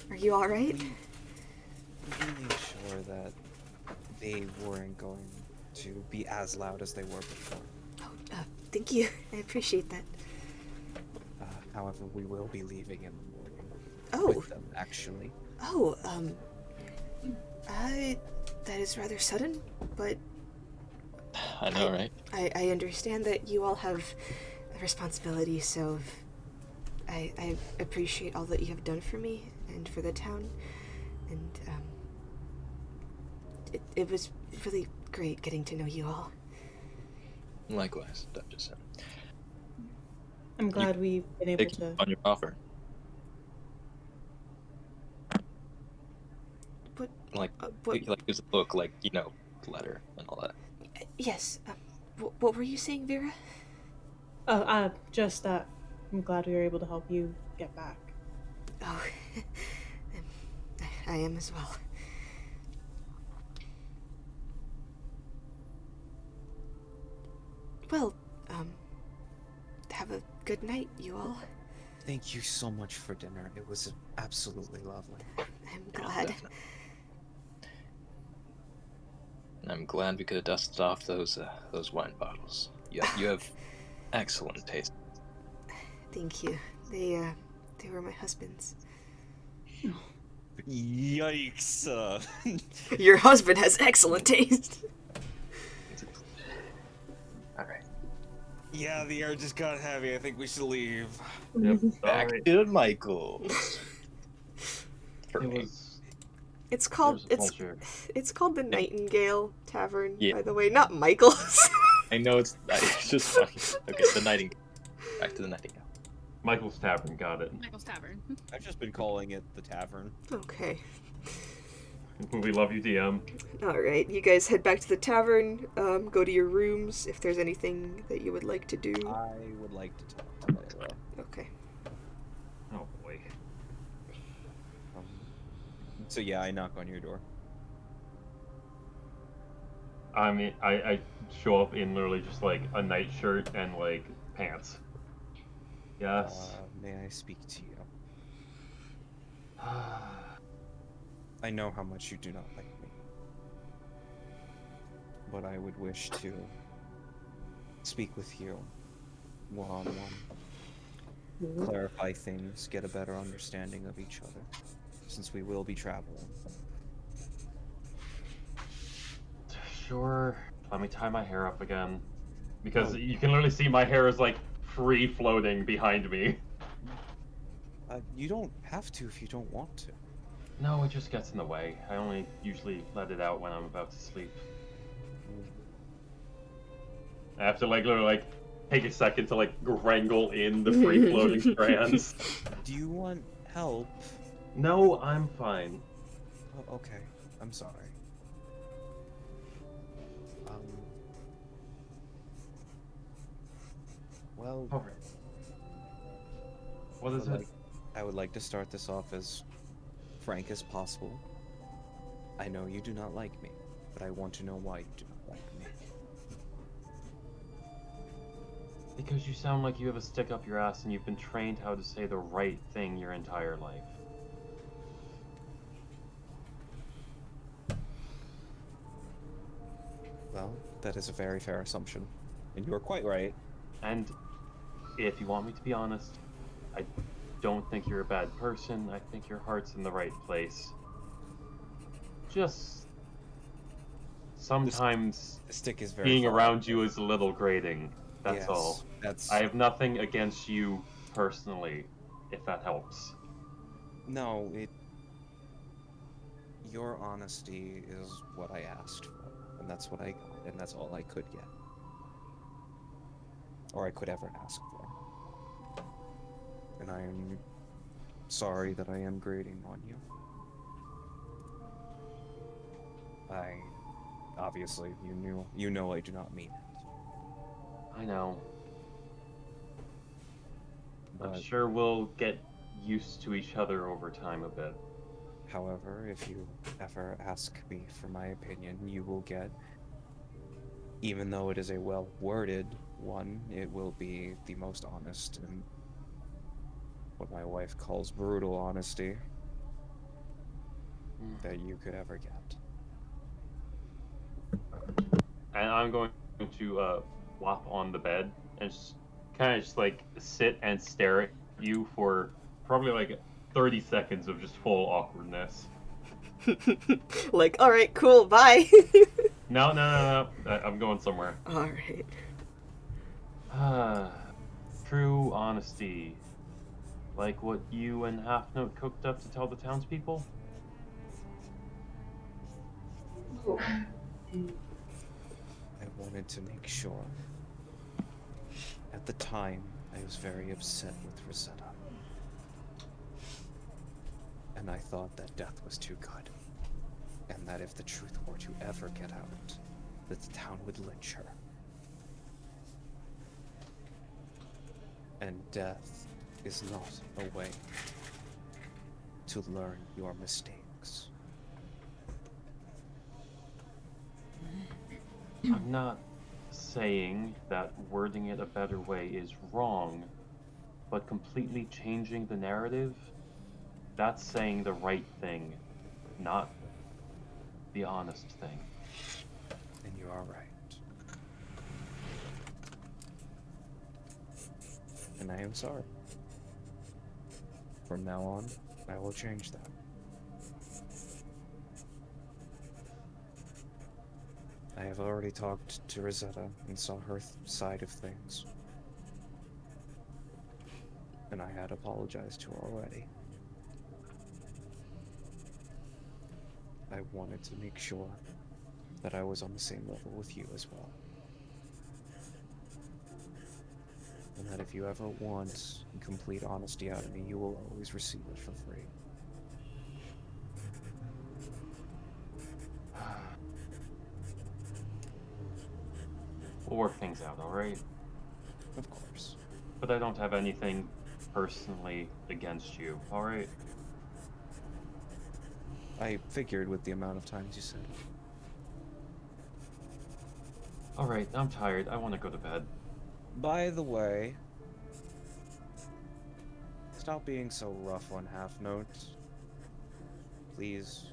Are you all right?" We made sure that they weren't going to be as loud as they were before. Oh, thank you. I appreciate that. However, we will be leaving in the morning. Oh. With them, actually. Oh, that is rather sudden, but I know, right? I understand that you all have a responsibility, so I appreciate all that you have done for me and for the town, and it was really great getting to know you all. Likewise, Duchess. I'm glad we've been able Take to. on your offer. What? Like, what? like there's a look, like, you know, letter and all that. Yes. What were you saying, Vera? Just that I'm glad we were able to help you get back. Oh, I am as well. Well, have a good night, you all. Thank you so much for dinner. It was absolutely lovely. I'm glad. I'm glad we could have dusted off those wine bottles. You have excellent taste. Thank you. They were my husband's. Yikes! Your husband has excellent taste. All right. Yeah, the air just got heavy. I think we should leave. Yep. Back Alright. to Michael. For It me. was. It's It called was a pleasure. it's called the Nightingale Tavern, Yeah. by the way, not Michael's. I know it's just funny. Okay, the Nightingale. Back to the Nightingale. Michael's Tavern, got it. Michael's Tavern. I've just been calling it the tavern. Okay. We love you, DM. All right, you guys head back to the tavern. Go to your rooms if there's anything that you would like to do. I would like to talk to Layla. Okay. Oh boy. So yeah, I knock on your door. I mean, I show up in literally just like a nightshirt and like pants. Yes. May I speak to you? I know how much you do not like me, but I would wish to speak with you one-on-one, clarify things, get a better understanding of each other, since we will be traveling. Sure. Let me tie my hair up again. Because you can literally see my hair is like free floating behind me. You don't have to if you don't want to. No, it just gets in the way. I only usually let it out when I'm about to sleep. I have to like literally like take a second to like wrangle in the free floating strands. Do you want help? No, I'm fine. Oh, okay. I'm sorry. Well, Alright. What is it? I would like to start this off as frank as possible. I know you do not like me, but I want to know why you do not like me. Because you sound like you have a stick up your ass and you've been trained how to say the right thing your entire life. Well, that is a very fair assumption, and you are quite right. And if you want me to be honest, I don't think you're a bad person. I think your heart's in the right place. Just sometimes The stick is very being far around out you there. is a little grating. That's Yes, all. That's I have nothing against you personally, if that helps. no. Your honesty is what I asked for, and that's what I got, and that's all I could get, or I could ever ask for. And I am sorry that I am grating on you. Obviously, you know I do not mean it. I know. I'm But, sure we'll get used to each other over time a bit. however, if you ever ask me for my opinion, you will get, even though it is a well-worded one, it will be the most honest and what my wife calls brutal honesty that you could ever get. And I'm going to flop on the bed and just kind of just like sit and stare at you for probably like 30 seconds of just full awkwardness. Like, all right, cool, bye. No. I'm going somewhere. All right. True honesty. Like what you and Half Note cooked up to tell the townspeople? I wanted to make sure. At the time, I was very upset with Rosetta. And I thought that death was too good. And that if the truth were to ever get out, that the town would lynch her. And death is not a way to learn your mistakes. I'm not saying that wording it a better way is wrong, but completely changing the narrative, that's saying the right thing, not the honest thing. All right. And I am sorry. From now on, I will change that. I have already talked to Rosetta and saw her side of things. And I had apologized to her already. I wanted to make sure that I was on the same level with you as well. And that if you ever want complete honesty out of me, you will always receive it for free. We'll work things out, alright? Of course. But I don't have anything personally against you, alright? I figured with the amount of times you said it. Alright, I'm tired. I want to go to bed. By the way, stop being so rough on Half Note. Please.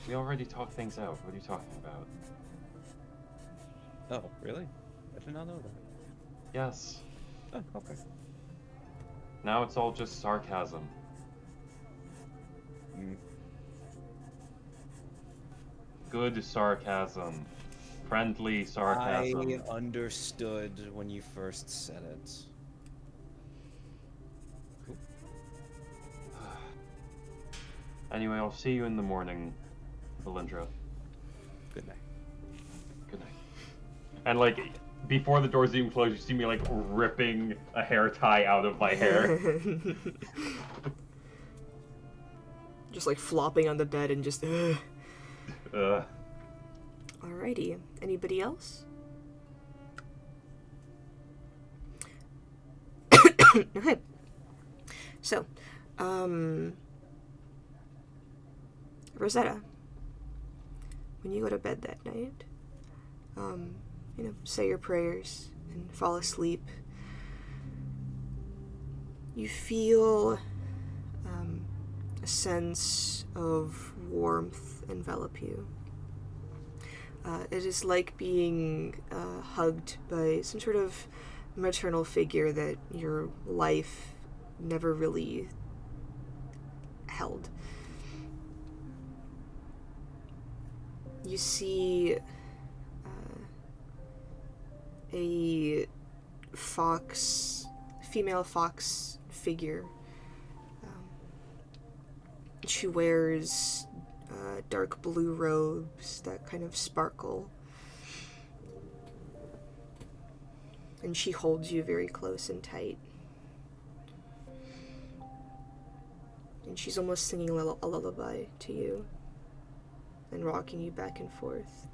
We already talked things out. What are you talking about? Oh, really? I did not know that. Yes. Oh, okay. Now it's all just sarcasm. Good sarcasm. Friendly sarcasm. I understood when you first said it. Cool. Anyway, I'll see you in the morning, Valindra. Good night. Good night. And like, before the doors even close, you see me like ripping a hair tie out of my hair. Just like flopping on the bed and just. Alrighty. Anybody else? Okay. So, Rosetta, when you go to bed that night, say your prayers and fall asleep, you feel a sense of warmth envelop you. It is like being hugged by some sort of maternal figure that your life never really held. You see a female fox figure. She wears dark blue robes that kind of sparkle. And she holds you very close and tight. And she's almost singing a lullaby to you and rocking you back and forth.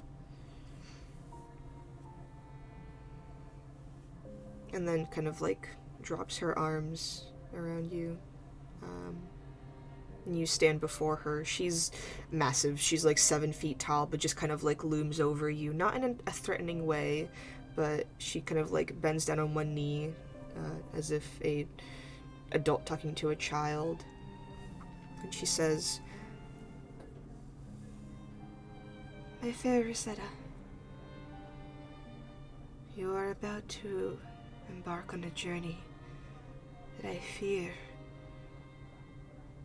And then kind of like drops her arms around you. And you stand before her. She's massive. She's like 7 feet tall, but just kind of like looms over you. Not in a threatening way, but she kind of like bends down on one knee, as if a adult talking to a child. And she says, "My fair Rosetta, you are about to embark on a journey that I fear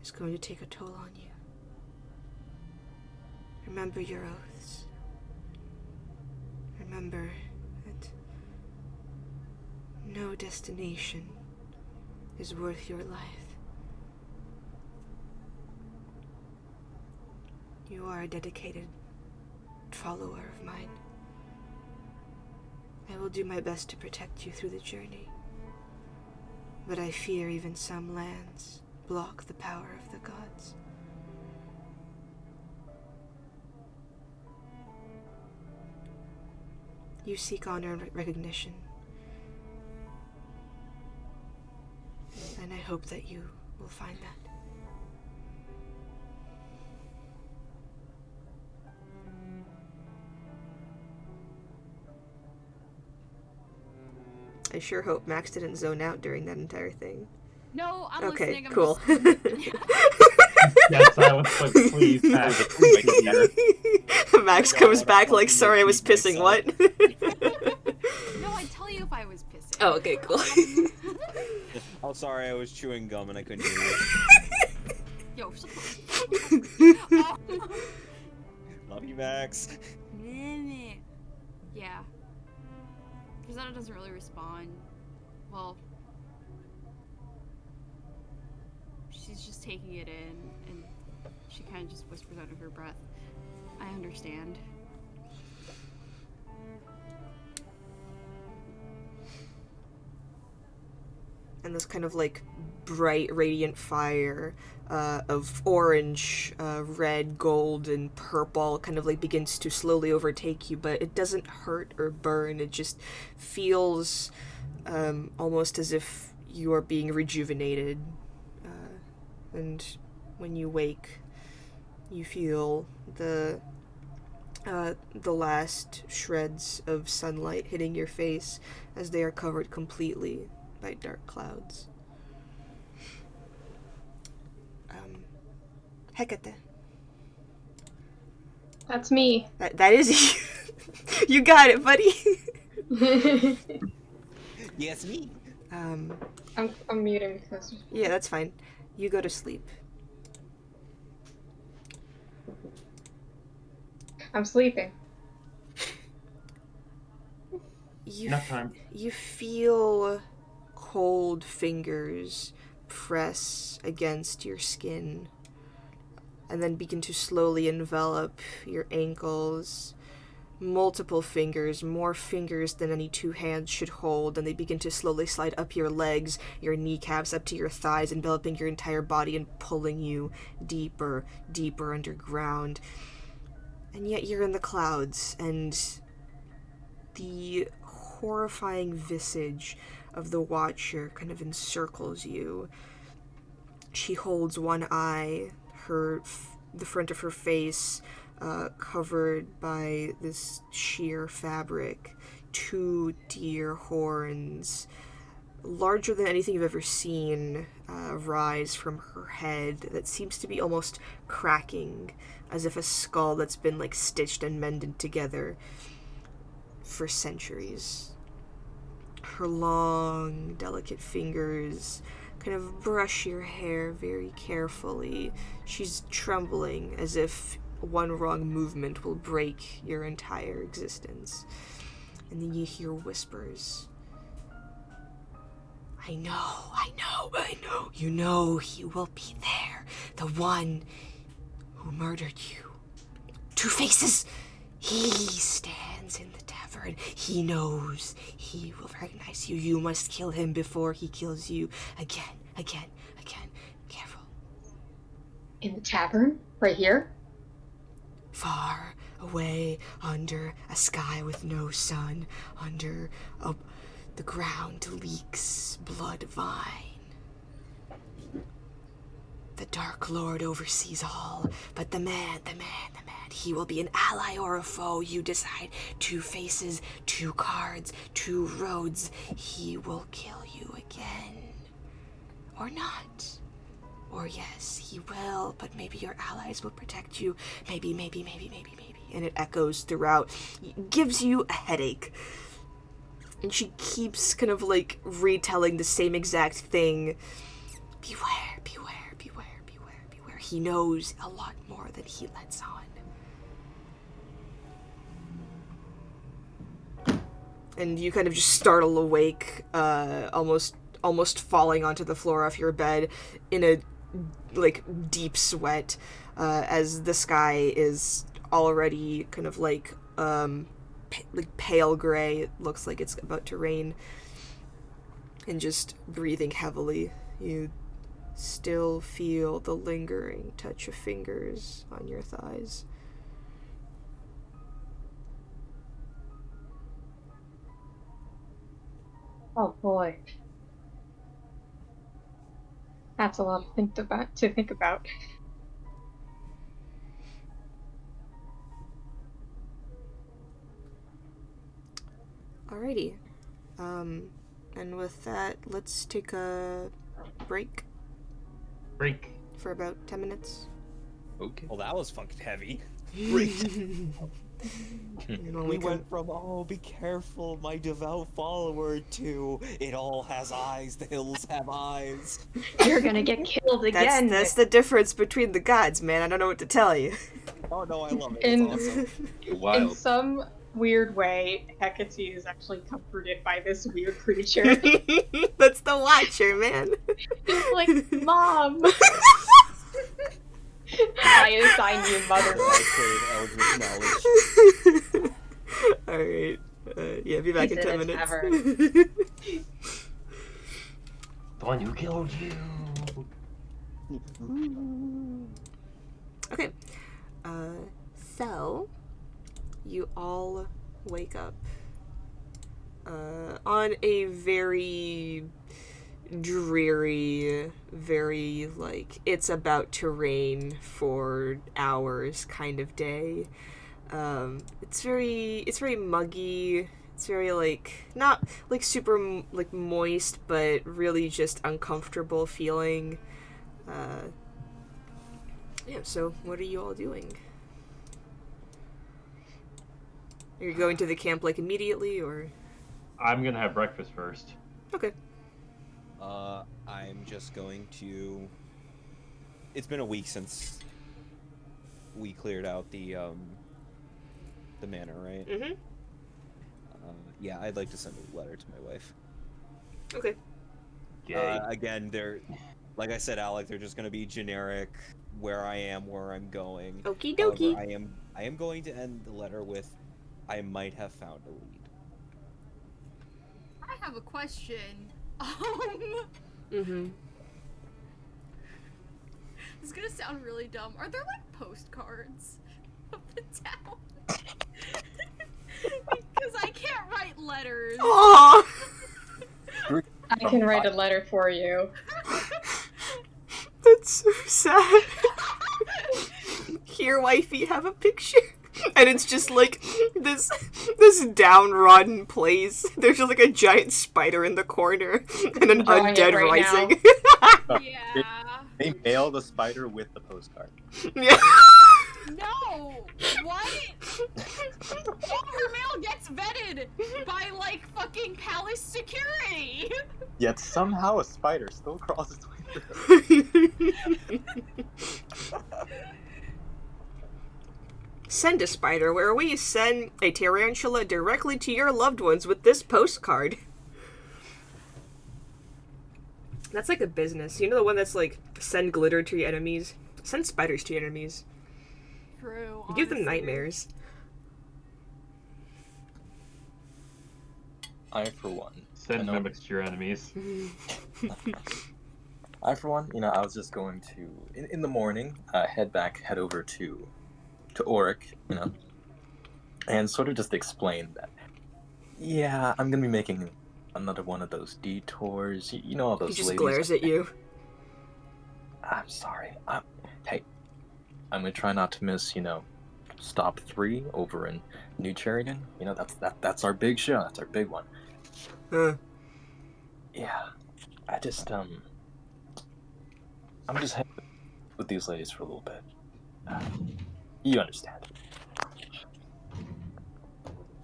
is going to take a toll on you. Remember your oaths. Remember that no destination is worth your life. You are a dedicated follower of mine. I will do my best to protect you through the journey, but I fear even some lands block the power of the gods. You seek honor and recognition, and I hope that you will find that. I sure hope Max didn't zone out during that entire thing. No, I'm okay, listening. I'm cool. just... Dead silence, like, please, Max. Max comes back like, sorry, I was pissing. What? No, I'd tell you if I was pissing. Oh, okay, cool. Oh, sorry, I was chewing gum and I couldn't hear you. Yo, shut Love you, Max. Yeah. Rosetta doesn't really respond. Well, she's just taking it in, and she kind of just whispers under her breath, I understand. And this kind of like bright, radiant fire of orange, red, gold, and purple kind of like begins to slowly overtake you, but it doesn't hurt or burn. It just feels almost as if you are being rejuvenated. And when you wake, you feel the last shreds of sunlight hitting your face as they are covered completely by dark clouds. Hecate. That's me. That is you. You got it, buddy. Yes, me. I'm muting because Yeah, that's fine. You go to sleep. I'm sleeping. Enough time. You feel cold fingers press against your skin and then begin to slowly envelop your ankles. Multiple fingers, more fingers than any two hands should hold, and they begin to slowly slide up your legs, your kneecaps, up to your thighs, enveloping your entire body and pulling you deeper, deeper underground. And yet you're in the clouds, and the horrifying visage of the Watcher kind of encircles you. She holds one eye, the front of her face covered by this sheer fabric, two deer horns, larger than anything you've ever seen, rise from her head that seems to be almost cracking, as if a skull that's been like stitched and mended together for centuries. Her long, delicate fingers kind of brush your hair very carefully. She's trembling as if one wrong movement will break your entire existence. And then you hear whispers. I know. You know he will be there. The one who murdered you. Two Faces. He stands in the tavern. He knows he will recognize you. You must kill him before he kills you. Again. Careful. In the tavern? Right here? Far away under a sky with no sun. Under the ground leaks blood vine. The Dark Lord oversees all, but the man, he will be an ally or a foe. You decide. Two faces, two cards, two roads. He will kill you again. Or not. Or yes, he will, but maybe your allies will protect you. Maybe. And it echoes throughout. It gives you a headache. And she keeps kind of like retelling the same exact thing. Beware. He knows a lot more than he lets on. And you kind of just startle awake, almost falling onto the floor of your bed in a like deep sweat, as the sky is already kind of like pale gray. It looks like it's about to rain. And just breathing heavily, you still feel the lingering touch of fingers on your thighs. Oh boy. That's a lot to think about. Alrighty. And with that, let's take a break Break. for about 10 minutes. Okay. Well, that was fucking heavy. We went from, oh, be careful, my devout follower, to, it all has eyes, the hills have eyes. You're gonna get killed again. That's the difference between the gods, man. I don't know what to tell you. Oh no, I love it. In- It's awesome. You're In wild. some weird way, Hecate is actually comforted by this weird creature. That's the Watcher, man. It's like, Mom! I assign you mother. I crave eldritch knowledge. Alright. Yeah, be back He's in 10 in a minutes. The one who killed you. Okay. So you all wake up on a very dreary, very like it's about to rain for hours kind of day. It's very muggy. It's very like not like super like moist, but really just uncomfortable feeling. Yeah, so what are you all doing? Are you going to the camp like immediately or? I'm gonna have breakfast first. Okay. I'm just going to... It's been a week since we cleared out the manor, right? Mm-hmm. Yeah, I'd like to send a letter to my wife. Okay. Yay. Again, they're... Like I said, Alec, they're just gonna be generic, where I am, where I'm going. Okie However, dokie. I am going to end the letter with, I might have found a lead. I have a question. Mm-hmm. This is gonna sound really dumb. Are there like postcards of the town? Because I can't write letters. Aww! I can write a letter for you. That's so sad. Here, wifey, have a picture. And it's just like this downtrodden place. There's just like a giant spider in the corner and an Drawing it undead right rising. Yeah. They mail the spider with the postcard. Yeah. No! What? All her mail gets vetted by like fucking palace security. Yet somehow a spider still crawls its way through. Send a spider where we send a tarantula directly to your loved ones with this postcard. That's like a business. You know the one that's like, send glitter to your enemies? Send spiders to your enemies. True. You give them honestly. nightmares. I, for one, Send know. mimics to your enemies. I, for one, I was just going to, in the morning, head over to Auric, and sort of just explain that, yeah, I'm gonna be making another one of those detours, all those He just ladies. glares at you. I'm sorry. Hey, I'm gonna try not to miss, stop 3 over in New Cherrigan. That's our big show. That's our big one. Yeah, I just I'm just hanging with these ladies for a little bit. You understand.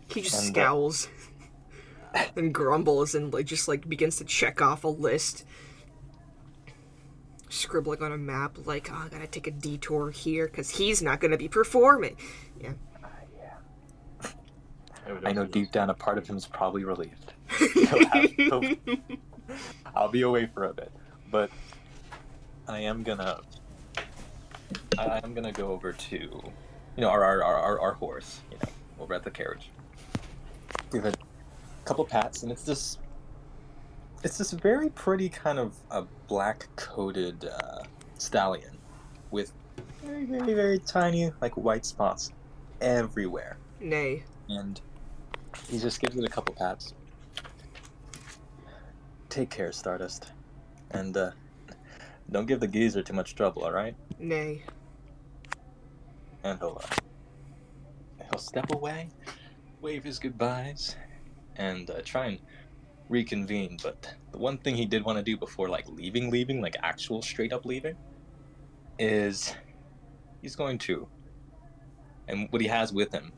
He just And, scowls and grumbles and just begins to check off a list. Scribbling on a map like, oh, I gotta take a detour here because he's not gonna be performing. Yeah. I know deep down a part of him is probably relieved. I'll be away for a bit, but I am gonna go over to, our horse, over at the carriage. Give it a couple pats, and it's this very pretty kind of a black-coated stallion with very, very, very tiny, white spots everywhere. Nay. And he just gives it a couple pats. Take care, Stardust. And, don't give the geezer too much trouble, alright? Nay. And he'll step away, wave his goodbyes, and try and reconvene. But the one thing he did want to do before, leaving, actual straight-up leaving, is he's going to, and what he has with him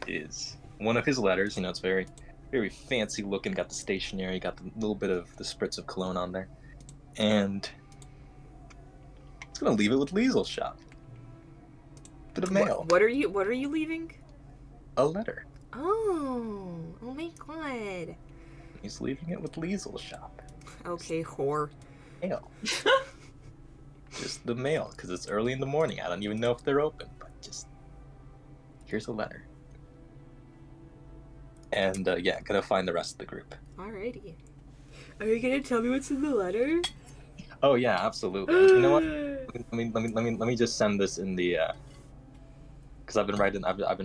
is one of his letters. You know, it's very, very fancy looking. Got the stationery, got the little bit of the spritz of cologne on there, and he's gonna leave it with Liesel's shop. Bit of mail. What are you leaving? A letter. Oh my god. He's leaving it with Liesel's shop. Okay, whore. Mail. Just the mail, because it's early in the morning. I don't even know if they're open, but just here's a letter. And yeah, gonna find the rest of the group. Alrighty. Are you gonna tell me what's in the letter? Oh yeah, absolutely. You know what? Let me just send this in the because I've been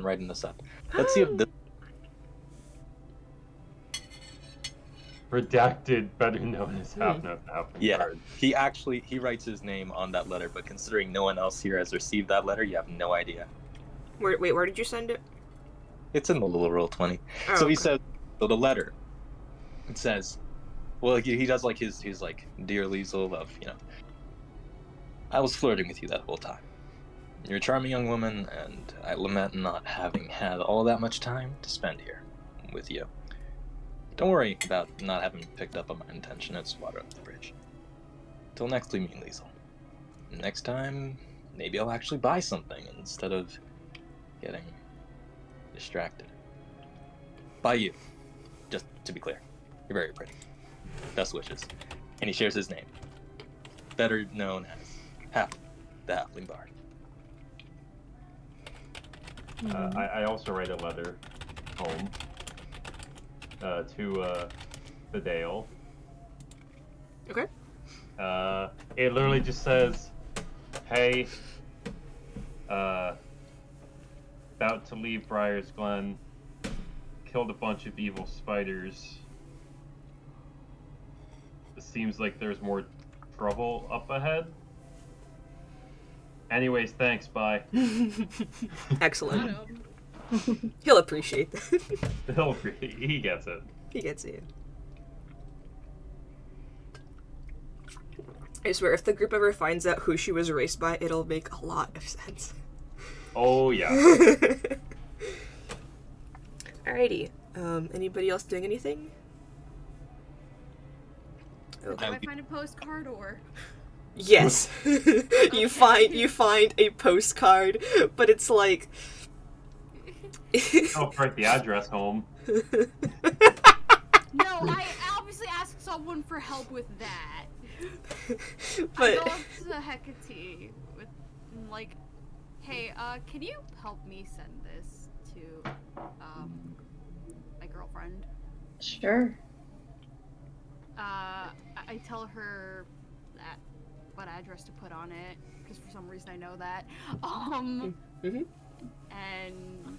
writing this up. Let's see if this. Redacted, better known as half note halfling Yeah, bard. he writes his name on that letter, but considering no one else here has received that letter, you have no idea. Where did you send it? It's in the little Roll20. Oh, So he okay. says, so the letter, it says, well, he does like he's like, dear Liesel, love, you know, I was flirting with you that whole time. You're a charming young woman, and I lament not having had all that much time to spend here with you. Don't worry about not having picked up on my intention. It's water under the bridge. Till next we meet, Liesel. Next time, maybe I'll actually buy something instead of getting distracted. By you. Just to be clear. You're very pretty. Best wishes. And he shares his name. Better known as Half, the Halfling Bard. I also write a letter home to the Dale. Okay. It literally just says, "Hey, about to leave Briar's Glen. Killed a bunch of evil spiders. It seems like there's more trouble up ahead. Anyways, thanks. Bye." Excellent. He'll appreciate that. He gets it. He gets it. I swear, if the group ever finds out who she was erased by, it'll make a lot of sense. Oh yeah. Alrighty. Anybody else doing anything? Do I find a postcard or? Yes. you find a postcard, but it's like I'll write the address home. No, I obviously asked someone for help with that. I but go up to Hecate with, like, hey, can you help me send this to, my girlfriend? Sure. I tell her that what address to put on it, because for some reason I know that. Mhm. And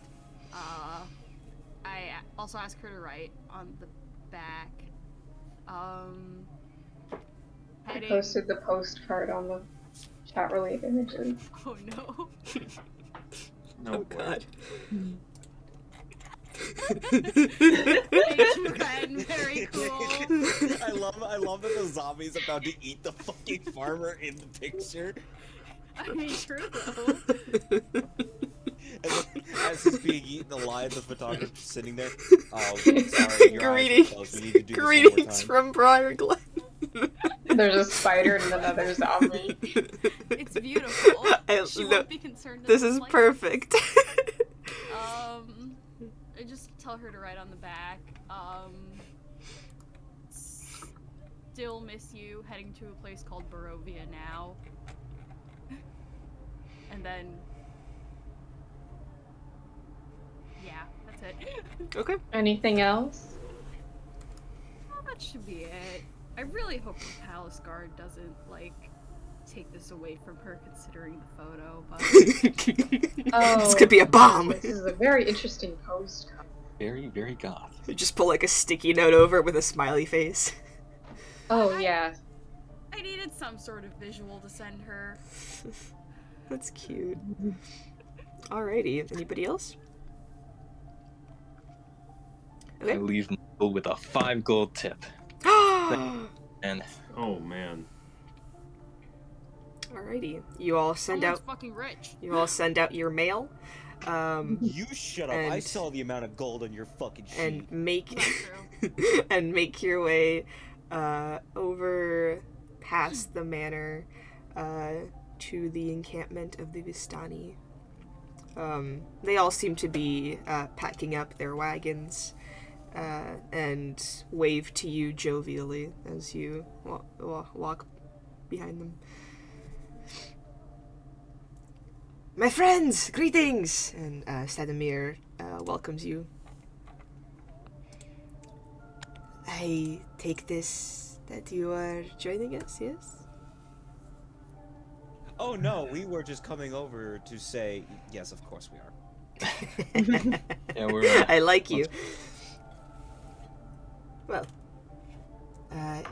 I also ask her to write on the back. I posted the postcard on the chat related images. Oh no. No Oh boy. god. Thank you, Ren. Very cool. I love that the zombie's about to eat the fucking farmer in the picture. I mean, true though. And then, as he's being eaten alive, the photographer's sitting there. Oh, sorry, your eyes are closed. We need to do this one more Greetings time. from Briar Glen. There's a spider and another zombie. It's beautiful. She no, won't be concerned. This that is it's perfect. I just tell her to write on the back. Still miss you. Heading to a place called Barovia now. And then, yeah, that's it. Okay. Anything else? Well, that should be it. I really hope the palace guard doesn't, like, take this away from her considering the photo, but... This could be a bomb. This is a very interesting postcard. Very, very goth. You just pull like a sticky note over with a smiley face. Oh, yeah. I needed some sort of visual to send her. That's cute. Alrighty, anybody else? I Okay. leave Michael with a 5 gold tip. And Oh man. Alrighty. You all send Someone's out. fucking rich. You all send out your mail. You shut up. I And- saw the amount of gold on your fucking sheet. And make Not and make your way over past the manor to the encampment of the Vistani. They all seem to be packing up their wagons and wave to you jovially as you walk behind them. My friends, greetings! And Sadamir welcomes you. I take this that you are joining us, yes? Oh no, we were just coming over to say yes, of course we are. Yeah, we're. I like you. Well,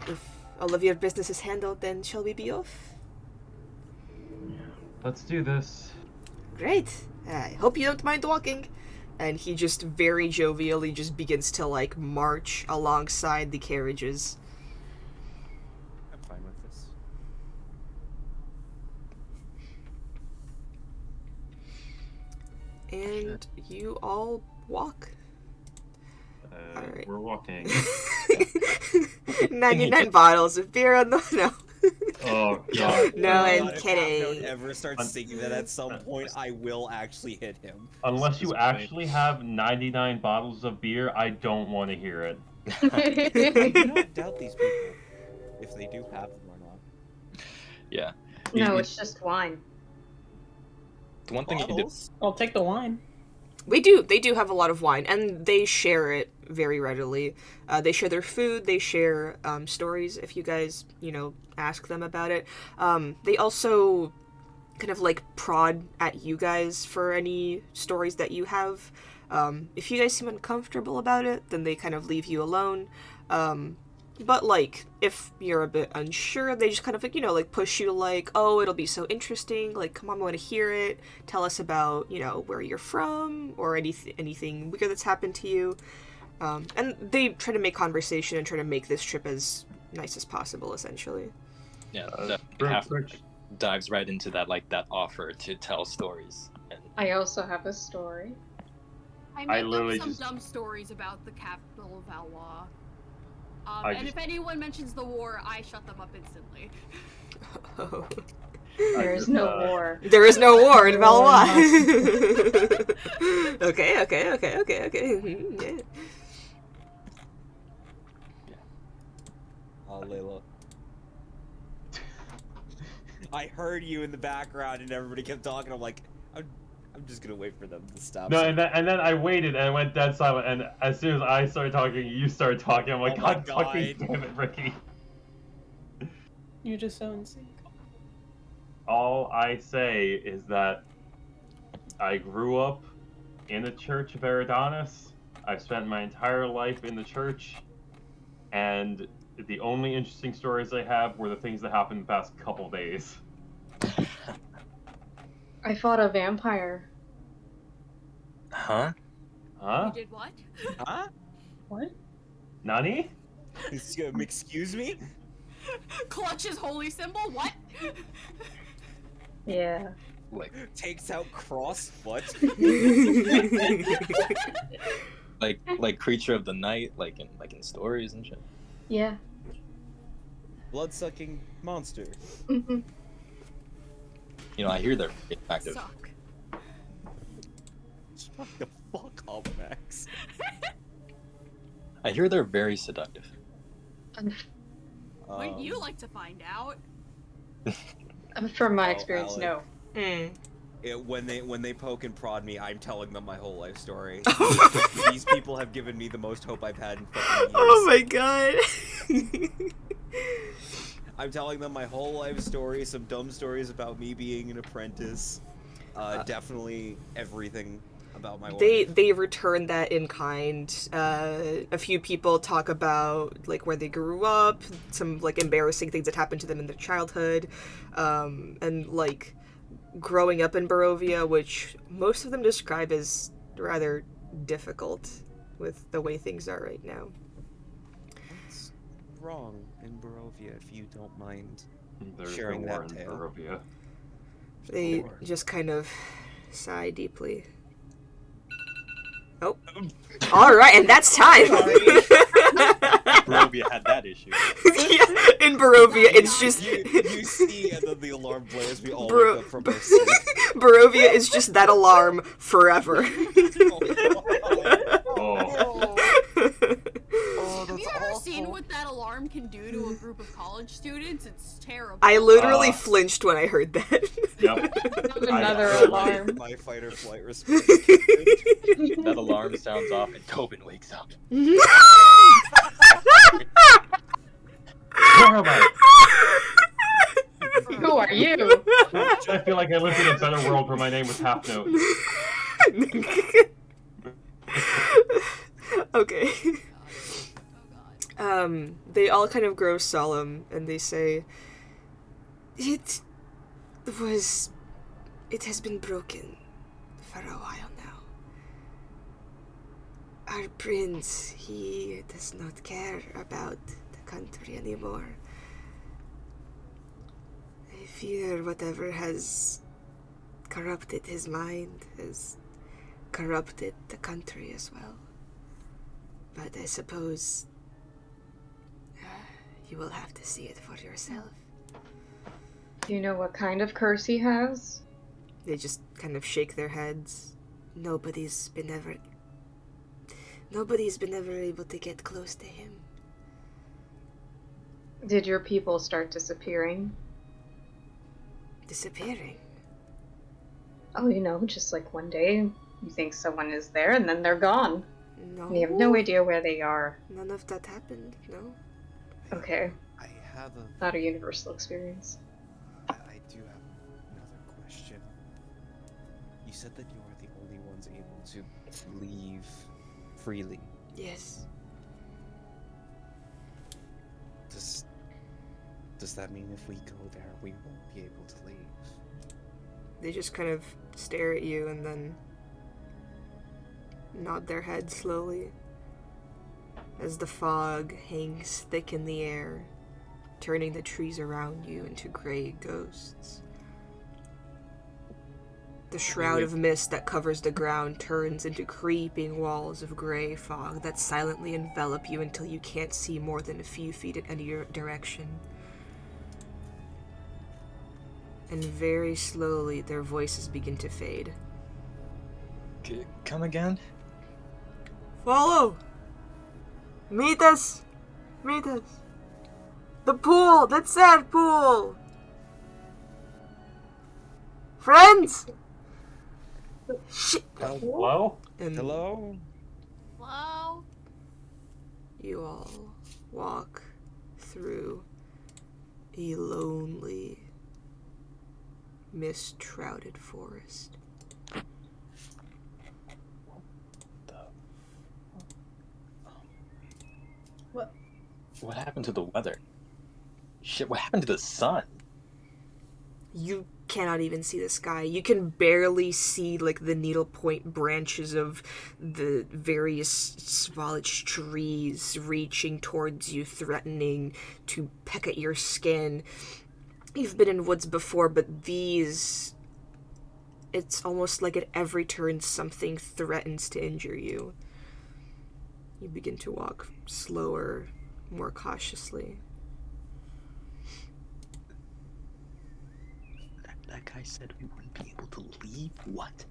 if all of your business is handled, then shall we be off? Let's do this. Great. I hope you don't mind walking. And he just very jovially just begins to like march alongside the carriages. I'm fine with this. And you all walk. Alright. We're walking. 99 bottles of beer on the... No. Oh god. No, Oh my I'm God, if kidding. Half-Note ever starts singing that at some point, I will actually hit him. Unless you This is actually have 99 bottles of beer, I don't want to hear it. I do not doubt these people, if they do have them or not. Yeah. No, You- it's just wine. The one thing you can do. Bottles? I'll take the wine. They do have a lot of wine, and they share it very readily. They share their food, they share stories if you guys, ask them about it. They also kind of like prod at you guys for any stories that you have. If you guys seem uncomfortable about it, then they kind of leave you alone. But like, if you're a bit unsure, they just kind of like push you like, oh, it'll be so interesting. Like, come on, I want to hear it. Tell us about, where you're from or anything weird that's happened to you. And they try to make conversation and try to make this trip as nice as possible, essentially. Yeah, Real half quick, dives right into that that offer to tell stories. And I also have a story. I I make literally up some just- dumb stories about the capital of Valois. I And just- if anyone mentions the war, I shut them up instantly. Oh. There is just, no war. There is no war in Valois. Okay. Mhm, yeah. Layla. I heard you in the background and everybody kept talking. I'm like, I'm just gonna wait for them to stop. No, saying- and then I waited and I went dead silent. And as soon as I started talking, you started talking. I'm like, Oh my God fucking God. damn it, Ricky. You're just so in sync. All I say is that I grew up in the Church of Eridanis. I spent my entire life in the church, and the only interesting stories I have were the things that happened the past couple days. I fought a vampire. Huh? Huh? You did what? Huh? What? Nani? Excuse me? Clutches holy symbol? What? Yeah. Like Takes out cross? What? like creature of the night, like in stories and shit. Yeah. Blood-sucking monster. hmm You know, I hear they're active. Suck. Shut the fuck up, Max. I hear they're very seductive. Wouldn't you like to find out? From my Oh, experience, Alec. no. When they poke and prod me, I'm telling them my whole life story. These people have given me the most hope I've had in fucking years. Oh my god. I'm telling them my whole life story, some dumb stories about me being an apprentice. Definitely everything about my life. They return that in kind. A few people talk about like where they grew up, some like embarrassing things that happened to them in their childhood, and like growing up in Barovia, which most of them describe as rather difficult with the way things are right now. What's wrong in Barovia, if you don't mind There's Sharing the that war in tale. Barovia. They just kind of sigh deeply. Oh. Alright, and that's time! Barovia had that issue. Yeah, in Barovia, it's just... You see, and then the alarm plays, we all Bro- wake up from our sleep. Barovia is just that alarm forever. Oh. Have you ever seen what that alarm can do to a group of college students? It's terrible. I literally flinched when I heard that. Yep. Another I- alarm. My fight or flight response. That alarm sounds off and Tobin wakes up. Where am I? Who are you? I feel like I lived in a better world where my name was Half Note. Okay. Oh god. They all kind of grow solemn and they say, It has been broken for a while now. Our prince, he does not care about the country anymore. I fear whatever has corrupted his mind has corrupted the country as well. But I suppose you will have to see it for yourself. Do you know what kind of curse he has? They just kind of shake their heads. Nobody's been ever able to get close to him. Did your people start disappearing? Disappearing. Oh, you know, just like one day you think someone is there and then they're gone. No. And you have no idea where they are. None of that happened, no. Okay, I have a. not a universal experience. I do have another question. You said that you are the only ones able to leave freely. Yes. Does that mean if we go there, we won't be able to leave? They just kind of stare at you and then nod their head slowly as the fog hangs thick in the air, turning the trees around you into gray ghosts. The shroud of mist that covers the ground turns into creeping walls of gray fog that silently envelop you until you can't see more than a few feet in any direction. And very slowly, their voices begin to fade. Come again? Follow! Meet us! Meet us! The pool! That sad pool! Friends! Shit! Hello? And Hello? Hello? you all walk through a lonely, mist-shrouded forest. What happened to the weather? Shit, what happened to the sun? You cannot even see the sky. You can barely see, like, the needlepoint branches of the various foliage trees reaching towards you, threatening to peck at your skin. You've been in woods before, but these... It's almost like at every turn something threatens to injure you. You begin to walk slower, more cautiously. That guy said we wouldn't be able to leave? What?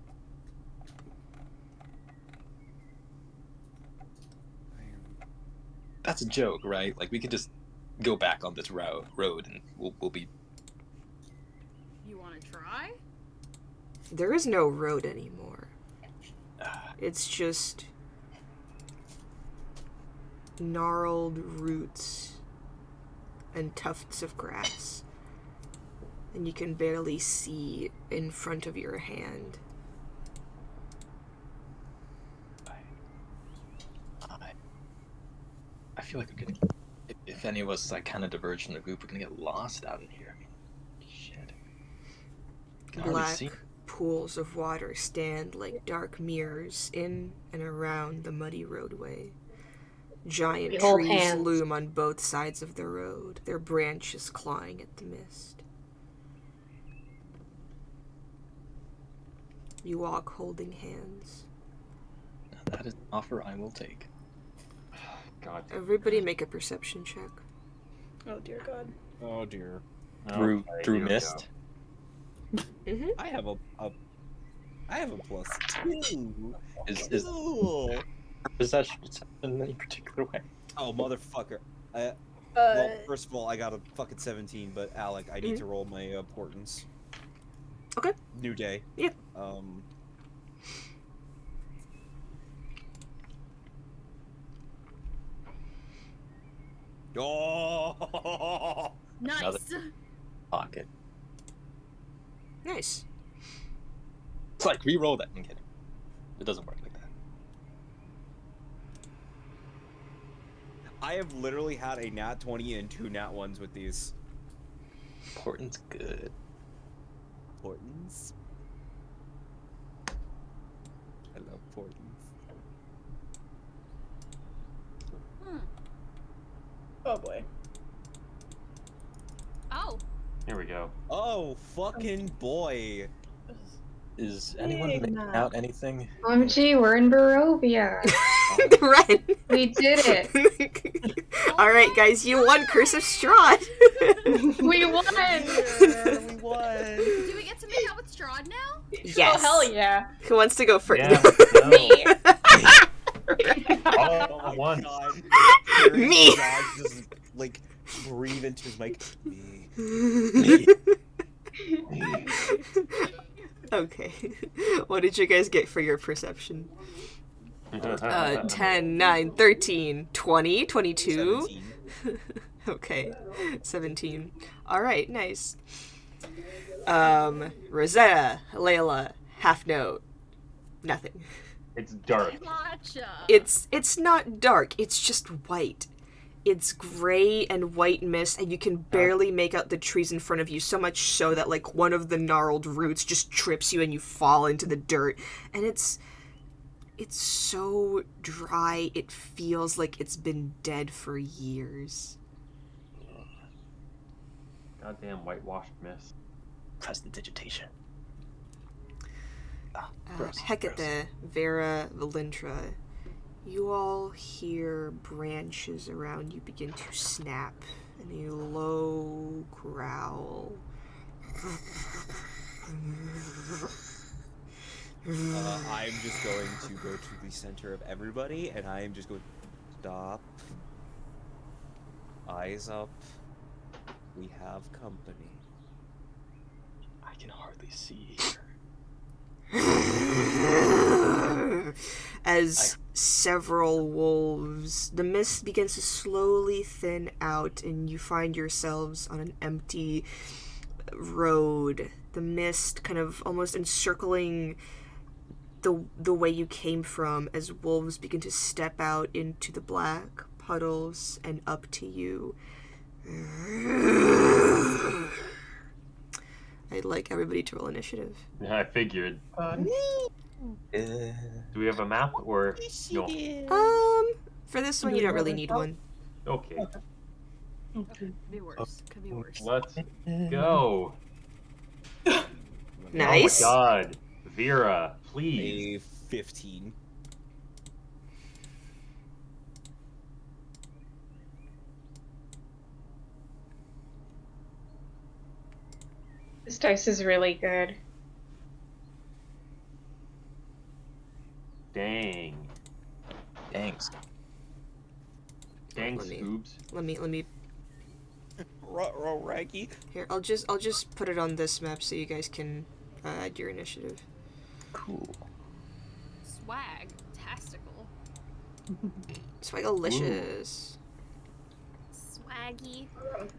That's a joke, right? Like, we could just go back on this road and we'll be... You wanna try? There is no road anymore. It's just gnarled roots and tufts of grass. And you can barely see in front of your hand. I feel like we're gonna... If any of us, like, kind of diverge from the group, we're gonna get lost out in here. I mean, shit. Can hardly Black see. pools of water stand like dark mirrors in and around the muddy roadway. Giant We hold trees hands. loom on both sides of the road, their branches clawing at the mist. You walk holding hands. That is an offer I will take. God. Everybody make a perception check. Oh dear God. Oh dear. Through Okay, through here we mist. Mm-hmm. I have a +2. Is Cool. perception in any particular way? Oh motherfucker. Well, first of all, I got a fucking 17, but Alec, I need to roll my portents. Okay. New day. Yep. Oh. Nice. Another- Pocket. Nice. It's like re-roll that. I'm kidding. It doesn't work like that. I have literally had a nat 20 and 2 nat 1s with these. Portent's good. Portents. I love portents. Oh boy. Oh. Here we go. Oh, fucking boy. Is anyone Big making map. out anything? OMG, we're in Barovia. Ren. We did it. Alright, guys, you won Curse of Strahd. We won. We won. Do we get to make out with Strahd now? Yes. Oh hell yeah. Who wants to go first? Yeah. No. Me. All at once. God. Me. God just like breathe into his mic. Me. Okay. What did you guys get for your perception? 10, 9, 13, 20, 22. 17. Okay. 17. Alright, nice. Rosetta, Layla, half note. Nothing. It's dark. Gotcha. It's not dark, it's just white. It's gray and white mist, and you can barely make out the trees in front of you, so much so that, like, one of the gnarled roots just trips you and you fall into the dirt. And it's so dry, it feels like it's been dead for years. Goddamn whitewashed mist. Prestidigitation. Gross, Hecate, Vera, Valintra, you all hear branches around you begin to snap in a low growl. I'm just going to go to the center of everybody, and I am just going stop. Eyes up. We have company. I can hardly see. As several wolves, the mist begins to slowly thin out, and you find yourselves on an empty road. The mist kind of almost encircling the way you came from, as wolves begin to step out into the black puddles and up to you. I'd like everybody to roll initiative. Yeah, I figured. Yeah. Do we have a map or no? For this one, you don't really need one. Okay, Could be worse. Could be worse. let's go. Nice. Oh my god, Vera, please. A 15. This dice is really good. Dang, Thanks. dang, Let me- Scoobs. Let me Raggy. here. I'll just put it on this map so you guys can add your initiative. Cool. Swag. Tastical. Swagalicious. Swaggy.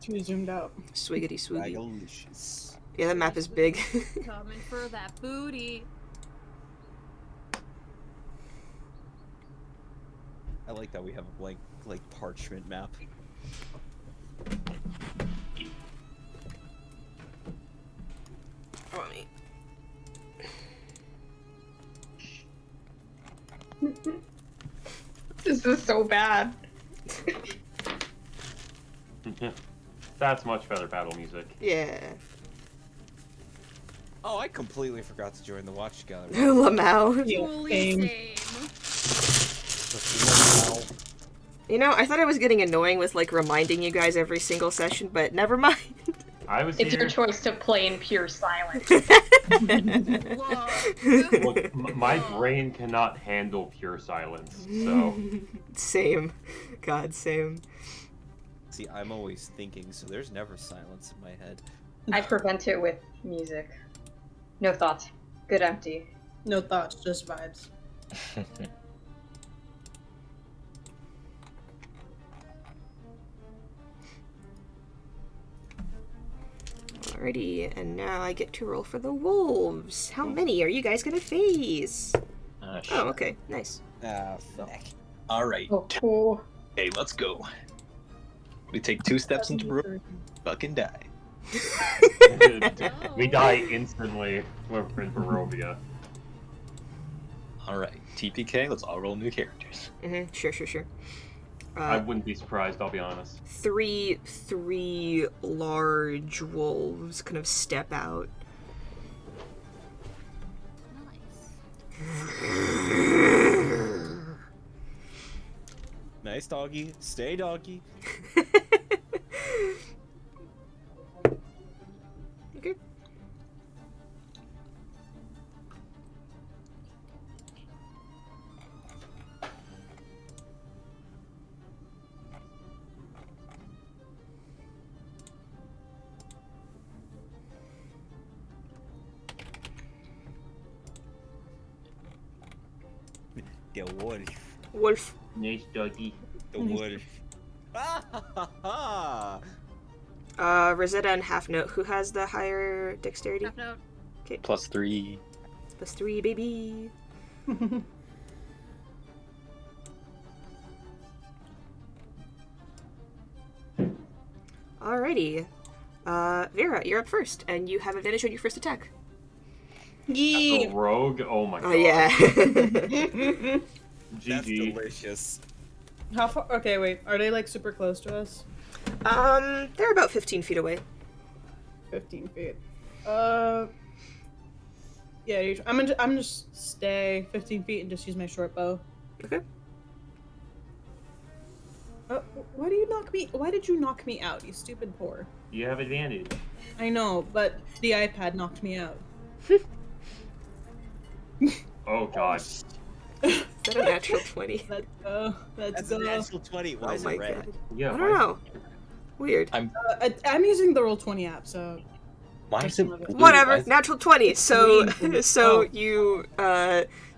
Too zoomed out. Swiggity swoogie. Ragalicious. Yeah, that map is big. Coming for that booty. I like that we have a blank, like, parchment map. Let me- This is so bad. That's much better battle music. Yeah. Oh, I completely forgot to join the watch gallery. Lamau. Yeah, Totally same. same. You know, I thought I was getting annoying with like reminding you guys every single session, but never mind. I was It's here. your choice to play in pure silence. Look. Look, my brain cannot handle pure silence, so Same. God, same. See, I'm always thinking, so there's never silence in my head. I prevent it with music. No thoughts. Good empty. No thoughts, just vibes. Alrighty, and now I get to roll for the wolves. How many are you guys gonna face? Oh, okay, nice. Ah, fuck. All right. Oh, cool. Hey, let's go. We take 2 steps into Barovia, fucking die. we die instantly when we're in Barovia. All right, TPK. Let's all roll new characters. Sure. I wouldn't be surprised, I'll be honest. Three large wolves kind of step out. Nice doggy. Stay doggy. Okay. The wolf. Wolf. Nice doggy. The wolf. Ah ha ha Rosetta and Half Note. Who has the higher dexterity? Half note. +3. +3, baby. Alrighty. Vera, you're up first, and you have advantage on your first attack. The rogue? Oh my god. Oh, yeah. That's GG. delicious. How far? Okay, wait. Are they like super close to us? They're about 15 feet away. 15 feet. Yeah, I'm just stay 15 feet and just use my short bow. Okay. Why do you knock me? Why did you knock me out, you stupid whore? You have advantage. I know, but the iPad knocked me out. Oh god. Is that a natural 20? Let's go. Let's That's go. a natural 20. Why Oh is my it red? god. Yeah, I don't know. Weird. I'm using the Roll20 app, so Why is it blue? Whatever. I- Natural 20. So Green. so Oh. you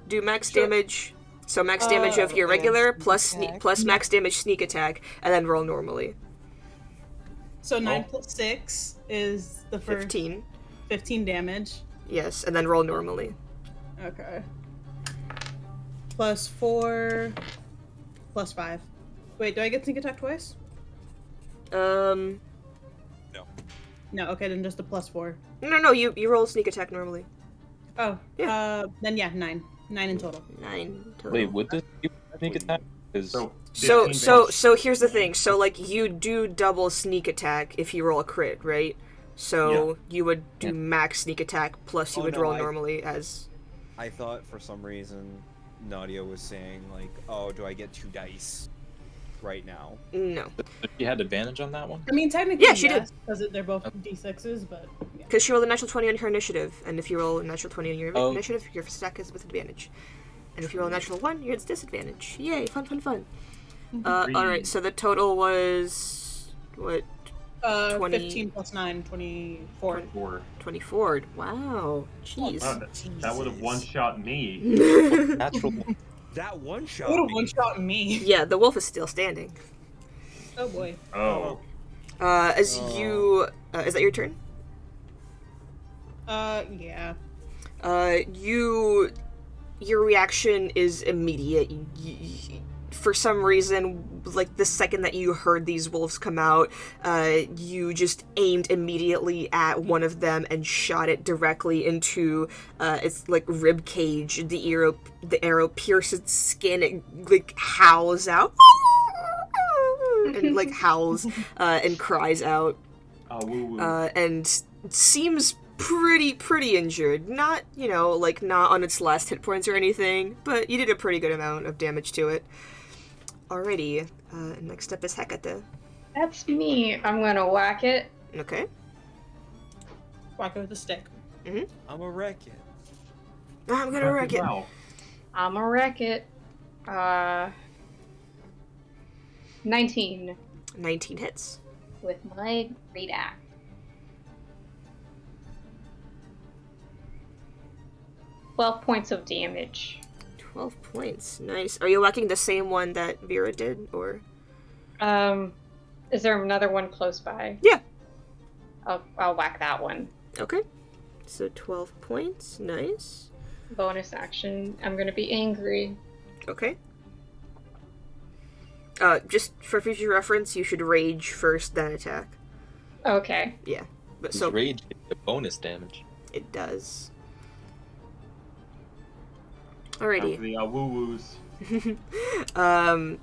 do max Sure. damage. So max damage of your okay. regular Sneak attack. plus max damage sneak attack, and then roll normally. so 9 Oh. plus 6 is the first 15. 15 damage. Yes, and then roll normally. Okay. Plus 4, plus 5. Wait, do I get sneak attack twice? No, No. Okay, then just a plus 4. you roll sneak attack normally. Oh. Yeah. Then yeah, 9. 9 in total. 9 total. Wait, would this sneak attack? Is So, So 15 so damage. so here's the thing. So like you do double sneak attack if you roll a crit, right? So you would do max sneak attack plus you Oh, would no, roll I- normally as I thought for some reason Nadia was saying, like, oh, do I get 2 dice right now? no, you had advantage on that one? I mean, technically, Yeah, she did. because they're both d6s, but yeah. because she rolled a natural 20 on her initiative, and if you roll a natural 20 on your Oh. initiative, your stack is with advantage. And if you roll a natural 1, you're at disadvantage. Yay, fun. All right, so the total was what? 20 15 plus 9, 24. 24. Wow, jeez. Wow, that would have one-shot me. Natural. That one shot. What a one shot me. Yeah, the wolf is still standing. Oh boy. Oh. As you, is that your turn? Yeah. Your reaction is immediate. For some reason, like the second that you heard these wolves come out, you just aimed immediately at one of them and shot it directly into its like rib cage. The arrow pierces its skin. It like howls out. and like howls and cries out. Woo woo. And seems pretty injured. Not, not on its last hit points or anything, but you did a pretty good amount of damage to it. Alrighty, next up is Hecate. That's me. I'm gonna whack it. Okay. Whack it with a stick. I'm a wreck it. I'm gonna wreck it. Wow. I'm gonna wreck it. 19 19 hits. with my great axe. 12 points of damage. 12 points. Nice. Are you whacking the same one that Vera did, or? Is there another one close by? Yeah. I'll whack that one. Okay. So 12 points. Nice. Bonus action. I'm gonna be angry. Okay. Just for future reference, you should rage first, then attack. Okay. Yeah. But Does so rage get the bonus damage? it does. Time Alrighty. for the woo woos.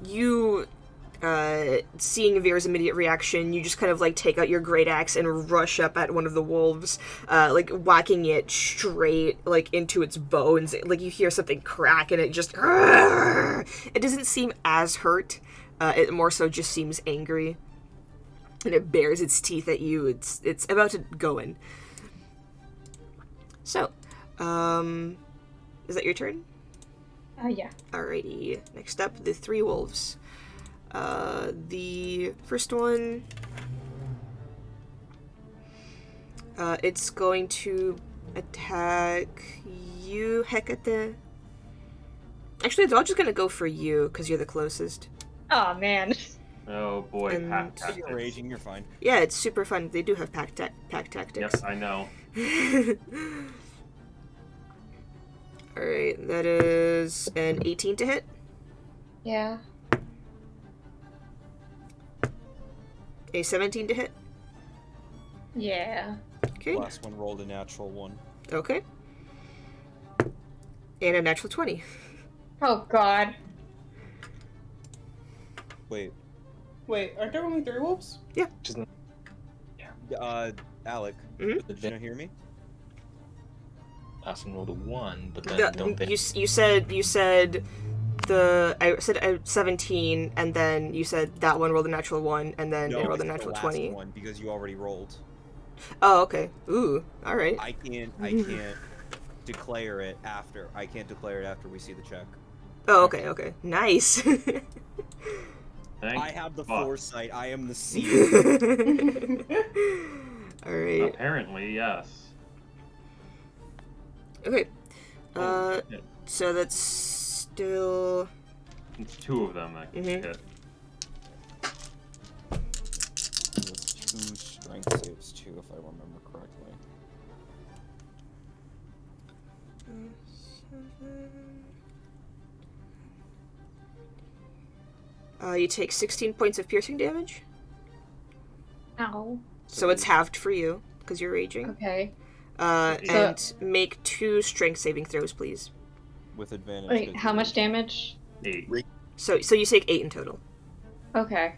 You, seeing Vera's immediate reaction, you just kind of, like, take out your great axe and rush up at one of the wolves, like, whacking it straight, like, into its bones. Like, you hear something crack, and it just... It doesn't seem as hurt. It more so just seems angry. And it bares its teeth at you. It's about to go in. So, is that your turn? Yeah. Alrighty. Next up, the 3 wolves. The first one, it's going to attack you, Hecate. Actually, they're all just gonna go for you, because you're the closest. Oh, man. Oh boy, And- pack If you're tactics. raging, you're fine. Yeah, it's super fun. They do have pack tactics. Yes, I know. Alright, that is an 18 to hit. Yeah. A 17 to hit. Yeah. Okay. Last one rolled a natural 1. Okay. And a natural 20. Oh, God. Wait, Wait, aren't there only 3 wolves? Which is not Alec, Mhm. did you not hear me? last one rolled a 1, but then don't they? You said I said 17, and then you said that one rolled a natural 1, and then it rolled a I said natural the last 20. one because you already rolled. Oh, okay. Ooh, all right. I can't declare it after. I can't declare it after we see the check. Oh, okay. Nice. Thank I have the fuck. foresight. I am the seer. All right. Apparently, yes. Okay. Oh, shit. So that's still. It's 2 of them that Mhm. hit. It was 2 strength saves too, if I remember correctly. You take 16 points of piercing damage. Ow. So it's halved for you because you're raging. Okay. And make 2 strength saving throws, please. With advantage. Wait, 'cause how you- much damage? 8. So you take 8 in total. Okay.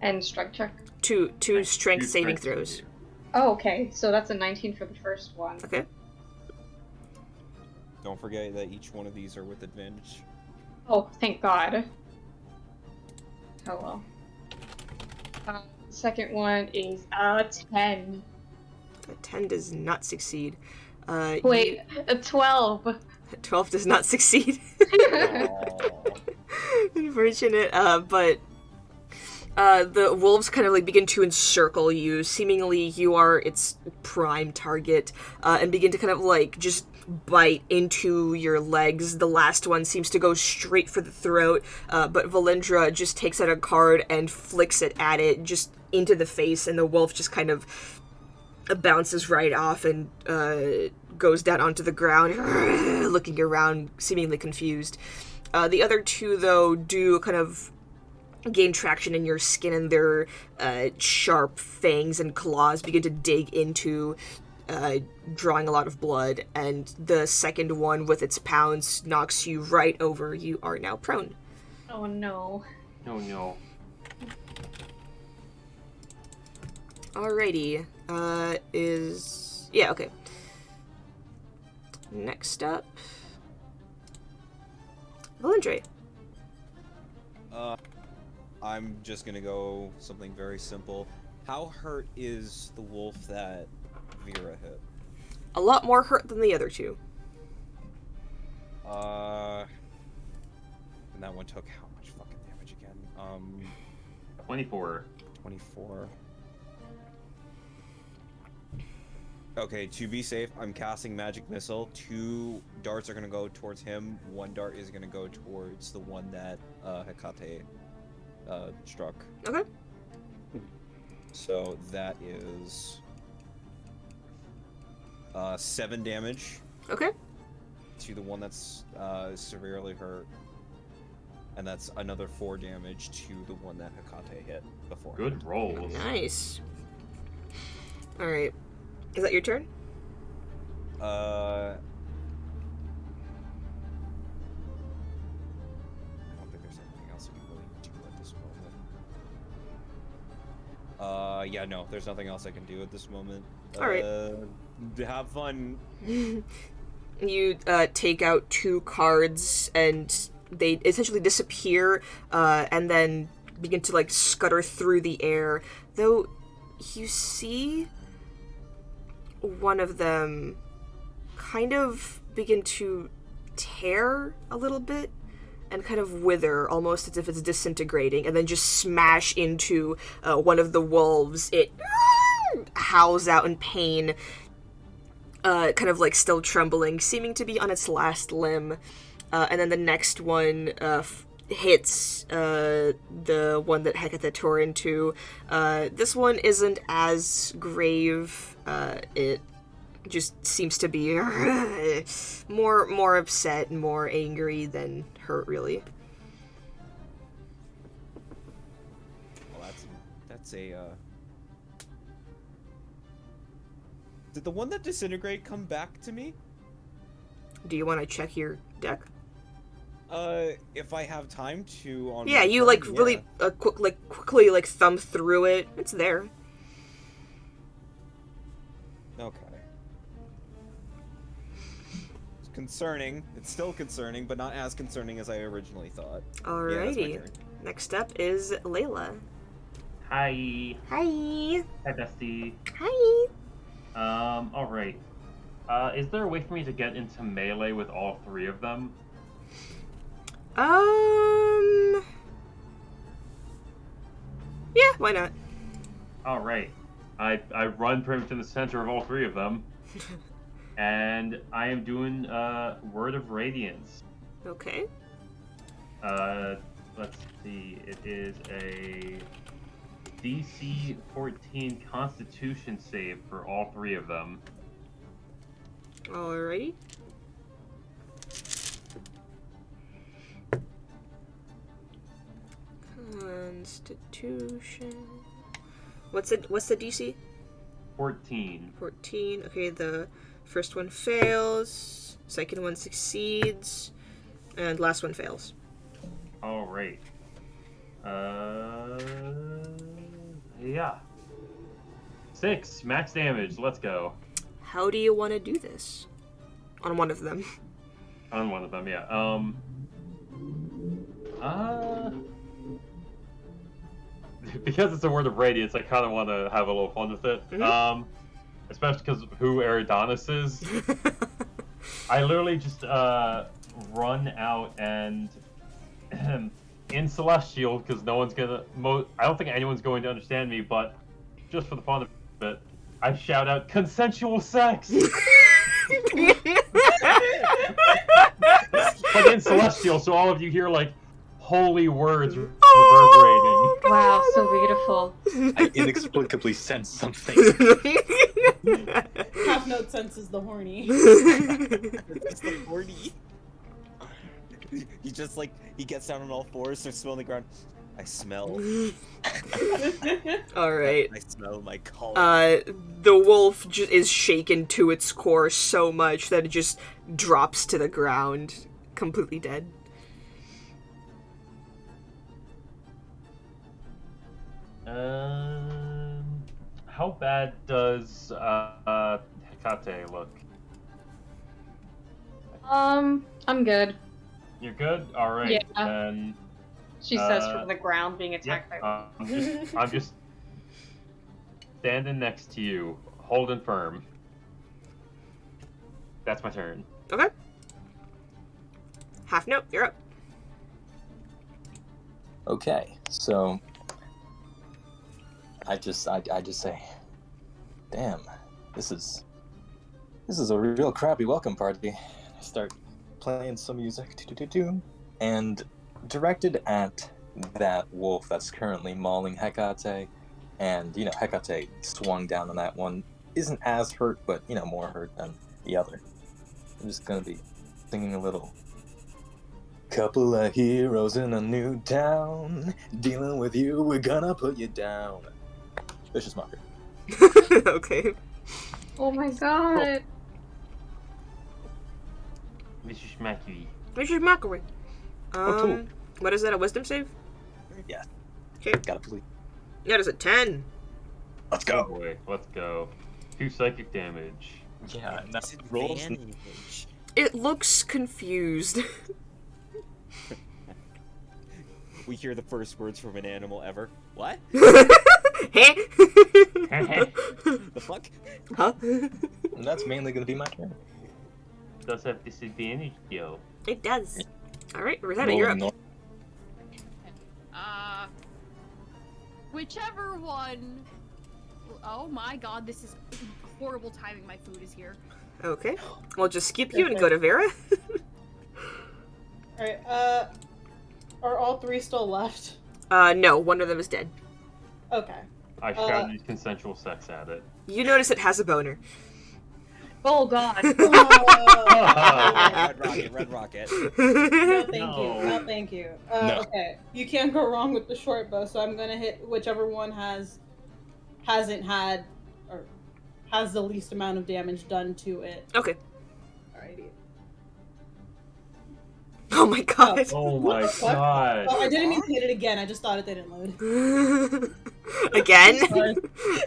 And strike check. Two strength Two saving strength throws. saving. Oh, okay. So that's a 19 for the first one. Okay. Don't forget that each one of these are with advantage. Oh, thank God. Oh well. Second one is 10. A 10 does not succeed. Wait, a 12. 12 does not succeed. Aww. Unfortunate. But the wolves kind of like begin to encircle you. Seemingly, you are its prime target, and begin to kind of like just bite into your legs. The last one seems to go straight for the throat, but Valendra just takes out a card and flicks it at it, just into the face, and the wolf just kind of bounces right off and goes down onto the ground, looking around, seemingly confused. The other 2, though, do kind of gain traction in your skin, and their sharp fangs and claws begin to dig into, drawing a lot of blood, and the second one with its pounce knocks you right over. You are now prone. Oh no. Oh no. Alrighty. Yeah, okay. Next up. Valindre. I'm just gonna go something very simple. How hurt is the wolf that Vera hit? A lot more hurt than the other two. And that one took how much fucking damage again? 24. 24. Okay, to be safe, I'm casting Magic Missile. 2 darts are gonna go towards him. 1 dart is gonna go towards the one that Hekate struck. Okay. So that is 7 damage Okay. to the one that's severely hurt. And that's another 4 damage to the one that Hekate hit before. Good rolls. Nice. Alright. Is that your turn? I don't think there's anything else I can really do at this moment. Yeah, no, there's nothing else I can do at this moment. Alright. Have fun. You take out 2 cards and they essentially disappear and then begin to like scutter through the air. Though you see one of them kind of begin to tear a little bit and kind of wither, almost as if it's disintegrating, and then just smash into one of the wolves. It howls out in pain, kind of like still trembling, seeming to be on its last limb. And then the next one hits the one that Hecate tore into. This one isn't as grave. It just seems to be more upset, more angry than hurt, really. Well, that's a. Did the one that disintegrate come back to me? Do you want to check your deck? If I have time to. On Yeah, my you turn, like yeah. really quickly like thumb through it. It's there. Okay. It's concerning. It's still concerning, but not as concerning as I originally thought. Yeah, that's my Alrighty. turn. Next up is Layla. Hi. Hi. Hi, bestie. Hi. Alright. Is there a way for me to get into melee with all 3 of them? Yeah, why not? Alright. I run pretty much in the center of all 3 of them. And I am doing Word of Radiance. Okay. Let's see. It is a DC 14 Constitution save for all 3 of them. Alrighty. Constitution. What's the DC? 14. 14. Okay, the first one fails, second one succeeds, and last one fails. All right. Yeah. 6 max damage. Let's go. How do you want to do this? On one of them. On one of them, yeah. Because it's a Word of Radiance, I kind of want to have a little fun with it. Mm-hmm. Especially because of who Eridanis is. I literally just run out and in Celestial, because no one's gonna. I don't think anyone's going to understand me, but just for the fun of it, I shout out consensual sex. But in Celestial, so all of you hear like holy words reverberating. Wow, so beautiful. I inexplicably sense something. Half note senses the horny. It's the horny. He just like he gets down on all fours, starts smelling the ground. I smell. All right. I smell my collar. The wolf is shaken to its core so much that it just drops to the ground, completely dead. How bad does Hecate look? I'm good. You're good? Alright, Yeah. then... She says from the ground, being attacked by. I'm just standing next to you, holding firm. That's my turn. Okay. Half note, you're up. Okay, so I just say, damn, this is a real crappy welcome party. I start playing some music, and directed at that wolf that's currently mauling Hecate, and Hecate swung down on that one. Isn't as hurt, but more hurt than the other. I'm just gonna be singing a little. Couple of heroes in a new town. Dealing with you, we're gonna put you down. Vicious Mockery. Okay. Oh my god. Vicious Mockery. Vicious Mockery. Cool. What is that, a wisdom save? Yeah. Okay. Gotta believe. That is a 10. Let's Oh go. boy, let's go. 2 psychic damage. Yeah, and that rolls. Disadvantage. It looks confused. We hear the first words from an animal ever. What? Hey? The fuck? Huh? And that's mainly gonna be my turn. Does have disadvantage, yo. It does. Alright, Rosetta, you're up. Whichever one. Oh my god, this is horrible timing. My food is here. Okay. We'll just skip you and go to Vera. Alright, are all three still left? No, one of them is dead. Okay. I shouted use consensual sex at it. You notice it has a boner. Oh god. Red rocket. No, thank No. you. No, thank you. No. Okay. You can't go wrong with the short bow, so I'm gonna hit whichever one hasn't had or has the least amount of damage done to it. Okay. Alrighty. Oh my god. Oh What my the fuck? god. Oh, I didn't mean to hit it again. I just thought it didn't load. Again? Sorry. I'm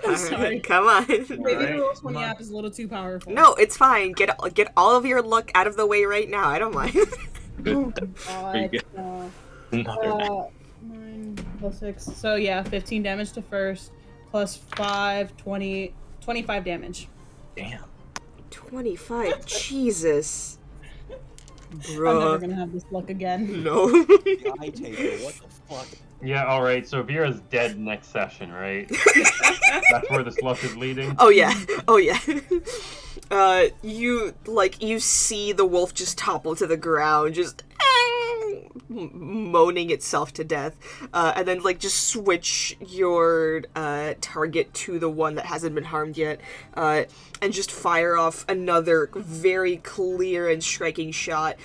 Alright, sorry. come on. Maybe the Alright, Roll20 come on. app is a little too powerful. No, it's fine. Get all of your luck out of the way right now. I don't mind. Oh Good. my Pretty god. Another 9 plus 6. So yeah, 15 damage to first, plus 5, 20, 25 damage. damn. 25. Jesus. I'm never Bruh. gonna have this luck again. No. The eye taker. What the fuck? Yeah, alright, so Vera's dead next session, right? That's where this luck is leading? Oh yeah. Oh yeah. You see the wolf just topple to the ground, just moaning itself to death, and then just switch your target to the one that hasn't been harmed yet, and just fire off another very clear and striking shot.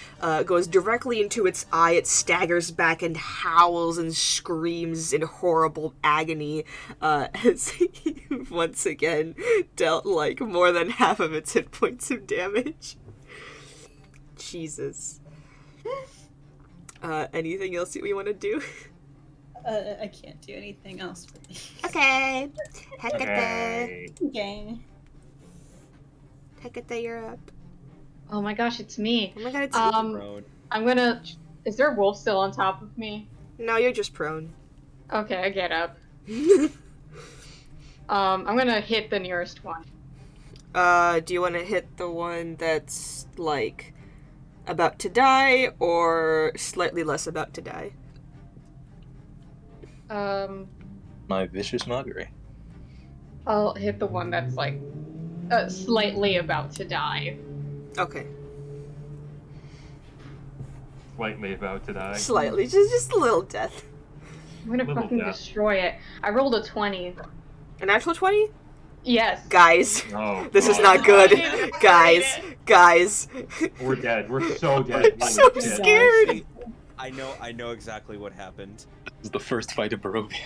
Goes directly into its eye. It staggers back and howls and screams in horrible agony, as you once again dealt more than half of its hit points of damage. Jesus. Anything else that we want to do? I can't do anything else for these. Okay. Hecate. Okay. Okay. Hecate, you're up. Oh my gosh, it's me. Oh my god, it's Prone. I'm gonna. Is there a wolf still on top of me? No, you're just prone. Okay, I get up. I'm gonna hit the nearest one. Do you want to hit the one that's, about to die, or slightly less about to die? My Vicious Mockery. I'll hit the one that's slightly about to die. Okay. Slightly about to die. Slightly. Just a little death. I'm gonna Little fucking death. destroy it. I rolled a 20. An actual 20? Yes. Guys. Oh, This is God. not good. Guys. We're dead. We're so dead. I'm so We're dead. scared. I know exactly what happened. This is the first fight of Barovia.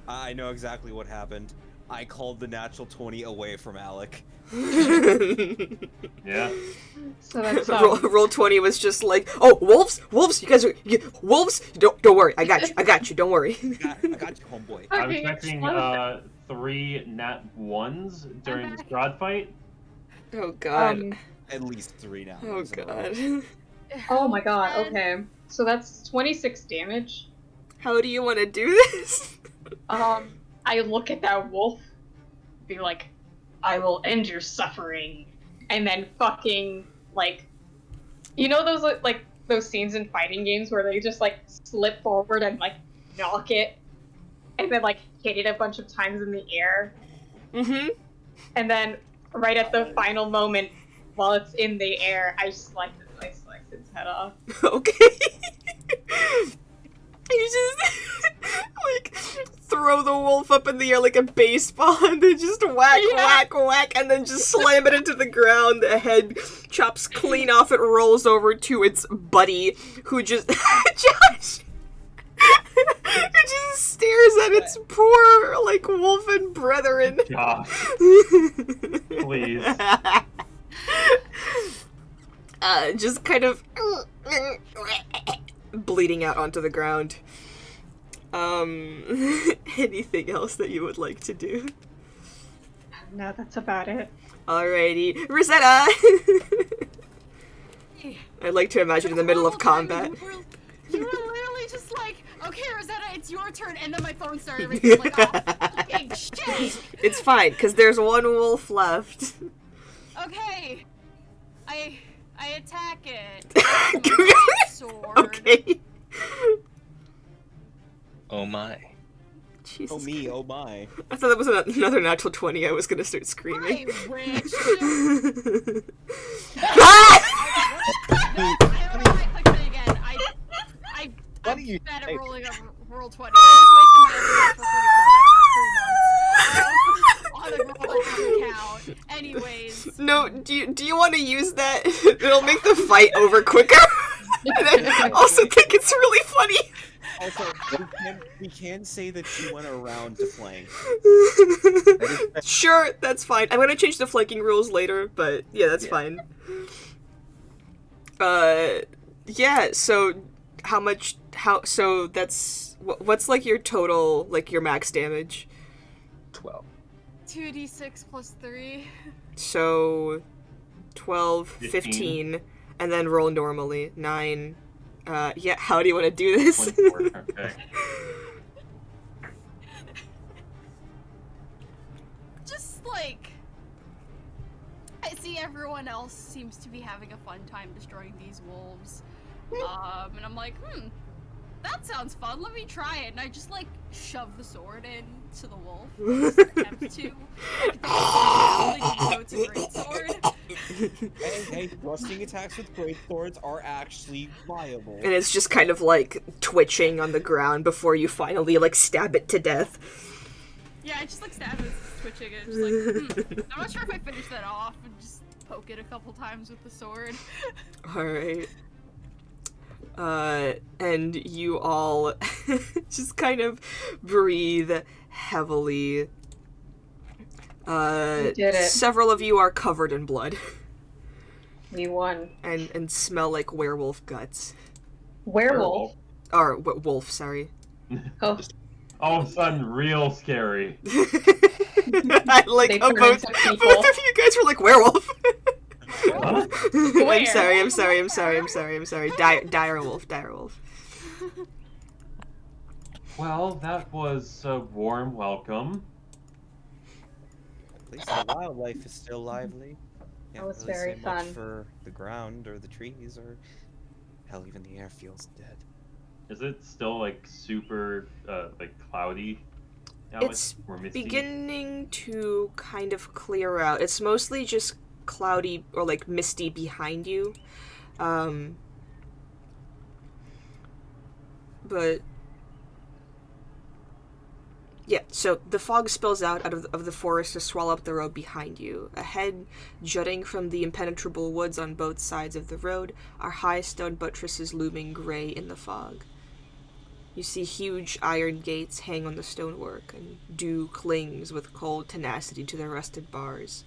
I know exactly what happened. I called the natural 20 away from Alec. Yeah. So that's Roll 20 was just like, oh, wolves, you guys are wolves. Don't worry, I got you. Don't worry. I got you, homeboy. I'm Okay, expecting explode. 3 nat 1s during the Strahd fight. Oh god. At least 3 now. Oh in a row. god. Oh my god, Then- okay. So that's 26 damage. How do you want to do this? I look at that wolf, be like, I will end your suffering. And then fucking, like, you know those, like, those scenes in fighting games where they just, like, slip forward and, like, knock it, and then, like, hit it a bunch of times in the air? Mm-hmm. And then, right at the final moment, while it's in the air, I slice its head off. Okay. You just like throw the wolf up in the air like a baseball and then just whack, and then just slam it into the ground. The head chops clean off. It rolls over to its buddy, who just Josh. It just stares at its poor, like, wolfen brethren. Gosh, please. Just kind of bleeding out onto the ground. Anything else that you would like to do? No, that's about it. Alrighty. Rosetta! I'd like to imagine in the middle of combat. You were literally just like, okay, Rosetta, it's your turn, and then my phone started ringing. I'm like, oh, fucking shit! It's fine, because there's one wolf left. Okay. I attack it. With my sword. Okay. Oh my. Jesus. Oh me, oh my. I thought that was another natural 20. I was gonna start screaming. Hi, Rich. Ah! I don't know why I clicked it again. What I'm do you bad at think? rolling a roll 20. I just wasted my ability for 20 for the next 3 months. On a roll that doesn't count. Anyways. No, do you want to use that? It'll make the fight over quicker. And I also think it's really funny. Also, we can say that she went around to flank. Sure, that's fine. I'm gonna change the flanking rules later, but yeah, that's fine. Yeah, so so that's, what's like your total, like your max damage? 12. 2d6 plus 3. So 12, 15, and then roll normally. 9. Yeah, how do you want to do this? 24, okay. Just like, I see everyone else seems to be having a fun time destroying these wolves. And I'm like, that sounds fun, let me try it. And I just like shove the sword into the wolf. Just attempt to. Like, it's a great sword. Hey, thrusting attacks with great swords are actually viable. And it's just kind of like twitching on the ground before you finally like stab it to death. Yeah, I just like stab it, it's twitching, and just like, I'm not sure if I finish that off and just poke it a couple times with the sword. Alright. And you all just kind of breathe heavily. We did it. Several of you are covered in blood. We won. And smell like werewolf guts. Werewolf. Or, wolf, sorry. Oh, All of a sudden, real scary. I like They how turn both into of people. you guys were like, werewolf. Huh? I'm sorry. Dire wolf. Well, that was a warm welcome. At least the wildlife is still lively. That was really very say much fun. for the ground or the trees or hell, even the air feels dead. Is it still like super like cloudy? Now It's or misty? beginning to kind of clear out. It's mostly just cloudy or like misty behind you. But yeah, so the fog spills out of the forest to swallow up the road behind you. Ahead, jutting from the impenetrable woods on both sides of the road, are high stone buttresses looming gray in the fog. You see huge iron gates hang on the stonework, and dew clings with cold tenacity to the rusted bars.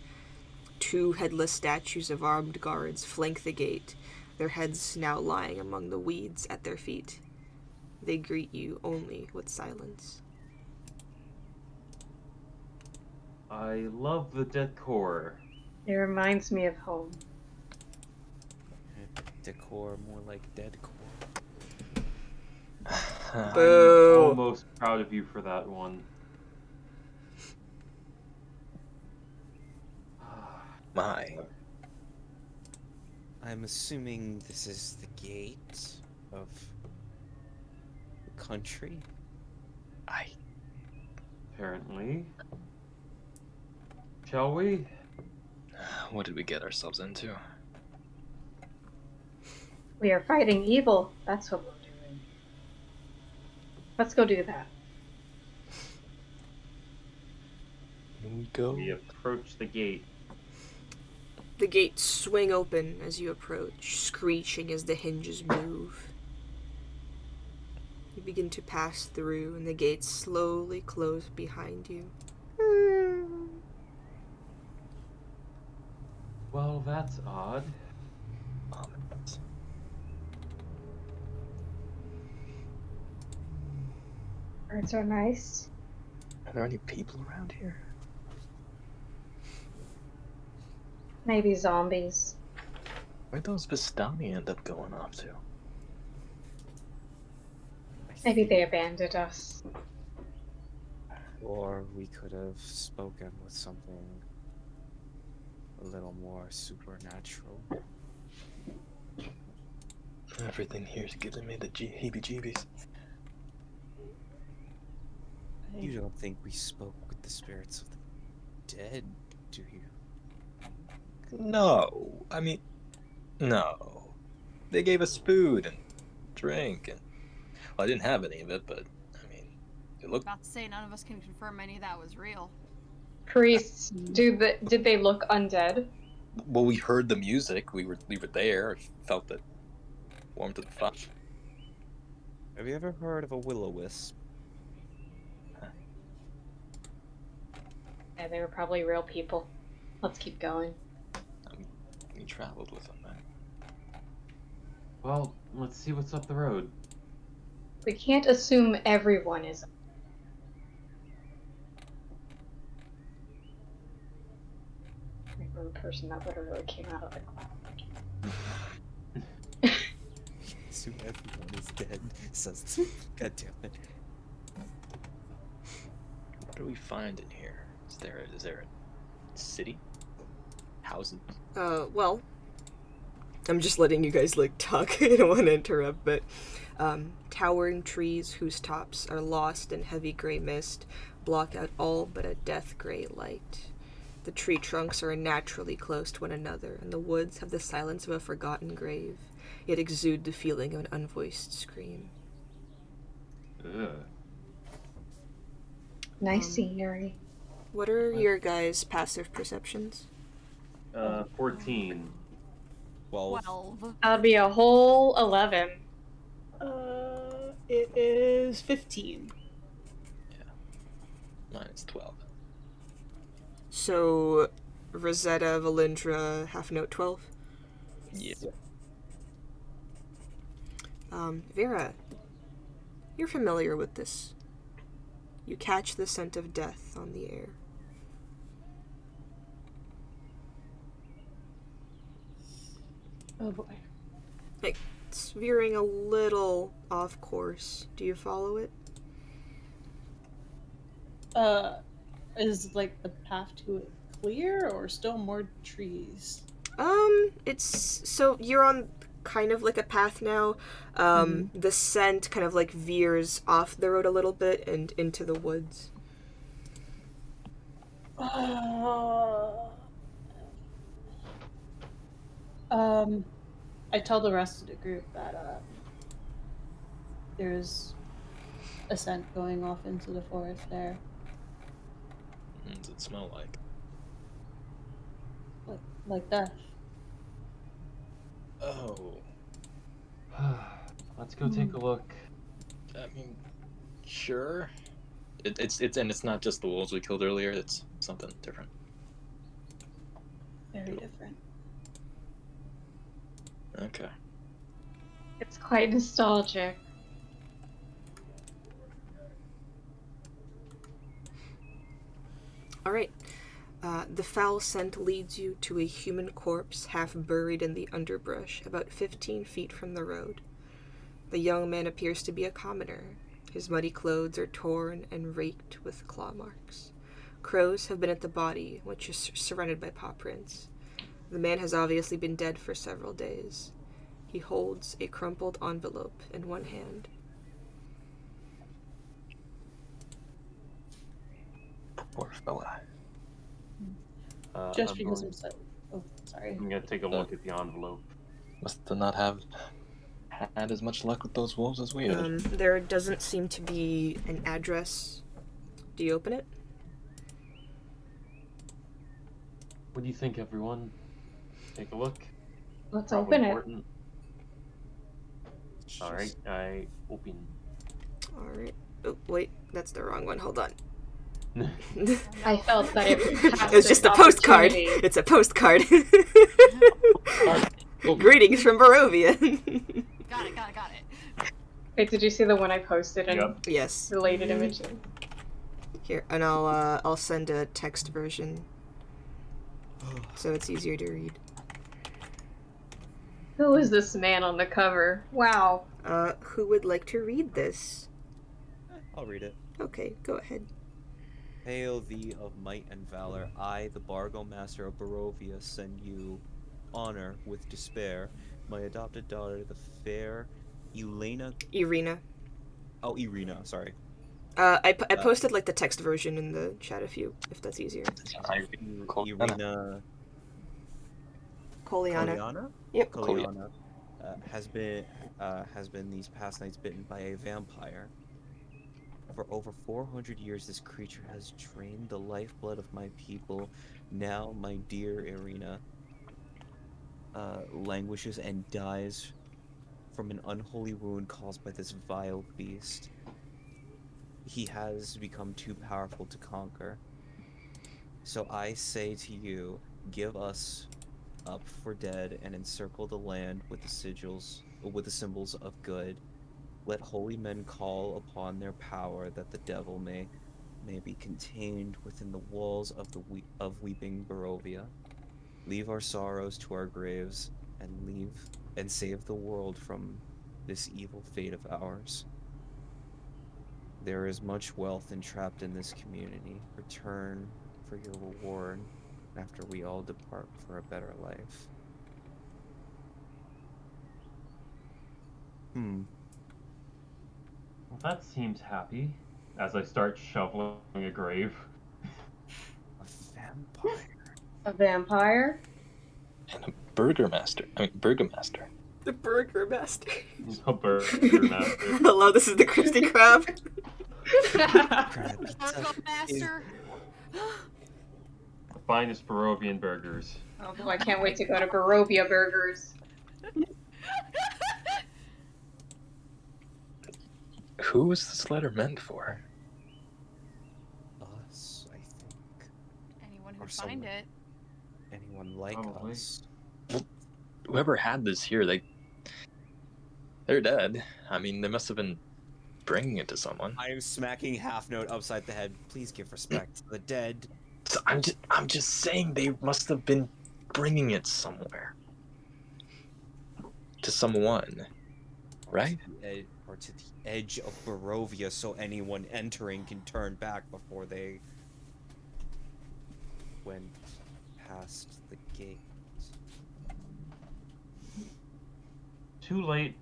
2 headless statues of armed guards flank the gate, their heads now lying among the weeds at their feet. They greet you only with silence. I love the decor. It reminds me of home. Decor, more like deadcore. Boo. I'm almost proud of you for that one. My. I'm assuming this is the gate of the country. Apparently. Shall we? What did we get ourselves into? We are fighting evil. That's what we're doing. Let's go do that. We go. We approach the gate. The gates swing open as you approach, screeching as the hinges move. You begin to pass through, and the gates slowly close behind you. Well, that's odd. Birds are nice. Are there any people around here? Maybe zombies. Where'd those Vistani end up going off to? Maybe they abandoned us. Or we could have spoken with something a little more supernatural. Everything here's giving me the heebie-jeebies. You don't think we spoke with the spirits of the dead, do you? No, I mean, no. They gave us food and drink, and well, I didn't have any of it, but I mean, it looked. About to say none of us can confirm any of that was real. Priests, did they look undead? Well, we heard the music. We were there. Felt the warmth of the fire. Have you ever heard of a will-o-wisp? Yeah, they were probably real people. Let's keep going. We traveled with them, man. Well, let's see what's up the road. We can't assume everyone is. One person that literally came out of the cloud. Assume everyone is dead. Says, God damn it. What do we find in here? Is there a city? Houses? Well, I'm just letting you guys, talk. I don't want to interrupt, but, towering trees whose tops are lost in heavy gray mist block out all but a death gray light. The tree trunks are unnaturally close to one another, and the woods have the silence of a forgotten grave, yet exude the feeling of an unvoiced scream. Ugh. Nice scenery. What are your guys' passive perceptions? 14. 12. 12. That'd be a whole 11. It is 15. Mine is 12. So, Rosetta, Valindra, half note 12? Yeah. Vera, you're familiar with this. You catch the scent of death on the air. Oh boy. It's veering a little off course. Do you follow it? Is the path to it clear or still more trees? It's so you're on kind of a path now. The scent kind of veers off the road a little bit and into the woods. I tell the rest of the group that there's a scent going off into the forest there. What does it smell like? Like death. Oh. Let's go take a look. mean, sure. It's not just the wolves we killed earlier. It's something different. Very different. Okay. It's quite nostalgic. All right. The foul scent leads you to a human corpse half buried in the underbrush, about 15 feet from the road. The young man appears to be a commoner. His muddy clothes are torn and raked with claw marks. Crows have been at the body, which is surrounded by paw prints. The man has obviously been dead for several days. He holds a crumpled envelope in one hand. Poor fella. Just I'm because going- I'm so. Oh, sorry. I'm gonna take a look at the envelope. Must not have had as much luck with those wolves as we had. There doesn't seem to be an address. Do you open it? What do you think, everyone? Take a look. Let's Probably open it. important. All right, I open. All right. Oh, wait, that's the wrong one. Hold on. I felt that it passed It's just a postcard. opportunity. It's a postcard. Greetings from Barovia. Got it. Wait, did you see the one I posted and Yep. Yes. related images? Here, and I'll send a text version, so it's easier to read. Who is this man on the cover? Wow. Who would like to read this? I'll read it. Okay, go ahead. Hail thee of might and valor, I, the Bargo Master of Barovia, send you honor with despair. My adopted daughter, the fair Irina. Oh, Irina, sorry. I posted like the text version in the chat if that's easier. Irina Koliana. Koliana? Yep. Koliana has been these past nights bitten by a vampire. For over 400 years, this creature has drained the lifeblood of my people. Now, my dear Irina languishes and dies from an unholy wound caused by this vile beast. He has become too powerful to conquer. So I say to you, give us up for dead and encircle the land with the symbols of good. Let holy men call upon their power that the devil may be contained within the walls of weeping Barovia. Leave our sorrows to our graves and save the world from this evil fate of ours. There is much wealth entrapped in this community. Return for your reward after we all depart for a better life. Well, that seems happy. As I start shoveling a grave. A vampire. A vampire? And a burgomaster. The Burgermaster. A burgomaster. Hello, this is the Krusty Krab. Burgo Master. The finest Barovian burgers. Oh boy, I can't wait to go to Barovia Burgers. Who is this letter meant for? Us, I think. Anyone who Or find someone. it. Anyone like Probably. us. Whoever had this here, they're dead. I mean, they must have been bringing it to someone. I am smacking Half Note upside the head. Please give respect to the dead. So I'm just saying they must have been bringing it somewhere. To someone, right? Or to the edge of Barovia, so anyone entering can turn back before they went past the gate. Too late.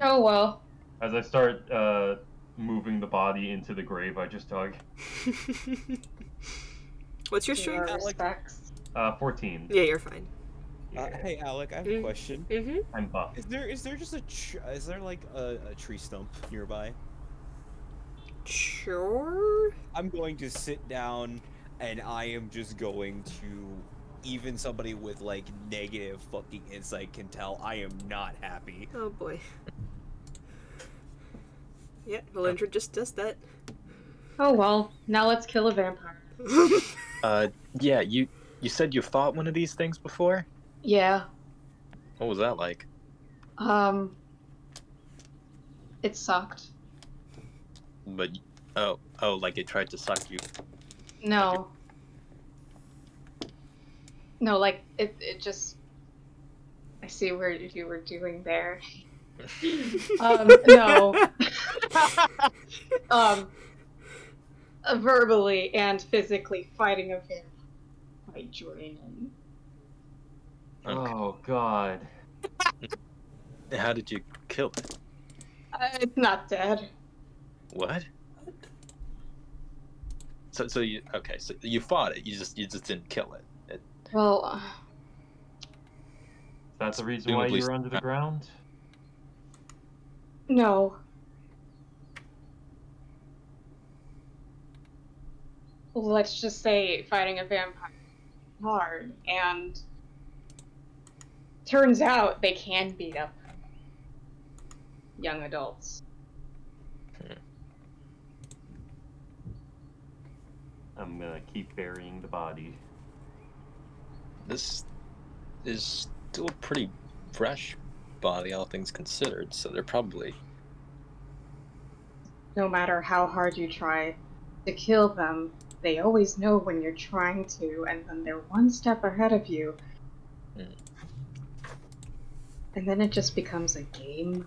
Oh well. As I start moving the body into the grave I just dug. What's your Your strength? respects. 14. Yeah, you're fine. Hey Alec, I have a question. Mm-hmm. I'm buff. Is there just is there like a tree stump nearby? Sure. I'm going to sit down and I am just going to, even somebody with like negative fucking insight can tell I am not happy. Oh boy. Yeah, Valindra just does that. Oh well, now let's kill a vampire. Yeah, you said you fought one of these things before? Yeah. What was that like? It sucked. But like it tried to suck you. No. No, like it just I see what you were doing there. No. Verbally and physically fighting a vampire by draining. Okay. Oh God. How did you kill it? It's not dead. What? So you so you fought it. You just didn't kill it. Well, That's the reason why Presumably, you're under the ground? no. Let's just say fighting a vampire is hard, and turns out they can beat up young adults. I'm gonna keep burying the body. This is still a pretty fresh body, all things considered. So they're probably No matter how hard you try to kill them, they always know when you're trying to, and then they're one step ahead of you. And then it just becomes a game.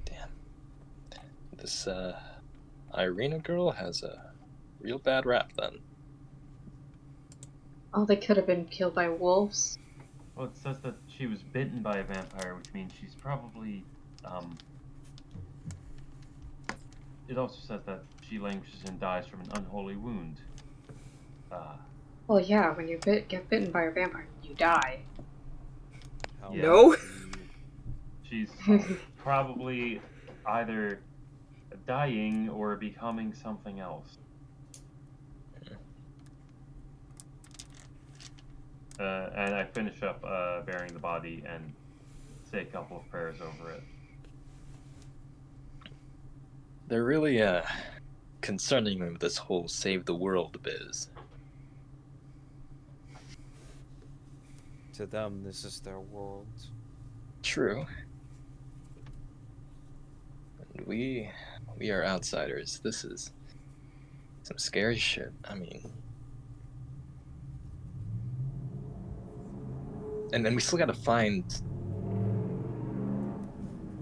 damn. This Irina girl has a real bad rap then. Oh, they could have been killed by wolves. Well, it says that she was bitten by a vampire, which means she's probably, It also says that she languishes and dies from an unholy wound. Well, yeah, when you get bitten by a vampire, you die. Yeah. No. She's probably either dying or becoming something else. And I finish up burying the body and say a couple of prayers over it. They're really concerning me with this whole save the world biz. To them, this is their world. True. And we are outsiders. This is some scary shit. I mean, and then we still gotta find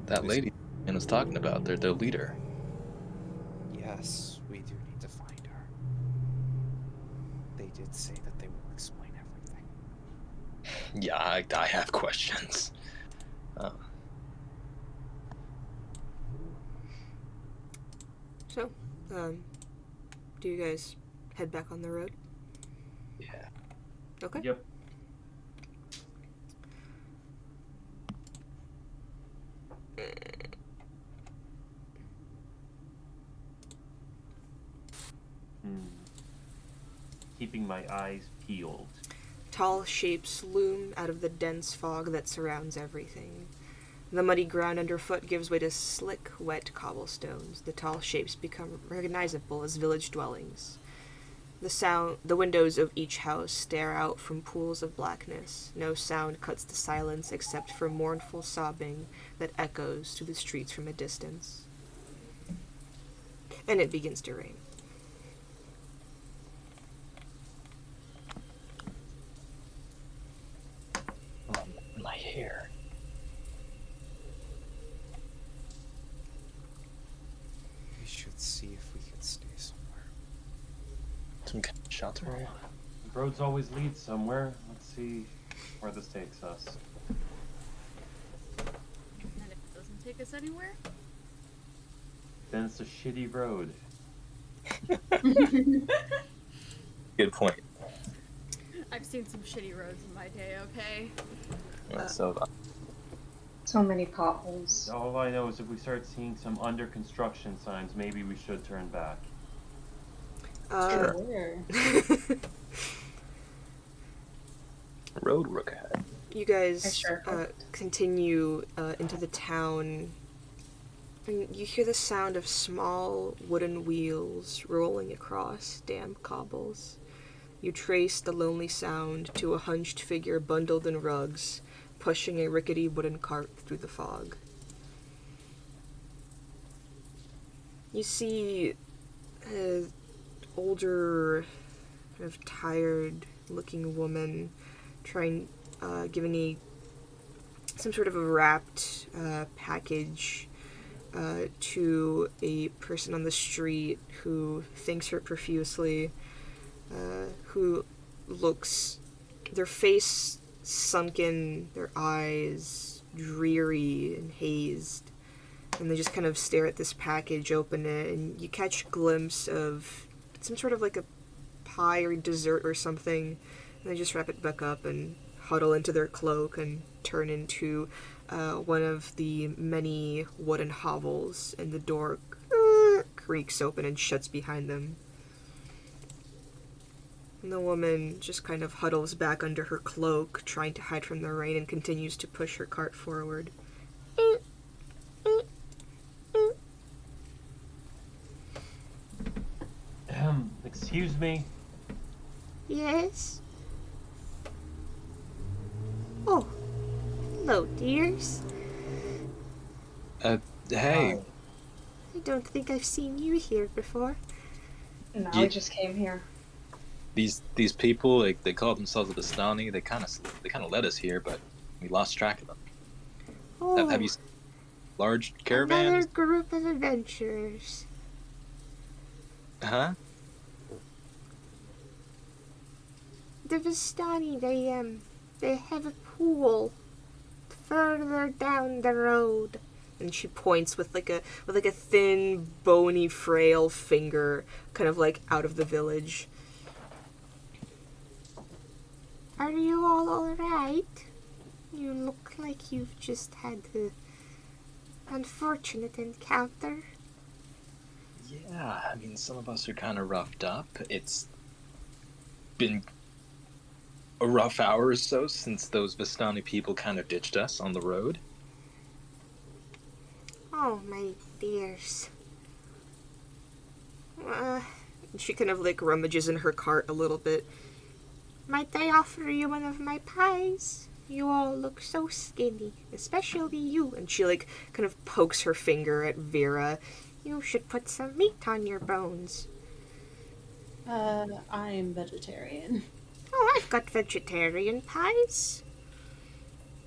that lady Ian was talking about, their leader. Yes, we do need to find her. They did say that they will explain everything. Yeah, I have questions. So, do you guys head back on the road? Yeah. Okay. Yep. Keeping my eyes peeled. Tall shapes loom out of the dense fog that surrounds everything. The muddy ground underfoot gives way to slick, wet cobblestones. The tall shapes become recognizable as village dwellings. The windows of each house stare out from pools of blackness. No sound cuts the silence except for mournful sobbing that echoes to the streets from a distance. And it begins to rain. My hair. We should see if we can stay somewhere. Some kind of shelter. The roads always lead somewhere. Let's see where this takes us. And if it doesn't take us anywhere? Then it's a shitty road. Good point. I've seen some shitty roads in my day, okay? So many potholes. All I know is if we start seeing some under construction signs, maybe we should turn back. Sure. Road rook ahead. You guys sure hope. continue into the town, and you hear the sound of small wooden wheels rolling across damp cobbles. You trace the lonely sound to a hunched figure bundled in rugs, pushing a rickety wooden cart through the fog. You see an older, kind of tired-looking woman giving some sort of a wrapped package to a person on the street who thanks her profusely, who looks, their face sunken, their eyes dreary and hazed, and they just kind of stare at this package, open it, and you catch a glimpse of some sort of like a pie or dessert or something, and they just wrap it back up and huddle into their cloak and turn into one of the many wooden hovels, and the door creaks open and shuts behind them. And the woman just kind of huddles back under her cloak, trying to hide from the rain, and continues to push her cart forward. Excuse me? Yes? Oh, hello, dears. Hey, Hi. I don't think I've seen you here before. No, Yeah. we just came here. these people, like, they call themselves the Vistani. They kind of led us here, but we lost track of them. Oh, Have you seen large another caravans? group of adventurers. Huh? The Vistani, they have a pool further down the road. And she points with like a thin, bony, frail finger, kind of like out of the village. Are you all right? You look like you've just had an unfortunate encounter. Yeah, I mean, some of us are kind of roughed up. It's been a rough hour or so since those Vistani people kind of ditched us on the road. Oh, my dears. She kind of like rummages in her cart a little bit. Might I offer you one of my pies? You all look so skinny, especially you. And she like kind of pokes her finger at Vera. You should put some meat on your bones. I'm vegetarian. Oh, I've got vegetarian pies.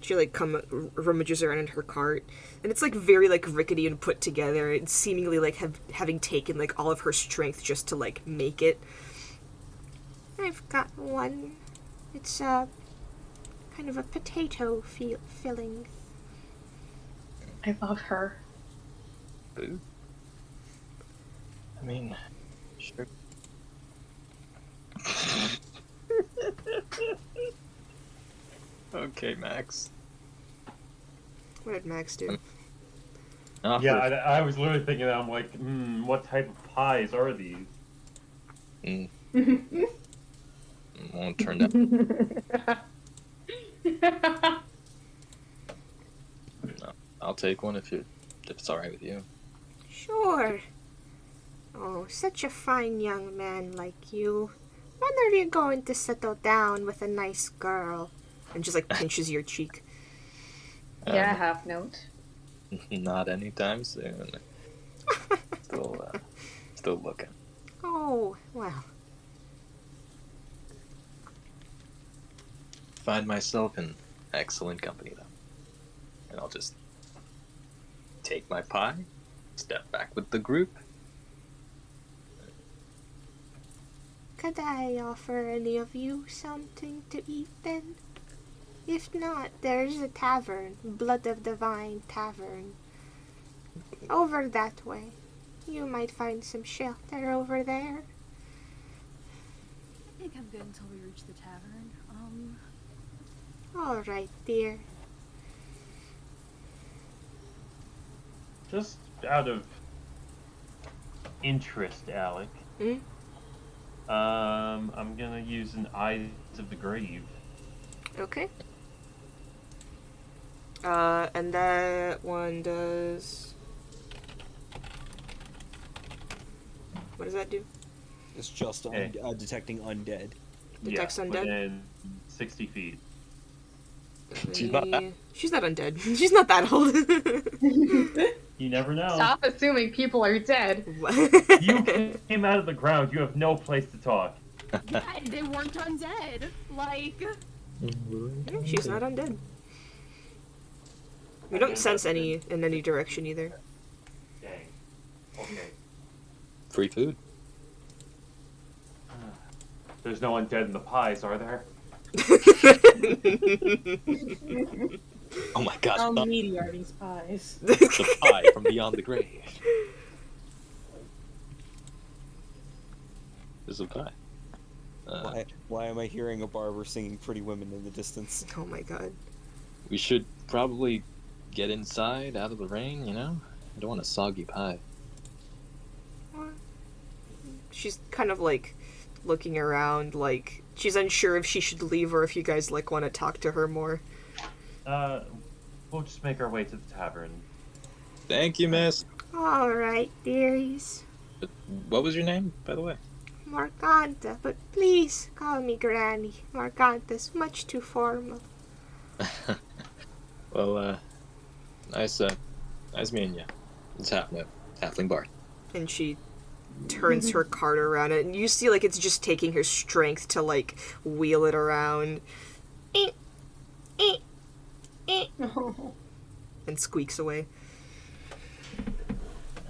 She like rummages around in her cart, and it's like very like rickety and put together, and seemingly like having taken like all of her strength just to like make it. I've got one. It's kind of a potato filling. I love her. Food? I mean, sure. Okay, Max. What did Max do? Yeah, I was literally thinking that. I'm like, what type of pies are these? Won't turn down. No, I'll take one if it's all right with you. Sure. Oh, such a fine young man like you. When are you going to settle down with a nice girl? And just like pinches your cheek. Yeah, half note. Not anytime soon. Still looking. Oh, well. Find myself in excellent company, though. And I'll just take my pie, step back with the group. Could I offer any of you something to eat then? If not, there's a tavern, Blood of the Vine Tavern. Over that way. You might find some shelter over there. I think I'm good until we reach the tavern. All right, dear. Just out of interest, Alec. Hmm? I'm gonna use an Eyes of the Grave. Okay. And that one does. What does that do? It's just Okay. detecting undead. Detects undead? Within 60 feet. She's not that. She's not undead. She's not that old. You never know. Stop assuming people are dead. You came out of the ground. You have no place to talk. Yeah, they weren't undead. Like, She's not undead. We don't sense any in any direction either. Dang. Okay. Free food. There's no undead in the pies, are there? Oh my god, How stop. meaty are these pies? The pie from beyond the grave. There's a pie. Why am I hearing a barber singing Pretty Women in the distance? Oh my god. We should probably get inside, out of the rain, you know? I don't want a soggy pie. She's kind of like looking around, like she's unsure if she should leave or if you guys like want to talk to her more. We'll just make our way to the tavern. Thank you, miss. All right, dearies. What was your name, by the way? Morganta, but please call me Granny. Morganta's much too formal. Well, nice meeting you. It's Halfling Bard. And she turns her cart around it, and you see like it's just taking her strength to like wheel it around. And squeaks away.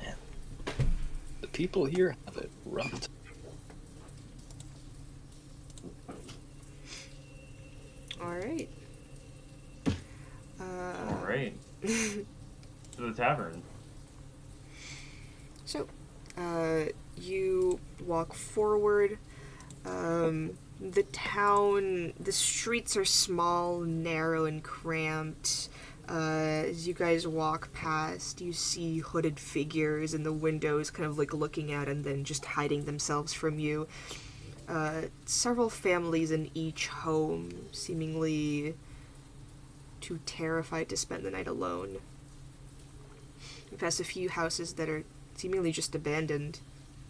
Man, the people here have it rough. All right. All right. To the tavern. So, you walk forward. The town, the streets are small, narrow, and cramped. As you guys walk past, you see hooded figures in the windows kind of like looking out and then just hiding themselves from you. Several families in each home, seemingly too terrified to spend the night alone. You pass a few houses that are seemingly just abandoned.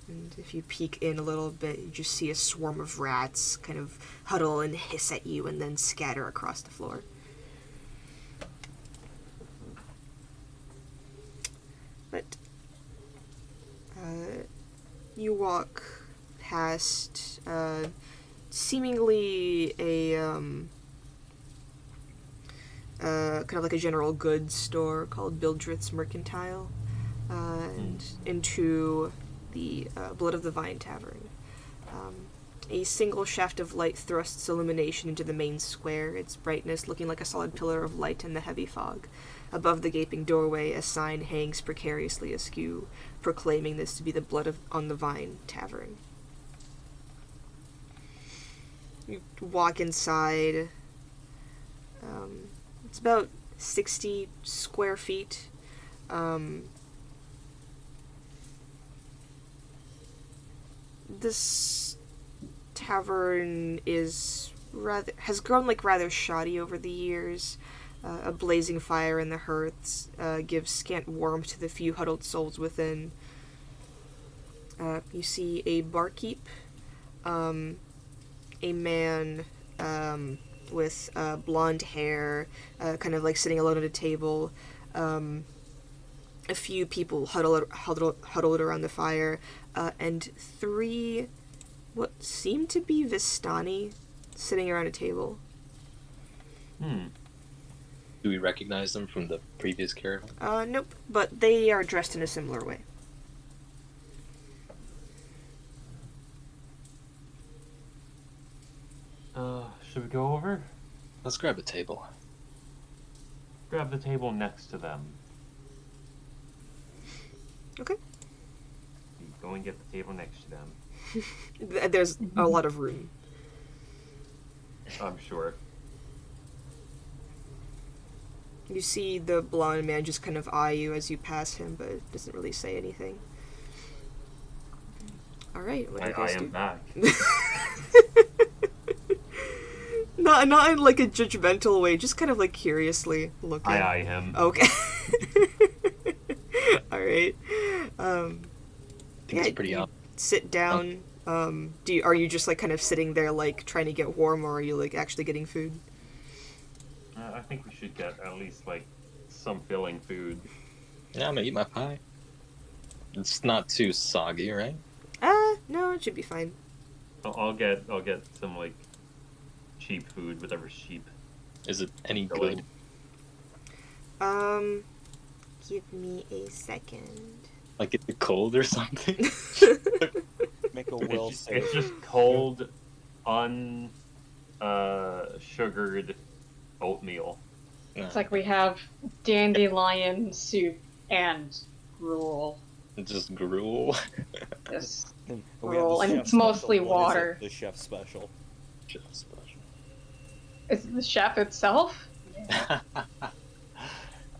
And if you peek in a little bit, you just see a swarm of rats kind of huddle and hiss at you and then scatter across the floor. But you walk past seemingly a kind of like a general goods store called Bildrith's Mercantile, and into the Blood of the Vine Tavern. A single shaft of light thrusts illumination into the main square, its brightness looking like a solid pillar of light in the heavy fog. Above the gaping doorway, a sign hangs precariously askew, proclaiming this to be the Blood on the Vine Tavern. You walk inside. It's about 60 square feet. This tavern has grown rather shoddy over the years. A blazing fire in the hearths gives scant warmth to the few huddled souls within. You see a barkeep, a man with blonde hair, kind of like sitting alone at a table. A few people huddled around the fire, and 3 what seem to be Vistani sitting around a table. Do we recognize them from the previous caravan? Nope, but they are dressed in a similar way. Should we go over? Let's grab a table. Grab the table next to them. Okay. Go and get the table next to them. There's a lot of room. I'm sure. You see the blonde man just kind of eye you as you pass him, but doesn't really say anything. Alright, what do you guys I do? am back. not in like a judgmental way, just kind of like curiously looking. I eye him. Okay. All right. I think it's pretty you up. sit down. Are you just like kind of sitting there like trying to get warm, or are you like actually getting food? I think we should get at least like some filling food. Yeah, I'm gonna eat my pie. It's not too soggy, right? No, it should be fine. I'll get some like cheap food, whatever's cheap. Is it any Filling. good? Give me a second. Like it's cold or something? Make a will It's save. just cold, sugared oatmeal. No, It's like we have dandelion soup and gruel. it's just gruel. Just And roll, and chef it's mostly special. What is it? water. The chef special. Just special. is it the chef itself?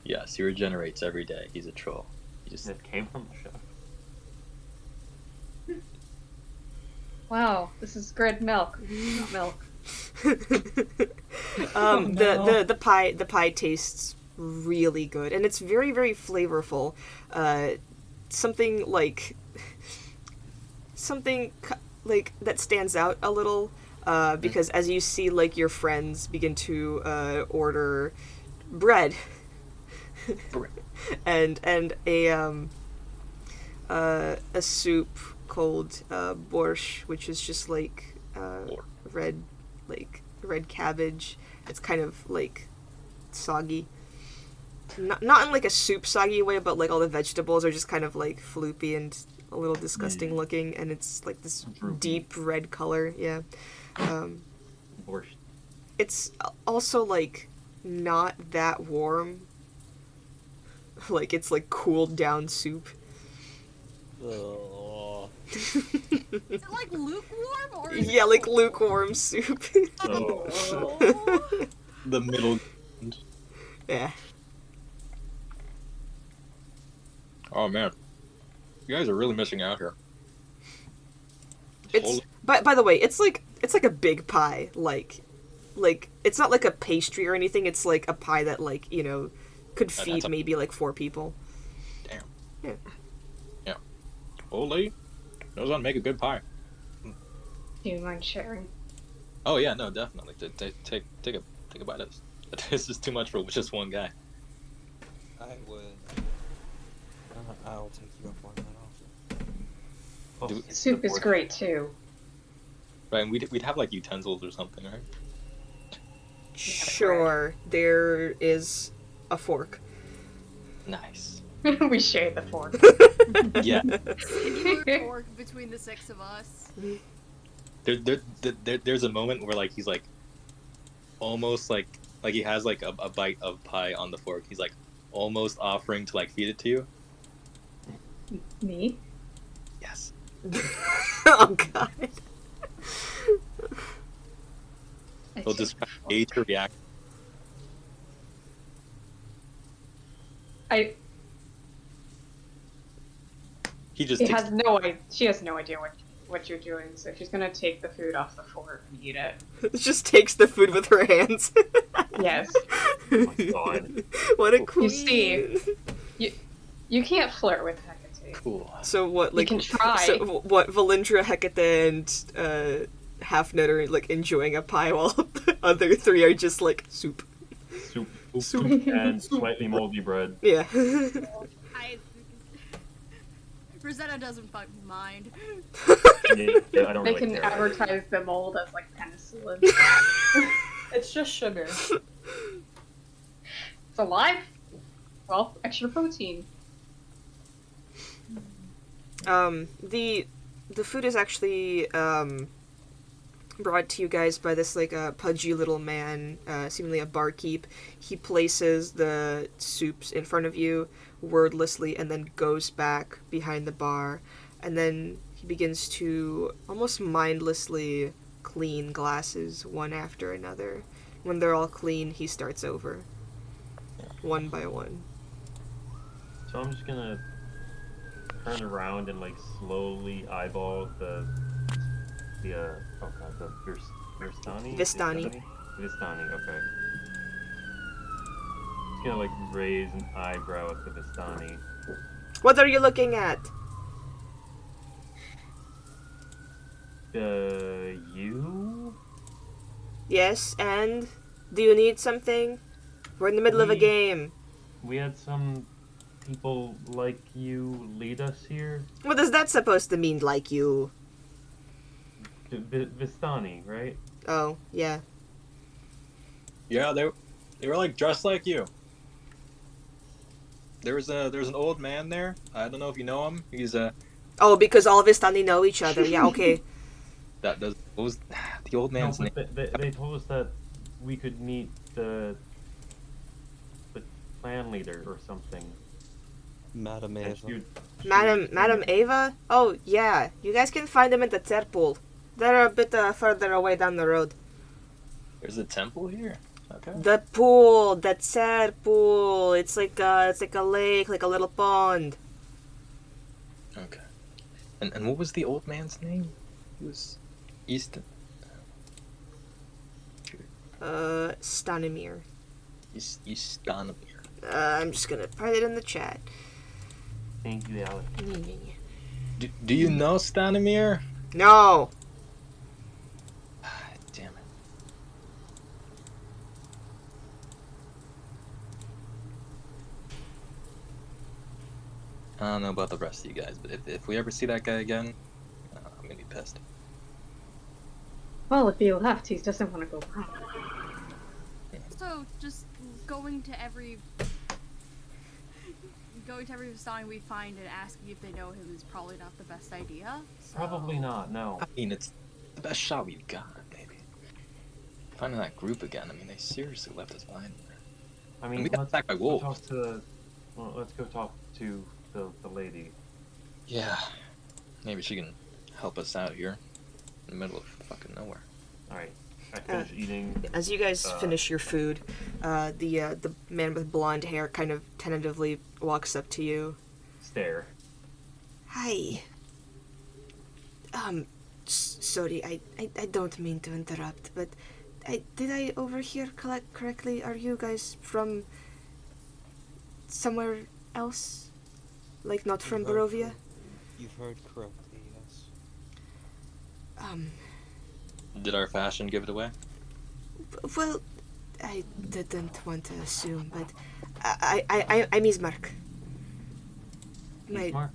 Yes, he regenerates every day. He's a troll. He just It came from the chef. Wow, this is good milk. Not milk. The pie tastes really good, and it's very, very flavorful. Something like that stands out a little, because as you see like your friends begin to order bread and a soup called borscht, which is just like red cabbage. It's kind of like soggy, not in like a soup soggy way, but like all the vegetables are just kind of like floopy and a little disgusting looking, and it's like this Droopy. deep red color. Yeah. Borscht. It's also like not that warm. Like it's like cooled down soup. Ugh. Is it like lukewarm or? Is Yeah, it like cold? lukewarm soup. Oh. the middle. Yeah. Oh man, you guys are really missing out here. It's by the way, it's like a big pie. Like it's not like a pastry or anything. It's like a pie that like, you know, could That's feed a- maybe like 4 people. Damn. Yeah. Yeah. Old lady knows how to make a good pie. Do you mind sharing? Oh yeah, no, definitely. Take a bite of this. This is too much for just one guy. I would. I'll take you up on that offer. Oh, Do- Soup is great too. Right, and we'd have like utensils or something, right? Sure, there is a fork. Nice. We share the fork. Yeah. Singular fork between the 6 of us. There's a moment where like he's like almost like he has like a bite of pie on the fork. He's like almost offering to like feed it to you. Me? Yes. Oh god. He'll just gauge her reaction. He just She takes has no idea. She has no idea what you're doing, so she's gonna take the food off the fork and eat it. Just takes the food with her hands. Yes. Oh my god. What a queen. You see, you can't flirt with Hecate. cool. So what, like, can try. So what, Valindra, Hecate, and Half-Nut are like enjoying a pie while the other 3 are just like soup. Soup and slightly moldy bread. Yeah. Rosetta doesn't fucking mind. Yeah, I don't They really can care. advertise the mold as like penicillin. It's just sugar. It's alive. Well, extra protein. The food is actually brought to you guys by this like pudgy little man, seemingly a barkeep. He places the soups in front of you wordlessly and then goes back behind the bar, and then he begins to almost mindlessly clean glasses one after another. When they're all clean, he starts over, one by one. So I'm just gonna turn around and like slowly eyeball the Vistani? Vistani. Vistani, okay. Just gonna like raise an eyebrow at the Vistani. What are you looking at? You? Yes, and do you need something? We're in the middle of a We- game. We had some people like you lead us here. What is that supposed to mean, like you? Vistani, right? Oh, yeah. Yeah, they were like dressed like you. There's an old man there. I don't know if you know him. He's Oh, because all of Vistani know each other. Yeah, okay. what was the old man's No, name? but they told us that we could meet the clan leader or something. Madam And Eva. Madam Ava? Oh, yeah. You guys can find them at the Terpool. They're a bit further away down the road. There's a temple here. Okay. The pool, the Terpool. It's like a lake, like a little pond. Okay. And what was the old man's name? He was Easton. Stanimir. Eastonomir. I'm just gonna put it in the chat. Thank you, Alex. Do you know Stanimir? No. Damn it. I don't know about the rest of you guys, but if we ever see that guy again, I'm gonna be pissed. Well, if he left, he doesn't want to go back. So just going to every Vistani we find and asking if they know him is probably not the best idea. So... Probably not. No. I mean, it's the best shot we've got, maybe. Finding that group again, I mean, they seriously left us behind. I And mean, we got attacked by wolves. Let's go talk to the lady. Yeah. Maybe she can help us out here. In the middle of fucking nowhere. Alright. I finish eating. As you guys finish your food, the man with blonde hair kind of tentatively walks up to you. Stare. Hi. Sorry, I don't mean to interrupt, but did I overhear correctly? Are you guys from somewhere else? Like not from Barovia? You've heard correctly, yes. Did our fashion give it away? Well, I didn't want to assume, but I'm Ismark. Ismark?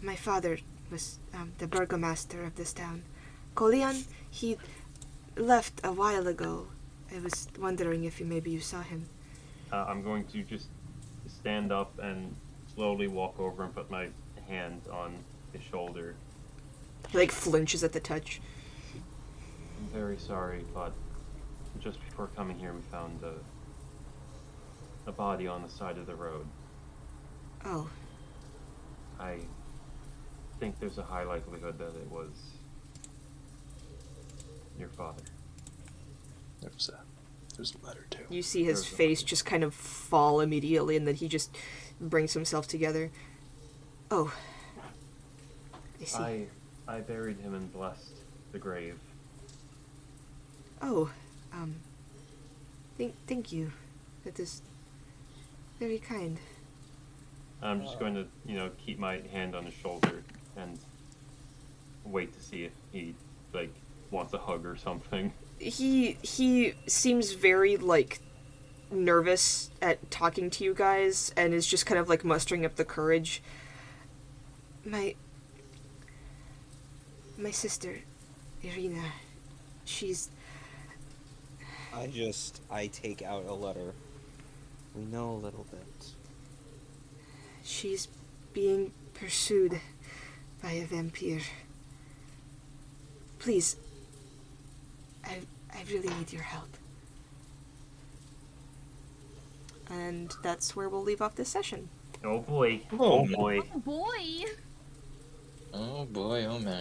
My father was the burgomaster of this town. Kolian, he left a while ago. I was wondering if maybe you saw him. I'm going to just stand up and slowly walk over and put my hand on his shoulder. He like flinches at the touch. I'm very sorry, but just before coming here, we found a body on the side of the road. Oh, I think there's a high likelihood that it was your father. There's a letter too. you see his There's a- face just kind of fall immediately, and then he just brings himself together. Oh, I see. I buried him and blessed the grave. Oh, thank you. That is very kind. I'm just going to, keep my hand on his shoulder and wait to see if he, wants a hug or something. He seems very, like, nervous at talking to you guys, and is just kind of, like, mustering up the courage. My sister, Irina, she's... I take out a letter. We know a little bit. She's being pursued by a vampire. Please, I really need your help. And that's where we'll leave off this session. Oh boy. Oh, Oh boy. Oh boy! Oh boy, oh man.